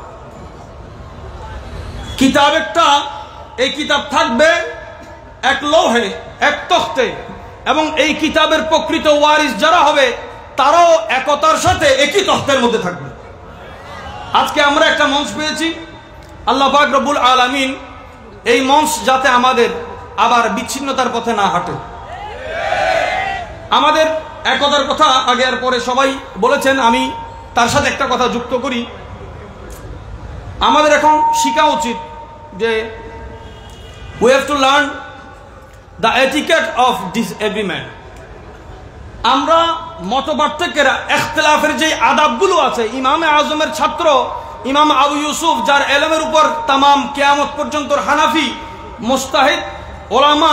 কিতাব একটা, এই কিতাব থাকবে এক লৌহে, এক তখতে, এবং এই কিতাবের প্রকৃত ওয়ারিস যারা হবে তারাও একতার সাথে একই তখতের মধ্যে থাকবে। আজকে আমরা একটা মঞ্চ পেয়েছি, আল্লাহ পাক রব্বুল আলামিন এই মঞ্চ যাতে আমাদের আবার বিচ্ছিন্নতার পথে না হাঁটে। আমাদের একতার কথা আগে আর পরে সবাই বলেছেন, আমি তার সাথে একটা কথা যুক্ত করি। আমাদের এখন শিখা উচিত যে we have to learn the etiquette of disagreement। আমরা মতপার্থক্যের ইখতিলাফের যে আদাবগুলো আছে, ইমামে আজমের ছাত্র ইমাম আবু ইউসুফ, যার ইলমের উপর তামাম কিয়ামত পর্যন্ত হানাফি মুস্তাহিদ ওলামা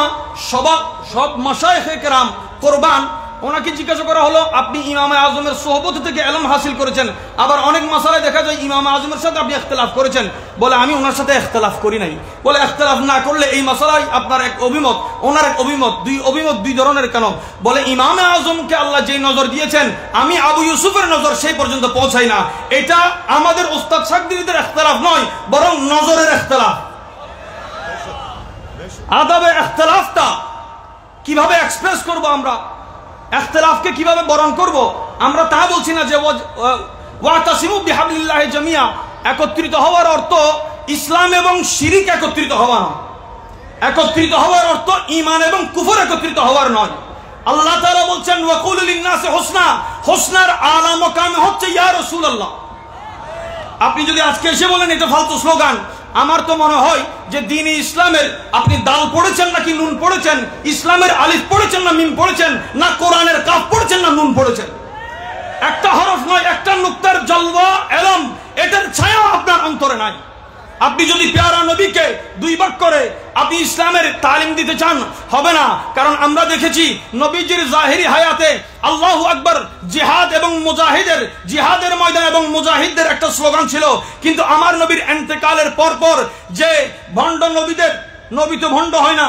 সব মাশায়েখে কেরাম কোরবান, ওনাকে জিজ্ঞাসা করা হলো আপনি ইমামে আজমের সোহবত থেকে ইলম হাসিল করেছেন, আবার অনেক মাসালায় দেখা যায় ইমামে আজমের সাথে আপনি ইখতিলাফ করেছেন। বলে আমি ওনার সাথে ইখতিলাফ করি নাই। বলে ইখতিলাফ না করলে এই মাসালায় আপনার এক অভিমত, ওনার এক অভিমত, দুই ধরনের কেন? বলে ইমামে আজমকে আল্লাহ যেই নজর দিয়েছেন আমি আবু ইউসুফের নজর সেই পর্যন্ত পৌঁছাই না। এটা আমাদের ওস্তাদ শাগদিদের ইখতিলাফ নয়, বরং নজরের ইখতিলাফ। আদাবে ইখতিলাফটা কিভাবে এক্সপ্রেস করব, আমরা ইখতিলাফকে কিভাবে বরণ করব, আমরা তা বলছি না যে ওয়াতাসিমু বিহাবলিল্লাহি জামিয়া, একত্রিত হওয়ার অর্থ ইসলাম এবং শিরিক একত্রিত হওয়া নয়। একত্রিত হওয়ার অর্থ ঈমান এবং কুফর একত্রিত হওয়ার নয়। আল্লাহ তাআলা বলছেন ওয়াকুলু লিন-নাসি হুসনা, হুসনার আলা মাকামে হচ্ছে ইয়া রাসূলুল্লাহ। আপনি যদি আজকে এসে বলেন এটা ফালতু স্লোগান, আমার তো মনে হয় যে দ্বীন ইসলামের আপনি দাল পড়েছেন নাকি নুন পড়েছেন, ইসলামের আলিফ পড়েছেন না মিম পড়েছেন, না কোরআনের কাফ পড়েছেন না নুন পড়েছেন। একটা হরফ নয়, একটা নুক্তার জলওয়া এলম, এটার ছায়া আপনার অন্তরে নাই। আপনি যদি পেয়ারা নবীকে দুই ভাগ করে আপনি ইসলামের তালিম দিতে চান, হবে না। কারণ আমরা দেখেছি নবীজির জাহিরি হায়াতে আল্লাহু আকবার জিহাদ এবং মুজাহিদের, জিহাদের ময়দান এবং মুজাহিদদের একটা স্লোগান ছিল। কিন্তু আমার নবীর ইন্তেকালের পর যে ভণ্ড নবীদের, নবী তো ভণ্ড হয় না,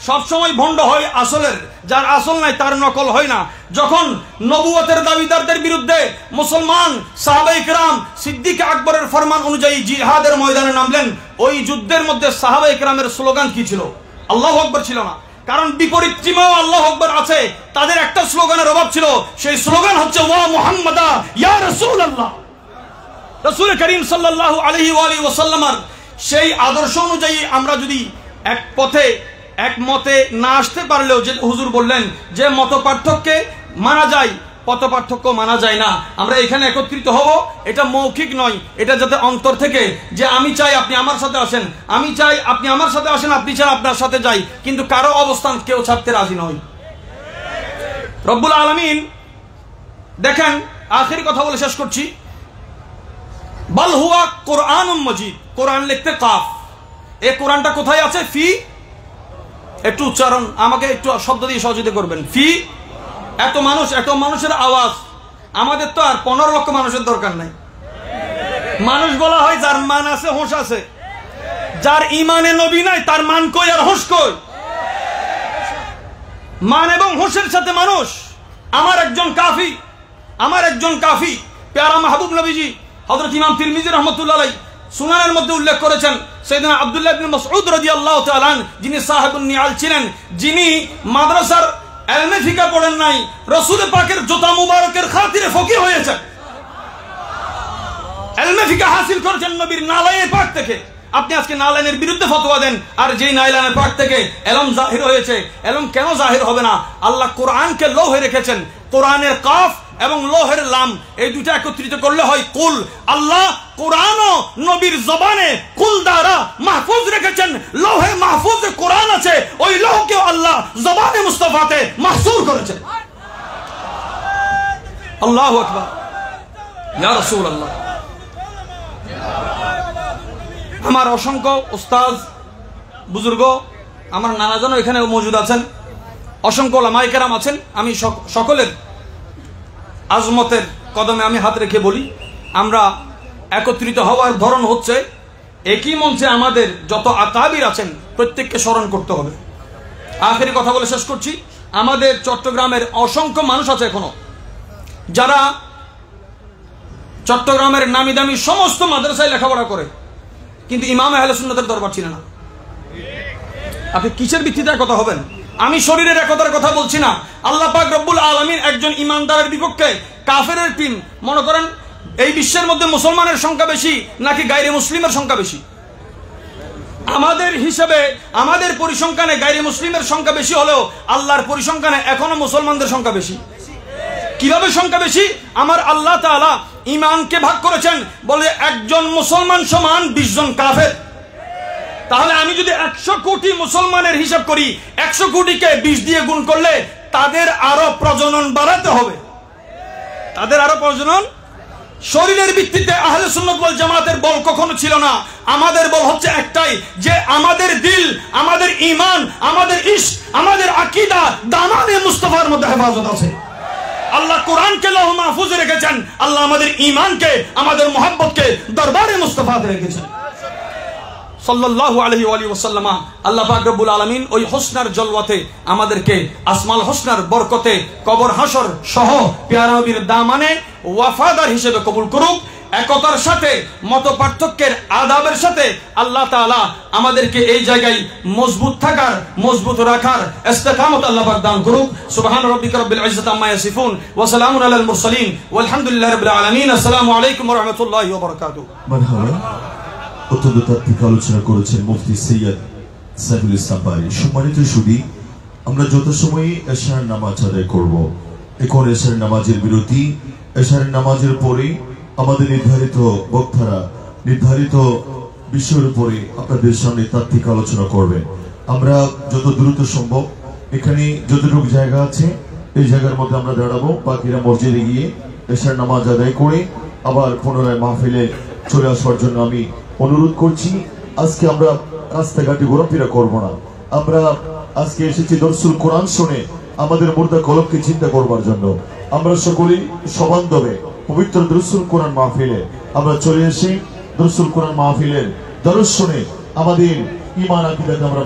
সবসময় ভণ্ড হয় আসলের, যার আসল নাই তার নকল হয় না। যখন নবুয়তের দাবিদারদের বিরুদ্ধে মুসলমান সাহাবায়ে কেরাম সিদ্দিক আকবরের ফরমান অনুযায়ী জিহাদের ময়দানে নামলেন, ওই যুদ্ধের মধ্যে সাহাবায়ে কেরামের স্লোগান কি ছিল? আল্লাহু আকবার ছিল না। কারণ বিপরীত টিমেও আল্লাহু আকবার আছে, তাদের একটা স্লোগানের অভাব ছিল, সেই স্লোগান হচ্ছে ওয়া মুহাম্মাদা ইয়া রাসূলুল্লাহ। রাসূল করিম সাল্লাল্লাহু আলাইহি ওয়া আলিহি ওয়াসাল্লামের সেই আদর্শ অনুযায়ী আমরা যদি এক পথে এক মতে না আসতে পারলেও, যে হুজুর বললেন যে মত পার্থক্যে মানা যায়, পথ পার্থক্য মানা যায় না, আমরা এখানে একত্রিত হব, এটা মৌখিক নয়, এটা যাতে অন্তর থেকে, যে আমি চাই আপনি আমার সাথে আসেন, আমি চাই আপনি আমার সাথে আসেন, আপনি চাই আপনার সাথে যাই, কিন্তু কারো অবস্থান কেউ ছাড়তে রাজি নয়। রব্বুল আলামিন দেখেন, আখেরি কথা বলে শেষ করছি, বাল হুয়া কোরআনুম মজিদ, কোরআন লিখতে কাফ, এই কোরআনটা কোথায় আছে? ফি, একটু উচ্চারণ আমাকে একটু শব্দ দিয়ে সহযোগিতা করবেন। ফি, এত মানুষ, এত মানুষের আওয়াজ, আমাদের তো আর 15 লক্ষ মানুষের দরকার নাই। মানুষ বলা হয় যার মান আছে, হোশ আছে, যার ইমানে নবী নাই তার মান কই আর হোশ কই? মান এবং হোশের সাথে মানুষ। আমার একজন কাফি, আমার একজন কাফি প্যারা মাহবুব নবীজি হযরত ইমাম তিরমিজি রাহমাতুল্লাহ আলাইহি সুনানের মধ্যে উল্লেখ করেছেন, সাইয়েদনা আব্দুল্লাহ ইবনে মাসউদ রাদিয়াল্লাহু তাআলা আনহু, যিনি সাহাবুন নিয়াল ছিলেন, যিনি মাদ্রাসার ইলমে ফিকহ পড়েন নাই, রাসূল পাকের জুতা মুবারকের খাতিরে ফকিহ হয়েছেন, ইলমে ফিকহ হাসিল করেছেন নবীর নালায়ে পাক থেকে। আপনি আজকে নালায়ের বিরুদ্ধে ফতোয়া দেন, আর যেই নালায়ে পাক থেকে ইলম জাহির হয়েছে, ইলম কেন জাহির হবে না? আল্লাহ কোরআনকে লৌহে রেখেছেন, কোরআনের কাফ এবং লোহের লাম এই দুটো একত্রিত করলে হয় কুল। আল্লাহ কোরআন ও নবীর জবানে কুল দ্বারা মাহফুজ রেখেছেন, লোহে মাহফুজে কোরআন আছে, ওই লোহকে আল্লাহ জবানে মুস্তাফাতে মাহসুর করেছেন। আল্লাহু আকবার, ইয়া রাসূলুল্লাহ। আমার অসংখ্য উস্তাদ বুজুর্গ, আমার নানাজন এখানে মজুদ আছেন, অসংখ্য ওলামায়ে কেরাম আছেন, আমি সকলের আজমতের কদমে আমি হাত রেখে বলি, আমরা একত্রিত হওয়ার ধরন হচ্ছে একই মঞ্চে আমাদের যত আকাবির আছেন প্রত্যেককে স্মরণ করতে হবে। আখেরি কথা বলে শেষ করছি, আমাদের চট্টগ্রামের অসংখ্য মানুষ আছে এখনো যারা চট্টগ্রামের নামি দামি সমস্ত মাদ্রাসায় লেখাপড়া করে, কিন্তু ইমাম আহলে সুন্নাতের দরবার ছিল না। আপনি কিসের ভিত্তিতে কথা হবেন? আমি শরীরের একতার কথা বলছি না। আল্লাহ পাক রব্বুল আলামিন একজন ইমানদারের বিপক্ষে কাফেরের টিম, মনে করেন এই বিশ্বের মধ্যে মুসলমানের সংখ্যা বেশি নাকি গায়রে মুসলিমের সংখ্যা বেশি? আমাদের হিসেবে, আমাদের পরিসংখ্যানে গায়রে মুসলিমের সংখ্যা বেশি হলেও আল্লাহর পরিসংখ্যানে এখনো মুসলমানদের সংখ্যা বেশি। কিভাবে সংখ্যা বেশি? আমার আল্লাহ তাআলা ঈমানকে ভাগ করেছেন, বলে একজন মুসলমান সমান 20 জন কাফের। তাহলে আমি যদি 100 কোটি মুসলমানের হিসাব করি, 100 কোটিকে 20 দিয়ে গুণ করলে তাদের আরো প্রজনন বাড়াতে হবে, তাদের আরো প্রজনন। শরীরের ভিত্তিতে আহলে সুন্নাত ওয়াল জামাতের বল কখনো ছিল না। আমাদের বল হচ্ছে একটাই, যে আমাদের দিল, আমাদের ঈমান, আমাদের ইশক, আমাদের আকীদা দামানে মুস্তাফার মধ্যে হেফাজত আছে। আল্লাহ কোরআনকে লৌহ মাহফুজে রেখেছেন, আল্লাহ আমাদের ঈমানকে, আমাদের মুহাব্বতকে দরবারে মুস্তাফাতে রেখেছেন। সাল্লাল্লাহু আলাইহি ওয়া আলিহি ওয়াসাল্লাম। আল্লাহ পাক রব্বুল আলামিন ওই হোসনার জলওয়াতে আমাদেরকে আসমাল হোসনার বরকতে কবর হাসর সহ প্যারা নবীর দামানে ওয়াফাদার হিসেবে কবুল করুক। একতার সাথে, মত পার্থক্যের আদাবের সাথে আল্লাহ তাআলা আমাদেরকে এই জায়গায় মজবুত থাকার, মজবুত রাখার ইস্তেকামত আল্লাহ পাক দান করুক। সুবহান রাব্বিকা রাব্বিল ইজ্জাতি আম্মা ইয়াসিফুন ওয়া সালামুন আলাল মুরসালিন ওয়ালহামদুলিল্লাহি রাব্বিল আলামিন। আসসালামু আলাইকুম ওয়া রাহমাতুল্লাহি ওয়া বারাকাতুহু। মারহাবা। অত্যন্ত তাত্ত্বিক আলোচনা করেছেন মুফতি সৈয়দ সাইফুল ইসলাম বারী। সম্মানিত সুধী, আমরা যথাসময়ে এশার নামাজ আদায় করব। এখন এশার নামাজের বিরতি। এশার নামাজের পরে আমাদের নির্ধারিত বক্তারা নির্ধারিত বিষয়ের উপরে আপনাদের সামনে তাত্ত্বিক আলোচনা করবেন। আমরা যত দ্রুত সম্ভব এখানে যতটুকু জায়গা আছে এই জায়গার মধ্যে আমরা দাঁড়াবো, বাকিরা মসজিদে গিয়ে এশার নামাজ আদায় করে আবার পুনরায় মাহফিলে চলে আসার জন্য আমি অনুরোধ করছি আজকে আমরা রাস্তাঘাটে ঘোরাফেরা করব না। আমরা আজকে এসেছি দরসুল কোরআন শুনে আমাদের মুর্দা কলবকে চিন্তা করবার জন্য। আমরা সকলেই সবান্ধবে পবিত্র দরসুল কোরআন মাহফিলে আমরা চলে এসে দরসুল কোরআন মাহফিলের দরস শুনে আমাদের ঈমান আকীদাকে আমরা